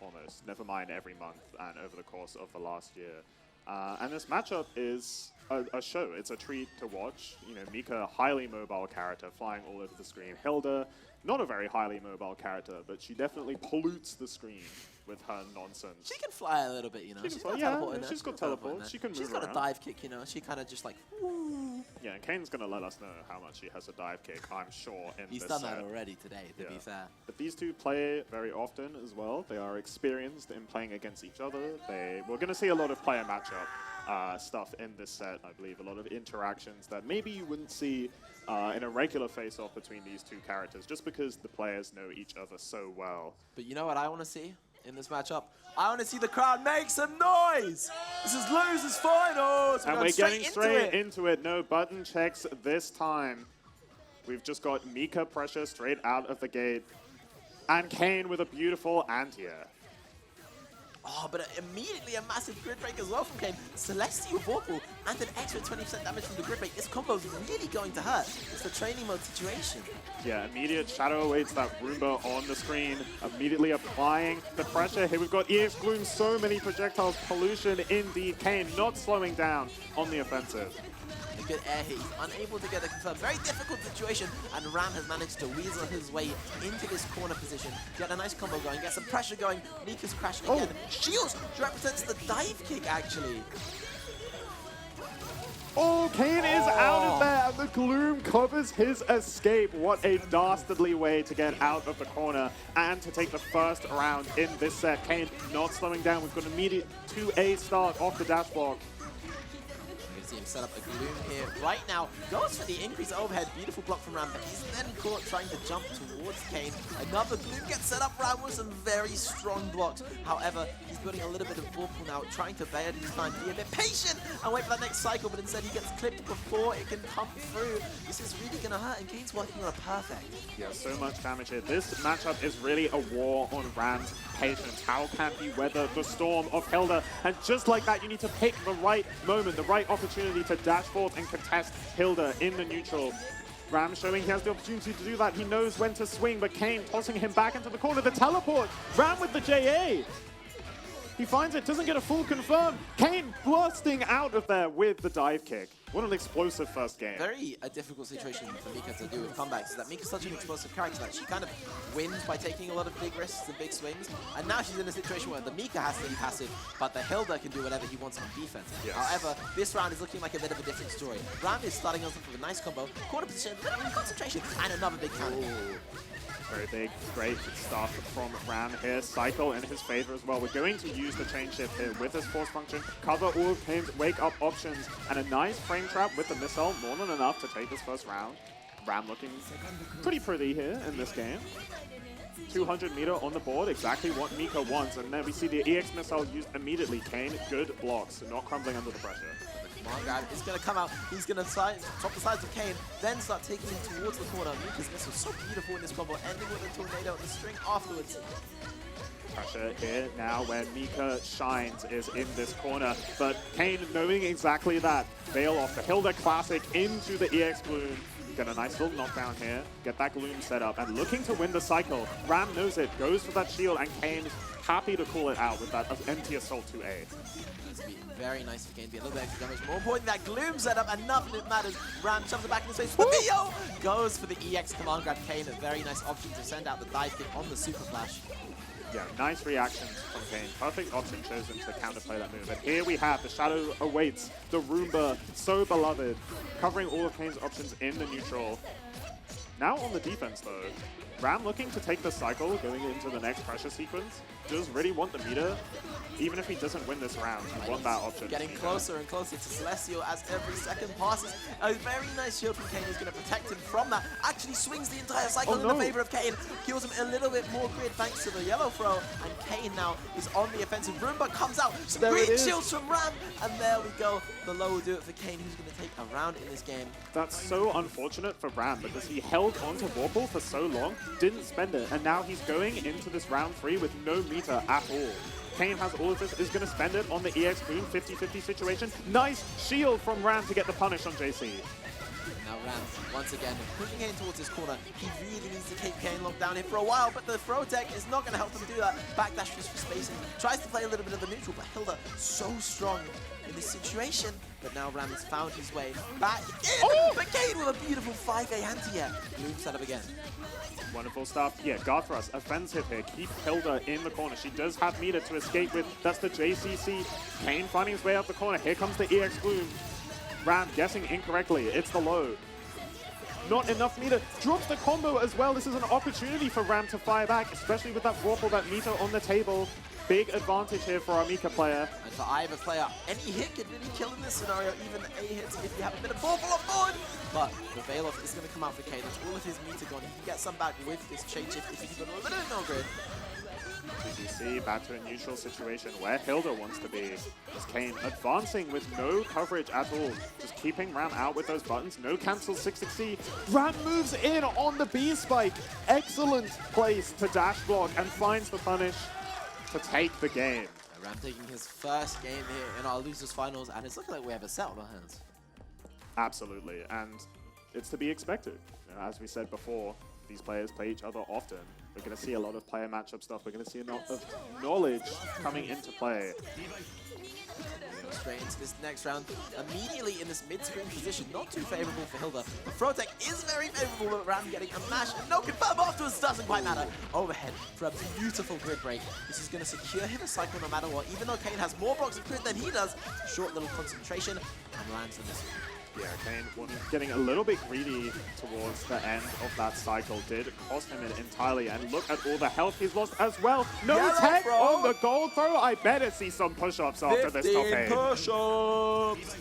almost. Never mind every month and over the course of the last year. And this matchup is a show. It's a treat to watch. You know, Mika, highly mobile character, flying all over the screen. Hilda, not a very highly mobile character, but she definitely pollutes the screen with her nonsense. She can fly a little bit, you know. She can fly, she's got teleport. She can move She's got around. a dive kick, you know. She kind of just like, woo. Yeah, and Kane's going to let us know how much he has a dive kick, I'm sure, in He's this done set. that already today, to be fair. But these 2 play very often as well. They are experienced in playing against each other. We're going to see a lot of player matchup stuff in this set, I believe. A lot of interactions that maybe you wouldn't see in a regular face-off between these 2 characters, just because the players know each other so well. But you know what I want to see in this matchup? I want to see the crowd make some noise! This is losers finals! And we're getting straight into it. No button checks this time. We've just got Mika pressure straight out of the gate. And Kane with a beautiful anti-air. Oh, but immediately a massive grid break as well from Kane. Celestial Vorpal and an extra 20% damage from the grid break. This combo is really going to hurt. It's the training mode situation. Yeah, immediate shadow awaits that Roomba on the screen, immediately applying the pressure. Here we've got EX Gloom, so many projectiles, pollution indeed. Kane not slowing down on the offensive. A good air hit, he's unable to get a confirm. Very difficult situation, and Ram has managed to weasel his way into this corner position. Get a nice combo going, get some pressure going. Mika's crashing again. Shields represents the dive kick, actually. Oh, Kane is out of there, and the Gloom covers his escape. What a dastardly way to get out of the corner and to take the first round in this set. Kane not slowing down. We've got an immediate 2A start off the dash block. See him set up a Gloom here right now. Goes for the increased overhead. Beautiful block from Ram, but he's then caught trying to jump towards Kane. Another Gloom gets set up. Ram with some very strong blocks. However, he's building a little bit of Vorpal now, trying to bide his time, be a bit patient and wait for that next cycle, but instead he gets clipped before it can come through. This is really going to hurt, and Kane's working on a perfect. Yeah, so much damage here. This matchup is really a war on Ram's patience. How can he weather the storm of Hilda? And just like that, you need to pick the right moment, the right opportunity to dash forth and contest Hilda in the neutral. Ram showing he has the opportunity to do that. He knows when to swing, but Kane tossing him back into the corner. The teleport. Ram with the JA. He finds it, doesn't get a full confirm. Kane bursting out of there with the dive kick. What an explosive first game. Very a difficult situation for Mika to do with comebacks. Is that Mika's such an explosive character that she kind of wins by taking a lot of big risks and big swings. And now she's in a situation where the Mika has to be passive, but the Hilda can do whatever he wants on defense. Yes. However, this round is looking like a bit of a different story. Ram is starting us off with a nice combo, corner position, a little bit of concentration, and another big counter. Very big, great stuff from Ram here. Cycle in his favor as well. We're going to use the chain shift here with his force function, cover all of Kane's wake up options, and a nice frame trap with the missile, more than enough to take this first round. Ram looking pretty pretty here in this game. 200 meter on the board, exactly what Mika wants. And then we see the EX missile used immediately. Kane, good blocks, not crumbling under the pressure. Command grab is going to come out. He's going to top the sides of Kane, then start taking him towards the corner. Mika's missile so beautiful in this combo, ending with a tornado and the string afterwards. Pressure here now when Mika shines is in this corner, but Kane knowing exactly that, bail off the Hilda Classic into the EX Gloom. Get a nice little knockdown here, get that Gloom set up, and looking to win the cycle. Ram knows it, goes for that shield, and Kane happy to call it out with that empty Assault 2A. Needs to be very nice for Kane to be a little bit extra damage. More important, that Gloom setup, and nothing matters. Ram shoves it back in his face. The Theo goes for the EX command grab. Kane, a very nice option to send out the dive kick on the Super Flash. Yeah, nice reactions from Kane. Perfect option chosen to counterplay that move. And here we have the Shadow Awaits, the Roomba, so beloved, covering all of Kane's options in the neutral. Now on the defense though, Ram looking to take the cycle going into the next pressure sequence. Does really want the meter. Even if he doesn't win this round, you want that option. Getting closer and closer to Celestial as every second passes. A very nice shield from Kane is going to protect him from that. Actually swings the entire cycle in the favor of Kane. Kills him a little bit more grid thanks to the yellow throw. And Kane now is on the offensive. Roomba comes out. Some great shields from Ram. And there we go. The low will do it for Kane, who's going to take a round in this game. That's so unfortunate for Ram because he held onto Warple for so long, didn't spend it, and now he's going into this round 3 with no meter at all. Kane has all of this, is going to spend it on the EX Boom 50-50 situation. Nice shield from Ram to get the punish on JC. Now Ram, once again, pushing Kane towards his corner. He really needs to keep Kane locked down here for a while, but the throw tech is not going to help him do that. Backdash just for spacing. Tries to play a little bit of the neutral, but Hilda so strong in this situation. But now Ram has found his way back in. Oh! But Kane with a beautiful 5A anti-air. Gloom setup again. Wonderful stuff. Yeah, guard for us. Offensive here. Keep Hilda in the corner. She does have meter to escape with. That's the JCC. Kane finding his way out the corner. Here comes the EX Gloom. Ram guessing incorrectly. It's the low. Not enough meter. Drops the combo as well. This is an opportunity for Ram to fire back, especially with that Warple, that meter on the table. Big advantage here for our Mika player. And for either player, any hit could really kill in this scenario, even A hits if you have a bit of Warple on board. But the Veil-Off is going to come out for Kane. That's all of his meter gone. He can get some back with this change shift if he's got a little bit no grid. TGC back to a neutral situation where Hilda wants to be. As Kane advancing with no coverage at all. Just keeping Ram out with those buttons. No cancel 660. Ram moves in on the B spike. Excellent place to dash block and finds the punish to take the game. Ram taking his first game here in our losers finals, and it's looking like we have a set on our hands. Absolutely, and it's to be expected. You know, as we said before, these players play each other often. We're going to see a lot of player matchup stuff. We're going to see a lot of knowledge coming into play. Straight into this next round, immediately in this mid-screen position, not too favorable for Hilda. The throw tech is very favorable, but Ram getting a mash and no confirm afterwards doesn't quite matter. Overhead for a beautiful grid break. This is going to secure him a cycle no matter what, even though Kane has more blocks of grid than he does. Short little concentration and lands in this. Yeah, Kane getting a little bit greedy towards the end of that cycle did cost him it entirely. And look at all the health he's lost as well. No Yellow tech throw. on the gold throw. I better see some push-ups after this top 8. push-ups!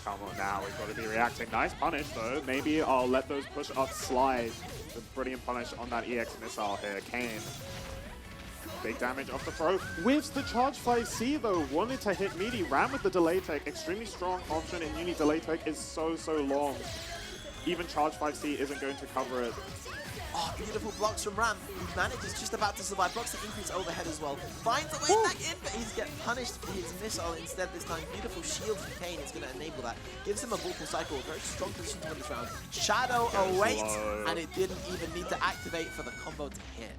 Come on now, we've got to be reacting. Nice punish though. Maybe I'll let those push-ups slide. The brilliant punish on that EX missile here. Kane. Big damage off the throw. Whiffs the charge 5C though. Wanted to hit meaty. Ram with the delay tech. Extremely strong option in uni. Delay tech is so long. Even charge 5C isn't going to cover it. Oh, beautiful blocks from Ram. He manages just about to survive. Blocks the increase overhead as well. Finds a way back in, but he's getting punished for his missile instead this time. Beautiful shield from Kane is going to enable that. Gives him a Vorpal cycle. Very strong position to win this round. Shadow awaits, and it didn't even need to activate for the combo to hit.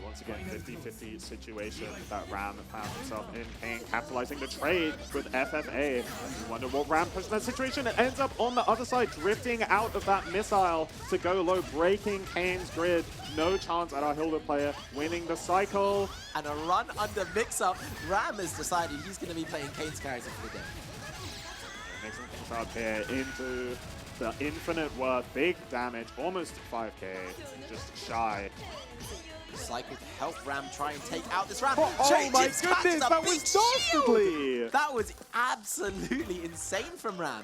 Once again, 50-50 situation that Ram found himself in. Kane capitalizing the trade with FFA. You wonder what Ram pushed in that situation. It ends up on the other side, drifting out of that missile to go low, breaking Kane's grid. No chance at our Hilda player winning the cycle. And a run under mix-up. Ram has decided he's going to be playing Kane's character for the day. Mixing things up here into the infinite worth. Big damage, almost 5k, just shy. Cycle to help Ram try and take out this Ram. Oh my goodness, that was dastardly! That was absolutely insane from Ram.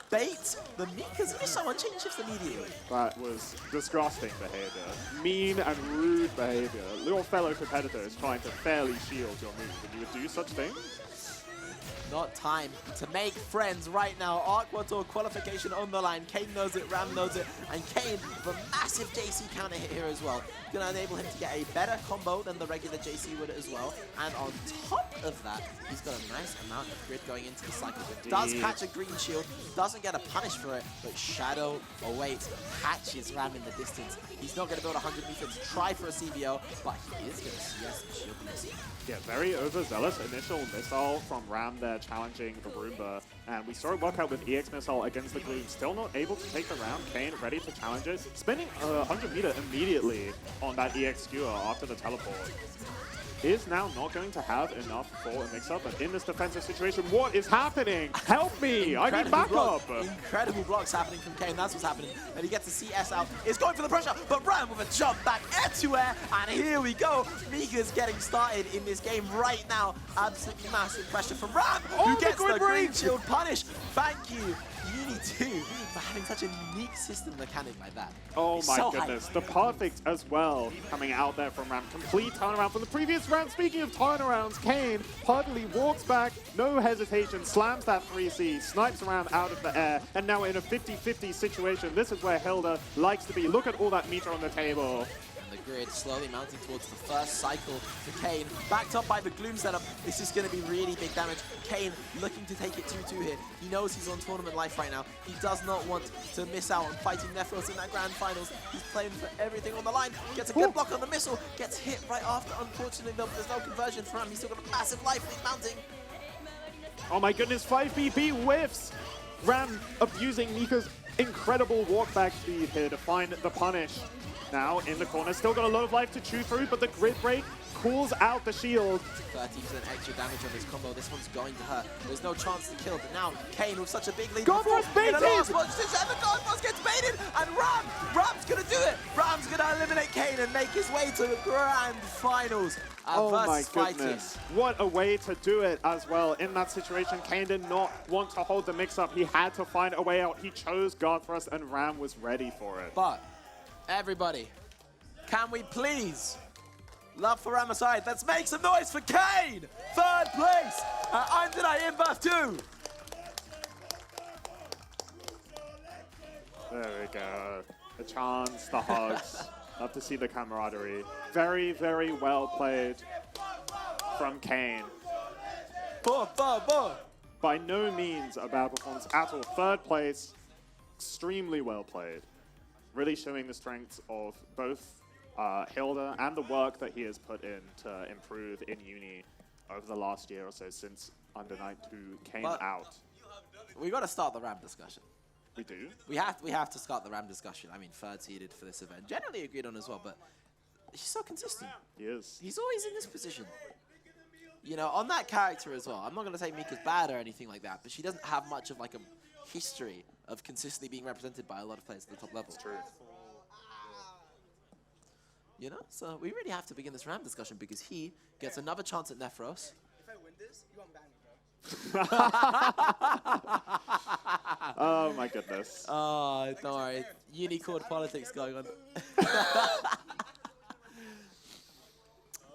Bait the Mika's missile and change shifts immediately. That was disgusting behavior. Mean and rude behavior. Little fellow competitors trying to fairly shield your move, and you would do such things? not time to make friends right now. Aqua Tour qualification on the line. Kane knows it, Ram knows it, and Kane with a massive JC counter hit here as well. Going to enable him to get a better combo than the regular JC would as well. And on top of that, he's got a nice amount of grid going into the cycle. Does catch a green shield, doesn't get a punish for it, but Shadow awaits, catches Ram in the distance. He's not going to build 100 meters, try for a CBO, but he is going to CS the shield miss. Yeah, very overzealous initial missile from Ram there challenging the Roomba. And we saw it work out with EX missile against the Gloom. Still not able to take the round. Kane ready to challenge it. Spinning 100 meter immediately on that EX skewer after the teleport. Is now not going to have enough for a mix-up, but in this defensive situation, what is happening? Help me! I need backup! Incredible blocks happening from Kane, that's what's happening. And he gets the CS out, is going for the pressure, but Ram with a jump back air-to-air, and here we go. Mika's getting started in this game right now. Absolutely massive pressure from Ram, who gets the green shield punish. Thank you, Uni 2, for having such a unique system mechanic like that. Oh It's my so goodness, hype. the perfect as well coming out there from Ram. Complete turnaround from the previous round. Speaking of turnarounds, Kane hardly walks back, no hesitation, slams that 3C, snipes around out of the air, and now in a 50-50 situation. This is where Hilda likes to be. Look at all that meter on the table. The grid slowly mounting towards the first cycle for Kane. Backed up by the Gloom setup. This is going to be really big damage. Kane looking to take it 2-2 here. He knows he's on tournament life right now. He does not want to miss out on fighting Nephros in that grand finals. He's playing for everything on the line. Gets a good block on the missile. Gets hit right after. Unfortunately, though, there's no conversion for him. He's still got a massive life lead mounting. Oh my goodness, 5BP whiffs! Ram abusing Nika's incredible walkback speed here to find the punish. Now in the corner, still got a lot of life to chew through, but the grid break cools out the shield. 13% extra damage on this combo. This one's going to hurt. There's no chance to kill, but now Kane with such a big lead. Godfrey's baited! Godfrey's gets baited, and Ram's gonna do it. Ram's gonna eliminate Kane and make his way to the grand finals. Oh my goodness. What a way to do it as well. In that situation, Kane did not want to hold the mix-up. He had to find a way out. He chose guard thrust, and Ram was ready for it. But everybody, can we please, love for Ram aside, let's make some noise for Kane! Third place at Undenied in Buff 2. There we go. The chants, the hugs. Love to see the camaraderie. Very, very well played from Kane. By no means a bad performance at all. Third place, extremely well played. Really showing the strengths of both Hilda and the work that he has put in to improve in uni over the last year or so since Under Night 2 came out. We got to start the Ram discussion. We do? We have to start the Ram discussion. I mean, third seeded for this event. Generally agreed on as well, but he's so consistent. He is. He's always in this position. You know, on that character as well. I'm not going to say Mika's bad or anything like that, but she doesn't have much of like a history of consistently being represented by a lot of players at the top level. It's true. You know, so we really have to begin this Ram discussion because he gets another chance at Nephros. If I win this, you won't ban me, bro. Oh my goodness. Oh, don't worry. Unicorn politics going on.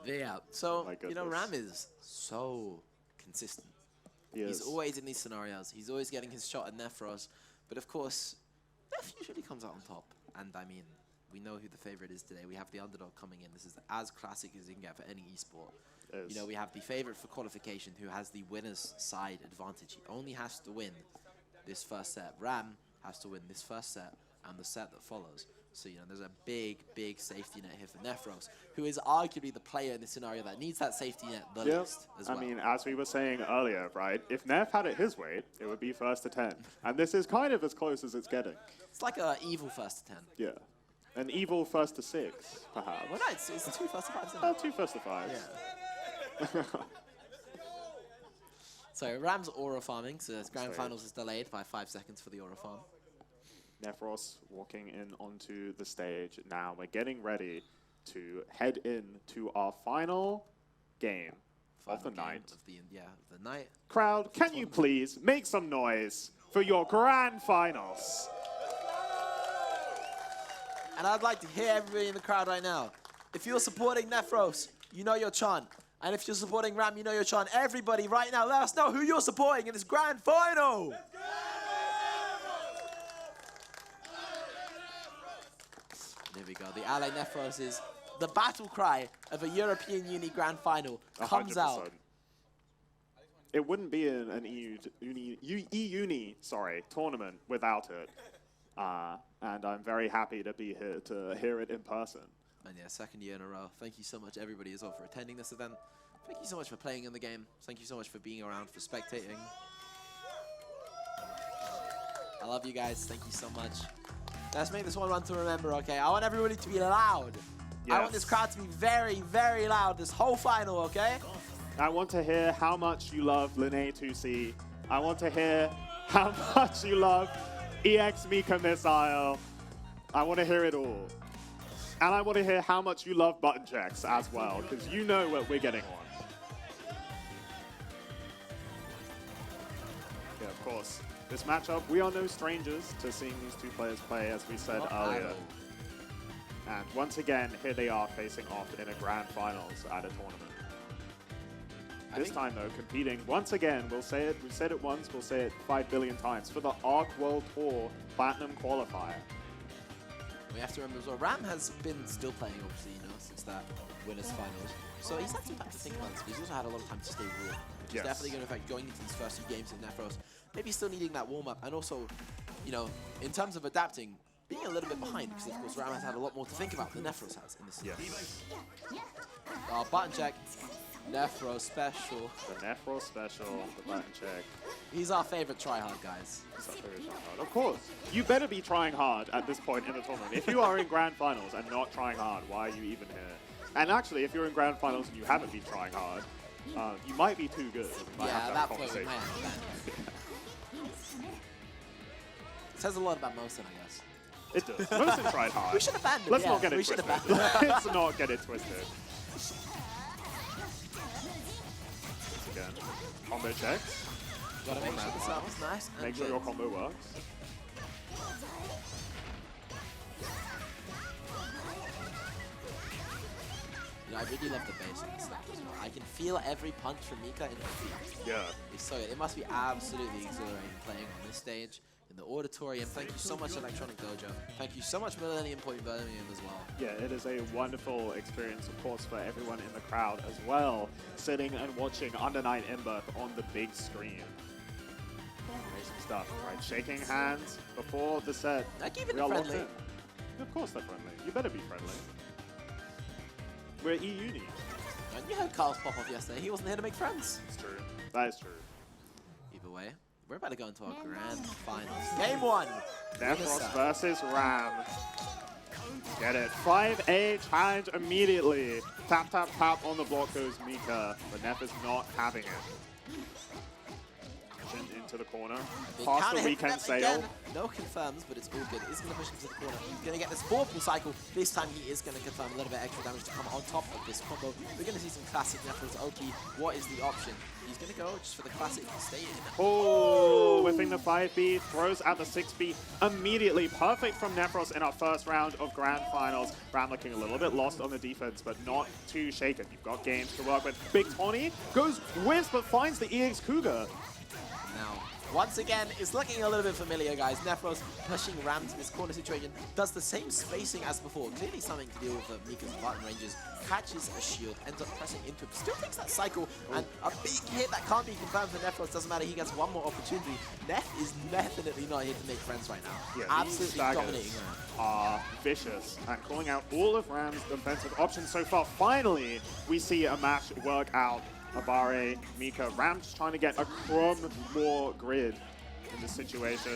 Yeah, so, you know, Ram is so consistent. He's always in these scenarios. He's always getting his shot at Nephros. But of course, Neph usually comes out on top. And I mean, we know who the favorite is today. We have the underdog coming in. This is as classic as you can get for any esport. You know, we have the favorite for qualification who has the winner's side advantage. He only has to win this first set. Ram has to win this first set and the set that follows. So, you know, there's a big, big safety net here for Nephros, who is arguably the player in this scenario that needs that safety net the least as well. I mean, as we were saying earlier, right, if Neff had it his way, it would be first to 10. And this is kind of as close as it's getting. It's like an evil first to 10. Yeah. An evil first to 6, perhaps. Well, no, it's 2 first to 5, isn't it? Oh, 2 first to 5. Yeah. So Ram's aura farming, so his grand finals is delayed by 5 seconds for the aura farm. Nephros walking in onto the stage. Now we're getting ready to head in to our final game of the night. Of the night. Crowd, can you please make some noise for your grand finals? And I'd like to hear everybody in the crowd right now. If you're supporting Nephros, you know your chant. And if you're supporting Ram, you know your chant. Everybody right now, let us know who you're supporting in this grand final. There we go. The Ally Nephros is the battle cry of a European Uni grand final. Comes 100%. out. It wouldn't be an E-Uni tournament without it. And I'm very happy to be here to hear it in person. And yeah, second year in a row. Thank you so much, everybody, as well, for attending this event. Thank you so much for playing in the game. Thank you so much for being around, for spectating. I love you guys. Thank you so much. Let's make this one to remember, okay? I want everybody to be loud. Yes. I want this crowd to be very, very loud this whole final, okay? I want to hear how much you love Linné 2C. I want to hear how much you love EX Mika Missile. I want to hear it all. And I want to hear how much you love button checks as well, because you know what we're getting on. Yeah, of course. This matchup, we are no strangers to seeing these two players play, as we said earlier. And once again, here they are facing off in a grand finals at a tournament. This time, though, competing once again, we'll say it, we've said it once, we'll say it 5 billion times, for the ARC World Tour Platinum Qualifier. We have to remember as well, Ram has been still playing, obviously, you know, since that winners finals. So he's had some time to think about this, but he's also had a lot of time to stay raw. Which is definitely going to affect going into these first few games in Nephros. Maybe still needing that warm-up, and also, you know, in terms of adapting, being a little bit behind, because of course Ram has had a lot more to think about than Nephros has in this series. Button check. Nephros special. The Nephros special, the button check. He's our favorite tryhard, guys. He's our favorite tryhard. Of course, you better be trying hard at this point in the tournament. If you are in grand finals and not trying hard, why are you even here? And actually, if you're in grand finals and you haven't been trying hard, you might be too good. Yeah, at that point we might have to ban him. It says a lot about Mosin, I guess. It does. Mosin tried hard. We should have banned him. Let's not get it twisted. Let's not get it twisted. Again, combo checks. Gotta make sure this was nice. Make sure your combo works. You know, I really love the bass in this stuff as well. I can feel every punch from Mika in her feet. Yeah. It's so good. It must be absolutely exhilarating playing on this stage, in the auditorium. Thank you so much, Electronic Dojo. Thank you so much, Millennium Point Birmingham as well. Yeah, it is a wonderful experience, of course, for everyone in the crowd as well, sitting and watching Under Night Ember on the big screen. Amazing stuff, right? Shaking hands before the set. They're keeping We it are locked friendly. in. Of course they're friendly. You better be friendly. We're E-Uni. And you heard Carl's pop off yesterday. He wasn't here to make friends. It's true. That is true. Either way, we're about to go into our grand finals. Game one. Nephros versus Ram. Get it. 5A challenge immediately. Tap, tap, tap on the block goes Mika, but Neph is not having it. Into the corner. Past the weekend sale. Again. No confirms, but it's all good. He's going to push him to the corner. He's going to get this forward cycle. This time he is going to confirm a little bit extra damage to come on top of this combo. We're going to see some classic Nephros OP. What is the option? He's going to go just for the classic stay in. Oh, whipping the 5B, throws out the 6B immediately. Perfect from Nephros in our first round of grand finals. Ram looking a little bit lost on the defense, but not too shaken. You've got games to work with. Big Tony goes whiffs, but finds the EX Cougar. Now, once again, it's looking a little bit familiar, guys. Nephros pushing Ram to this corner situation, does the same spacing as before. Clearly something to deal with Mika's button ranges. Catches a shield, ends up pressing into him. Still takes that cycle, and a big hit that can't be confirmed for Nephros. Doesn't matter, he gets one more opportunity. Neph is definitely not here to make friends right now. Yeah, absolutely dominating Ram. Are vicious and calling out all of Ram's defensive options so far. Finally, we see a match work out. Abare, Mika, Ram just trying to get a crumb more grid in this situation.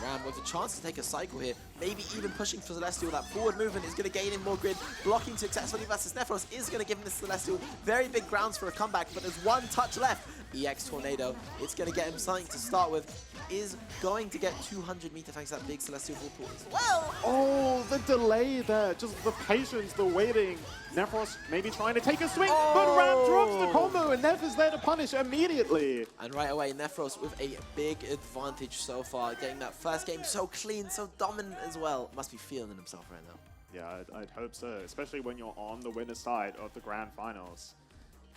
Ram with a chance to take a cycle here, maybe even pushing for Celestial. That forward movement is going to gain him more grid. Blocking successfully versus Nephros is going to give him this Celestial. Very big grounds for a comeback, but there's one touch left. EX Tornado, it's going to get him something to start with. Is going to get 200 meter thanks to that big Celestial Vorpal as well. Oh, the delay there, just the patience, the waiting. Nephros maybe trying to take a swing, but Ram drops the combo and Neph is there to punish immediately. And right away, Nephros with a big advantage so far, getting that first game so clean, so dominant as well. Must be feeling himself right now. Yeah, I'd hope so, especially when you're on the winner's side of the grand finals.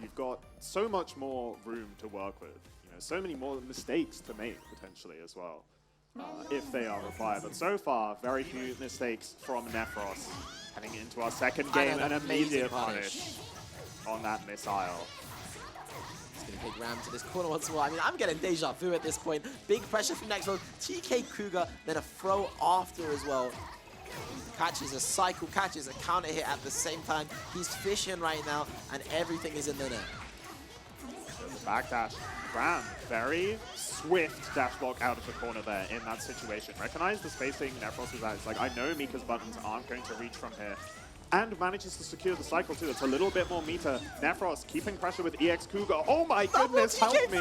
you've got so much more room to work with. You know, so many more mistakes to make potentially as well, if they are required. But so far, very few mistakes from Nephros. Heading into our second game, an immediate punish on that missile. He's going to take Ram to this corner once more. I mean, I'm getting deja vu at this point. Big pressure from next one. TK Cougar, then a throw after as well. Catches a cycle, catches a counter hit at the same time. He's fishing right now, and everything is in the net. Backdash. Ram, very swift dash block out of the corner there in that situation. Recognize the spacing Nephros is at. It's like, I know Mika's buttons aren't going to reach from here. And manages to secure the cycle too. It's a little bit more meter. Nephros keeping pressure with EX Cougar. Oh my goodness, help me!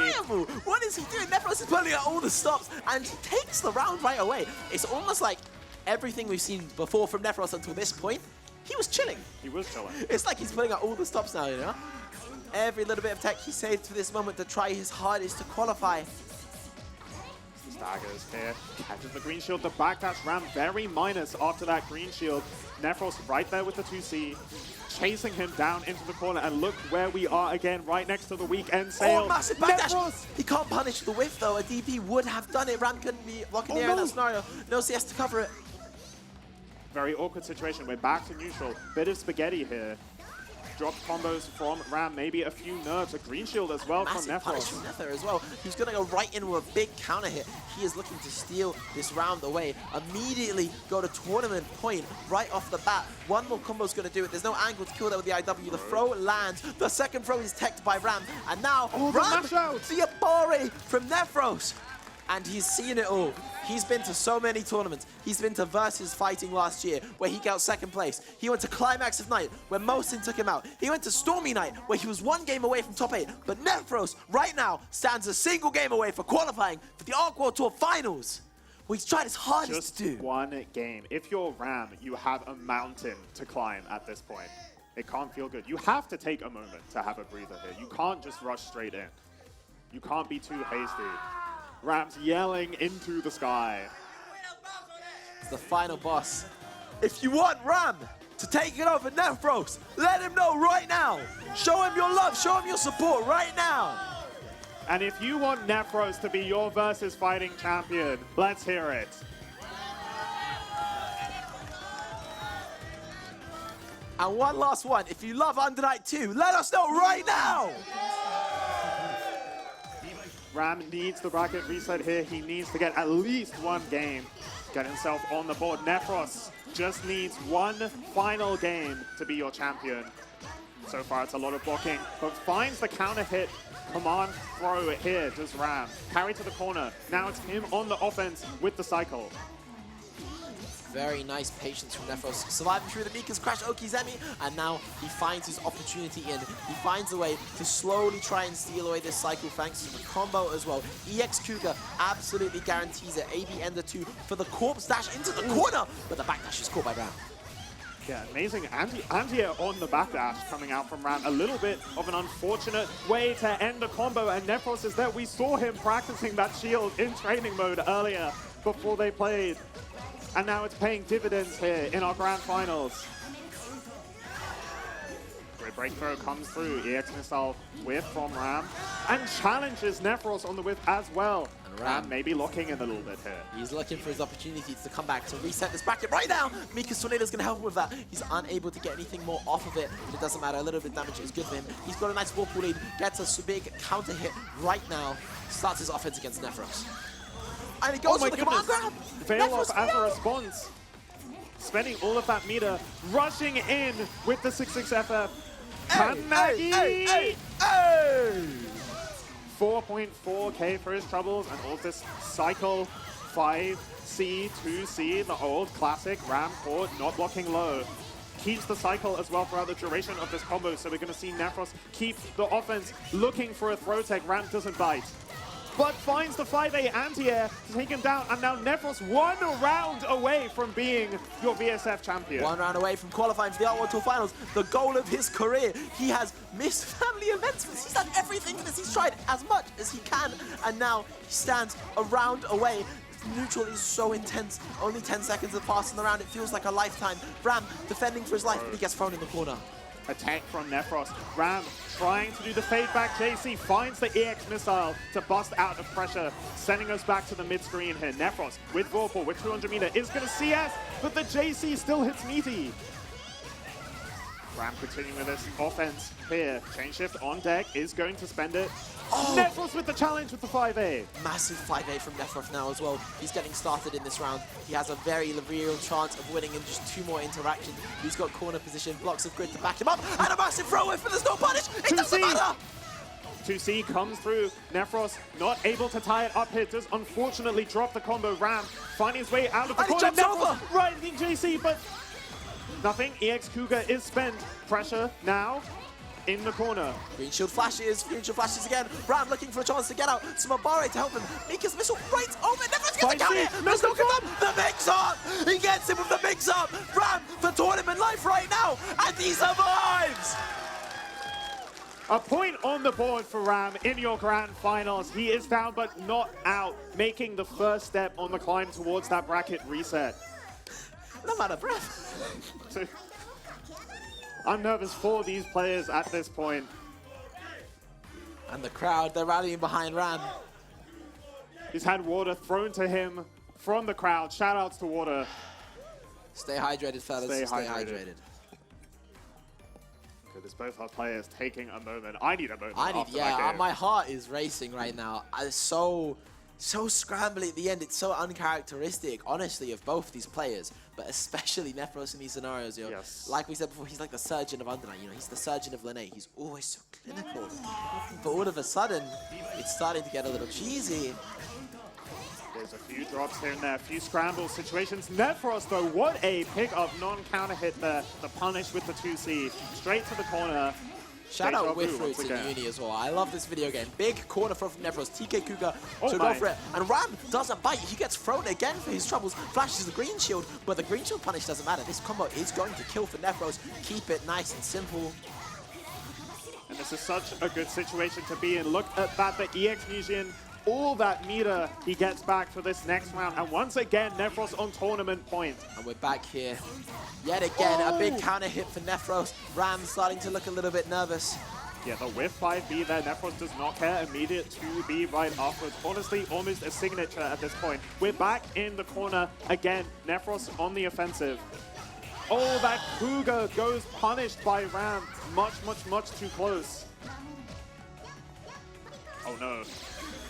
What is he doing? Nephros is pulling out all the stops, and he takes the round right away. It's almost like everything we've seen before from Nephros until this point, he was chilling. He was chilling. It's like he's pulling out all the stops now, you know? Every little bit of tech he saved for this moment to try his hardest to qualify. Staggers here, catches the green shield. The backdash Ram very minus after that green shield. Nephros right there with the 2C, chasing him down into the corner, and look where we are again, right next to the weekend sale. Oh, massive backdash! Nephros! He can't punish the whiff though. A DP would have done it. Ram couldn't be blocking the air in that scenario. No CS to cover it. Very awkward situation. We're back to neutral. Bit of spaghetti here. Dropped combos from Ram, maybe a few nerfs, a green shield as well from Massive punish Nephros. from Nether as well. He's going to go right in with a big counter hit. He is looking to steal this round away. Immediately go to tournament point right off the bat. One more combo is going to do it. There's no angle to kill that with the IW. The throw lands. The second throw is teched by Ram. And now Ram, the Abore from Nephros. And he's seen it all. He's been to so many tournaments. He's been to VSFighting last year, where he got second place. He went to Climax of Night, where Mosin took him out. He went to Stormy Night, where he was one game away from top 8. But Nephros, right now, stands a single game away for qualifying for the Arc World Tour Finals. Well, he's tried his hardest to do. Just one game. If you're Ram, you have a mountain to climb at this point. It can't feel good. You have to take a moment to have a breather here. You can't just rush straight in. You can't be too hasty. Ram's yelling into the sky. It's the final boss. If you want Ram to take it over Nephros, let him know right now. Show him your love, show him your support right now. And if you want Nephros to be your VSFighting champion, let's hear it. And one last one. If you love Under Night 2, let us know right now. Ram needs the bracket reset here. He needs to get at least one game, get himself on the board. Nephros just needs one final game to be your champion. So far, it's a lot of blocking, but finds the counter hit. Command throw here, does Ram. Carry to the corner. Now it's him on the offense with the cycle. Very nice patience from Nephros, surviving through the Mika's crash Okizemi, and now he finds his opportunity in. He finds a way to slowly try and steal away this cycle thanks to the combo as well. EX Cougar absolutely guarantees it. AB Ender 2 for the corpse dash into the corner, but the backdash is caught by Ram. Yeah, amazing anti-air on the backdash coming out from Ram. A little bit of an unfortunate way to end the combo, and Nephros is there. We saw him practicing that shield in training mode earlier before they played. And now it's paying dividends here in our grand finals. Great break throw comes through. EX missile whiff from Ram. And challenges Nephros on the whiff as well. And Ram maybe locking in a little bit here. He's looking for his opportunity to come back to reset this bracket right now. Mika's Tornado's going to help him with that. He's unable to get anything more off of it, but it doesn't matter. A little bit of damage is good for him. He's got a nice Whirlpool lead, gets a big counter hit right now. Starts his offense against Nephros. And it goes for the command grab. Fail off as a response. Spending all of that meter, rushing in with the 6-6 FF. Kanagi! 4.4k for his troubles, and all this cycle 5C, 2C, the old classic Ram core, not blocking low. Keeps the cycle as well throughout the duration of this combo, so we're going to see Nephros keep the offense looking for a throw tech. Ram doesn't bite, but finds the 5A anti-air to take him down, and now Nephros 1 round away from being your VSF champion. 1 round away from qualifying for the Arc World Tour Finals, the goal of his career. He has missed family events, but he's done everything for this. He's tried as much as he can, and now he stands a round away. Neutral is so intense. Only 10 seconds have passed in the round. It feels like a lifetime. Ram defending for his life, but he gets thrown in the corner. attack from Nefros. Ram trying to do the fade back. JC finds the EX missile to bust out of pressure, sending us back to the mid screen here. Nefros with Vorpal with 200 meter is going to CS, but the JC still hits Meaty. Ram continuing with this offense here. Chain shift on deck, is going to spend it. Oh. Nefros with the challenge with the 5A. Massive 5A from Nefros now as well. He's getting started in this round. He has a very real chance of winning in just 2 more interactions. He's got corner position, blocks of grid to back him up, and a massive throw away, but there's no punish. It doesn't matter. 2C comes through. Nefros not able to tie it up here. Does unfortunately drop the combo. Ram finding his way out of the And he corner. jumps Nefros over. riding JC, but nothing. EX Cougar is spent. Pressure now in the corner. Green shield flashes again. Ram looking for a chance to get out. Sumabare to help him. Mika's missile right over. Nefros gets the counter. There's no confirm. The mix-up. He gets him with the mix-up. Ram for tournament life right now, and he survives. A point on the board for Ram in your grand finals. He is down but not out, making the first step on the climb towards that bracket reset. I'm out of breath. So, I'm nervous for these players at this point. And the crowd, they're rallying behind Ram. He's had water thrown to him from the crowd. Shout outs to water. Stay hydrated, fellas. Stay Stay hydrated. hydrated. Because both our players taking a moment. I need a moment. I need, after that yeah, game. my heart is racing right now. It's so scrambly at the end. It's so uncharacteristic, honestly, of both these players, but especially Nefros in these scenarios. You know, Yes. like we said before, he's like the surgeon of Undernight. You know, he's the surgeon of Lene. He's always so clinical, but all of a sudden, it's starting to get a little cheesy. There's a few drops here and there, a few scramble situations. Nefros, though, what a pick of non-counter hit there. The punish with the 2C. Straight to the corner. Shout out Deja vu Whiff once Roots in again. Uni as well. I love this video game. Big corner throw from Nefros. TK Kuga Oh to my. go for it. And Ram doesn't bite. He gets thrown again for his troubles. Flashes the green shield, but the green shield punish doesn't matter. This combo is going to kill for Nefros. Keep it nice and simple. And this is such a good situation to be in. Look at that, the EX Museum. All that meter he gets back for this next round. And once again, Nefros on tournament point. And we're back here. Yet again, a big counter hit for Nefros. Ram starting to look a little bit nervous. Yeah, the whiff 5B there. Nefros does not care. Immediate 2B right afterwards. Honestly, almost a signature at this point. We're back in the corner again. Nefros on the offensive. Oh, that Cougar goes punished by Ram. Much too close. Oh no.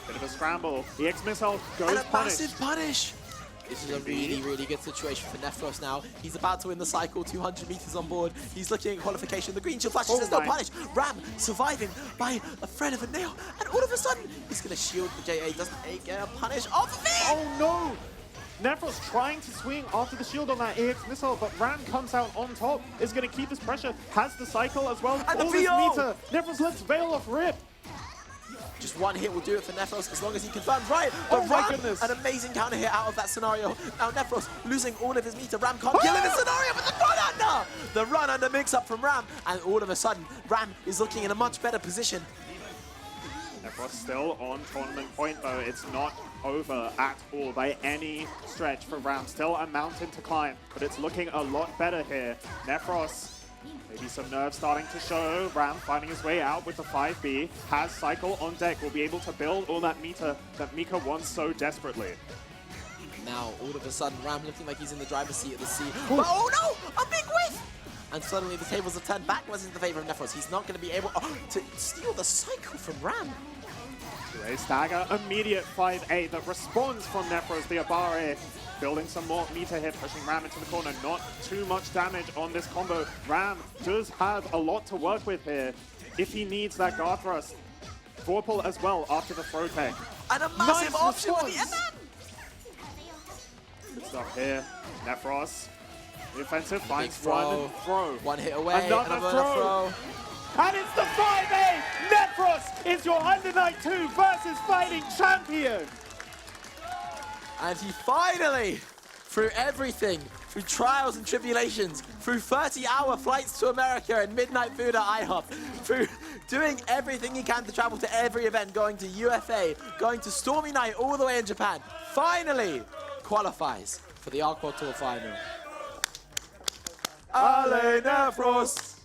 Bit of a scramble. The X missile goes And a punished. massive punish. This is a really good situation for Nefros now. He's about to win the cycle, 200 meters on board. He's looking at qualification. The green shield flashes, Oh there's no my. punish. Ram surviving by a thread of a nail. And all of a sudden, he's going to shield the JA. Doesn't get a punish off of it. Oh no! Nefros trying to swing after the shield on that EX missile, but Ram comes out on top. Is going to keep this pressure. Has the cycle as well. And the All this VO. meter. Nefros lets Veil off rip. Just one hit will do it for Nefros as long as he confirms right. But Oh my Ram, goodness. an amazing counter hit out of that scenario. Now Nefros losing all of his meter. Ram can't kill in this scenario, but the run under! The run under mix up from Ram. And all of a sudden, Ram is looking in a much better position. Nefros still on tournament point though. It's not over at all by any stretch for Ram. Still a mountain to climb, but it's looking a lot better here. Nefros, maybe some nerves starting to show. Ram finding his way out with the 5B. Has cycle on deck. Will be able to build all that meter that Mika wants so desperately. Now, all of a sudden, Ram looking like he's in the driver's seat of the sea. But oh no! A big whiff! And suddenly the tables have turned backwards in the favor of Nefros. He's not going to be able to steal the cycle from Ram. A stagger, immediate 5A that responds from Nefros, the Abare. Building some more meter here, pushing Ram into the corner. Not too much damage on this combo. Ram does have a lot to work with here if he needs that guard thrust. Vorpal as well after the throw tech. And a massive Nice option with the response. Good stuff here. Nefros, the offensive, finds one throw. One hit away, Another throw. And it's the 5A! Nefros is your Under Night 2 versus Fighting champion! And he finally, through everything, through trials and tribulations, through 30-hour flights to America and midnight food at IHOP, through doing everything he can to travel to every event, going to UFA, going to Stormy Night all the way in Japan, finally qualifies for the Aqua Tour final. Ale Nefros!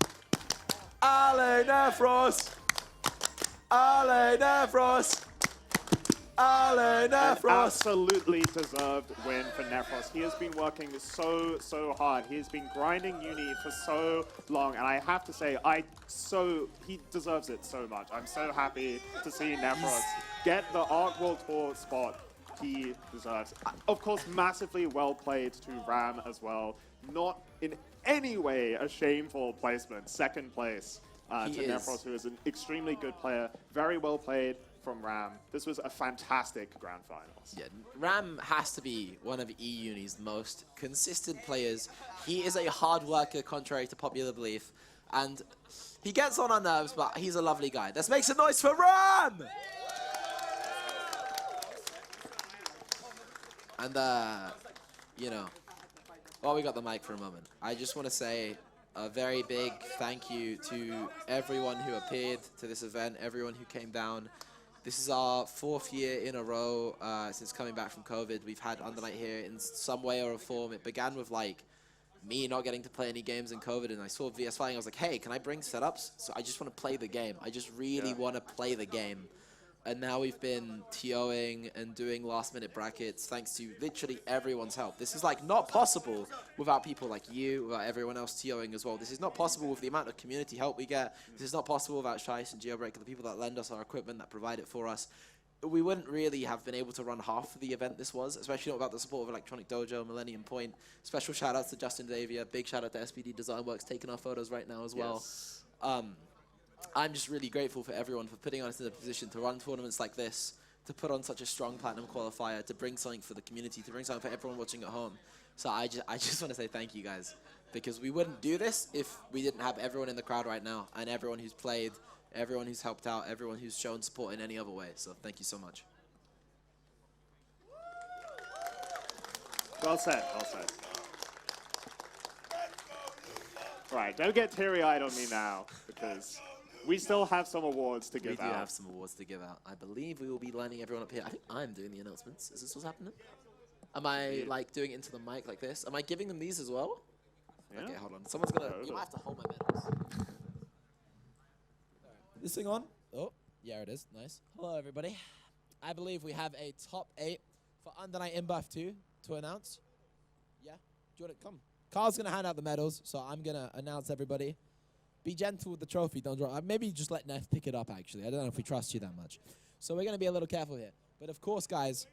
Ale Nefros! Ale Nefros! Ale An Nefros! absolutely deserved win for Nefros. He has been working so hard. He has been grinding uni for so long, and I have to say, he deserves it so much. I'm so happy to see Nefros get the Arc World Tour spot he deserves. Of course, massively well played to Ram as well. Not in any way a shameful placement. Second place to Nefros, who is an extremely good player. Very well played from Ram. This was a fantastic grand finals. Yeah, Ram has to be one of E-Uni's most consistent players. He is a hard worker, contrary to popular belief, and he gets on our nerves, but he's a lovely guy. Let's make some noise for Ram! And, you know, while we got the mic for a moment, I just want to say a very big thank you to everyone who appeared to this event, everyone who came down. This is our 4th year in a row since coming back from COVID. We've had Undernight here in some way or form. It began with, like, me not getting to play any games in COVID, and I saw VSFighting. I was like, hey, can I bring setups? So I just want to play the game. I just really want to play the game. And now we've been TOing and doing last-minute brackets thanks to literally everyone's help. This is, like, not possible without people like you, without everyone else TOing as well. This is not possible with the amount of community help we get. This is not possible without Shice and Geobreaker, the people that lend us our equipment, that provide it for us. We wouldn't really have been able to run half of the event this was, especially not without the support of Electronic Dojo, Millennium Point. Special shout-outs to Justin Davia. Big shout-out to SPD Design Works taking our photos right now as well. I'm just really grateful for everyone for putting us in a position to run tournaments like this, to put on such a strong Platinum qualifier, to bring something for the community, to bring something for everyone watching at home. So I just want to say thank you guys, because we wouldn't do this if we didn't have everyone in the crowd right now, and everyone who's played, everyone who's helped out, everyone who's shown support in any other way. So thank you so much. Well said, well said. Right, don't get teary-eyed on me now, because we still have some awards to give out. We do have some awards to give out. I believe we will be lining everyone up here. I think I'm doing the announcements. Is this what's happening? Am I, like, doing it into the mic like this? Am I giving them these as well? Yeah. Okay, hold on. Someone's gonna... You might have to hold my medals. This thing on? Oh, yeah, it is. Nice. Hello, everybody. I believe we have a top 8 for Undernight in Buff 2 to announce. Yeah? Do you want to come? Carl's going to hand out the medals, so I'm going to announce everybody. Be gentle with the trophy. Don't drop. Maybe just let Neff pick it up, actually. I don't know if we trust you that much. So we're going to be a little careful here. But, of course, guys,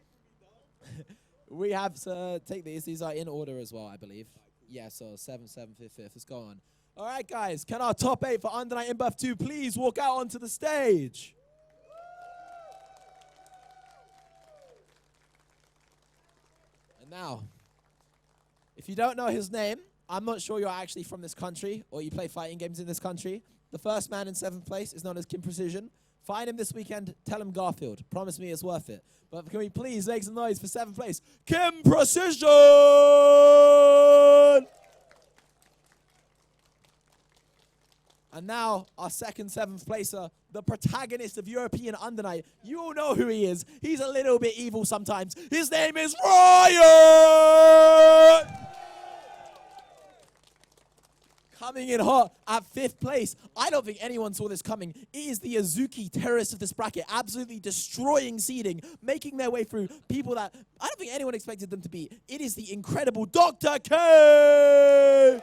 we have to take these. These are in order as well, I believe. Yeah, so 7th, 7th, 5th, 5th. Let's go on. All right, guys. Can our top 8 for Undernight in Buff 2 please walk out onto the stage? And now, if you don't know his name, I'm not sure you're actually from this country or you play fighting games in this country. The first man in 7th place is known as Kim Precision. Find him this weekend. Tell him Garfield. Promise me it's worth it. But can we please make some noise for 7th place? Kim Precision! And now, our second 7th placer, the protagonist of European Undernight. You all know who he is. He's a little bit evil sometimes. His name is Ryan! Coming in hot at 5th place. I don't think anyone saw this coming. It is the Azuki terrorists of this bracket, absolutely destroying seeding, making their way through people that I don't think anyone expected them to beat. It is the incredible Dr. K!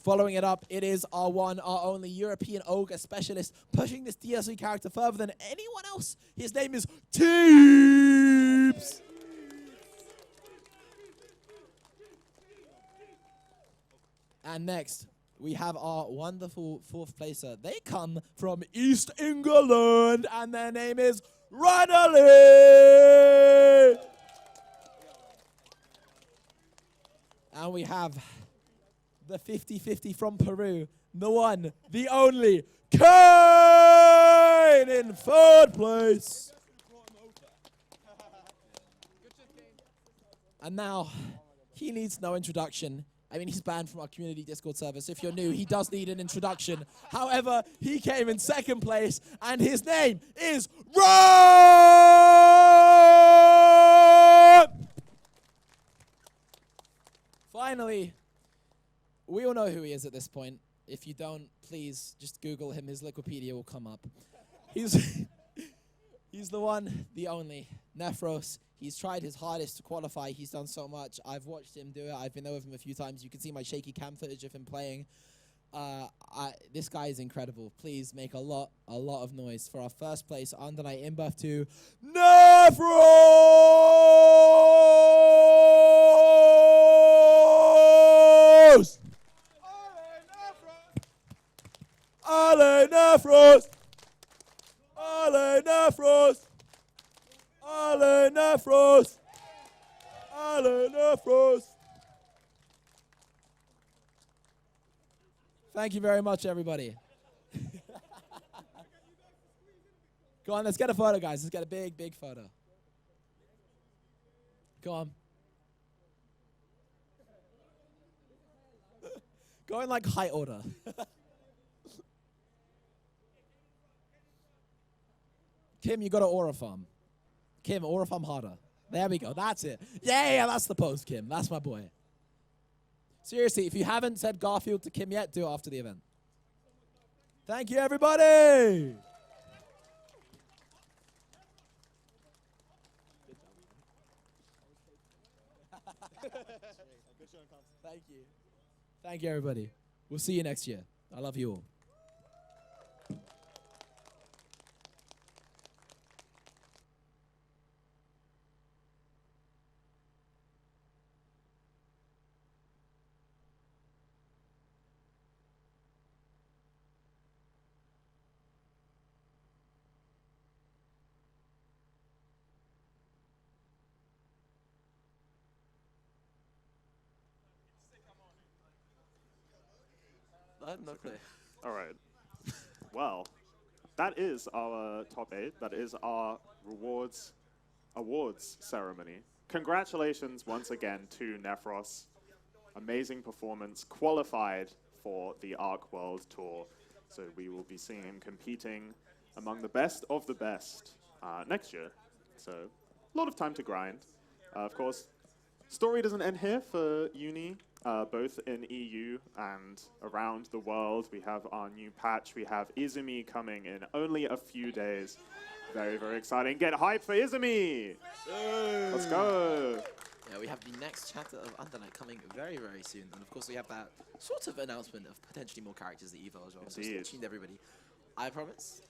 Following it up, it is our one, our only European Ogre specialist, pushing this DSV character further than anyone else. His name is Teeps! And next, we have our wonderful 4th placer. They come from East England, and their name is Ranelli! And we have the 50-50 from Peru, the one, the only, Kane in 3rd place. And now, he needs no introduction. I mean, he's banned from our community Discord server, so if you're new, he does need an introduction. However, he came in 2nd place, and his name is Ron! Finally, We all know who he is at this point. If you don't, please just Google him. His Wikipedia will come up. He's he's the one, the only. Nephros. He's tried his hardest to qualify. He's done so much. I've watched him do it. I've been there with him a few times. You can see my shaky cam footage of him playing. This guy is incredible. Please make a lot of noise for our first place under night in buff 2, Nephros! Ale Nephros! Ale Nephros! Ale Nephros! Ale Nephros! Thank you very much, everybody. Go on, let's get a photo, guys. Let's get a big photo. Go on. Go in like high order. Kim, you got to aura farm. Kim, aura farm harder. There we go. That's it. Yeah, that's the post, Kim. That's my boy. Seriously, if you haven't said Garfield to Kim yet, do it after the event. Thank you, everybody. Thank you. Thank you, everybody. We'll see you next year. I love you all. I have no clue. All right. Well, that is our top 8. That is our awards ceremony. Congratulations once again to Nephros. Amazing performance, qualified for the Arc World Tour. So we will be seeing him competing among the best of the best next year. So a lot of time to grind. Of course, story doesn't end here for Uni. Both in EU and around the world. We have our new patch. We have Izumi coming in only a few days. Very, very exciting. Get hyped for Izumi! Let's go! Yeah, we have the next chapter of Undernight coming very, very soon. And of course, we have that sort of announcement of potentially more characters at EVO as well. So stay tuned, everybody. I promise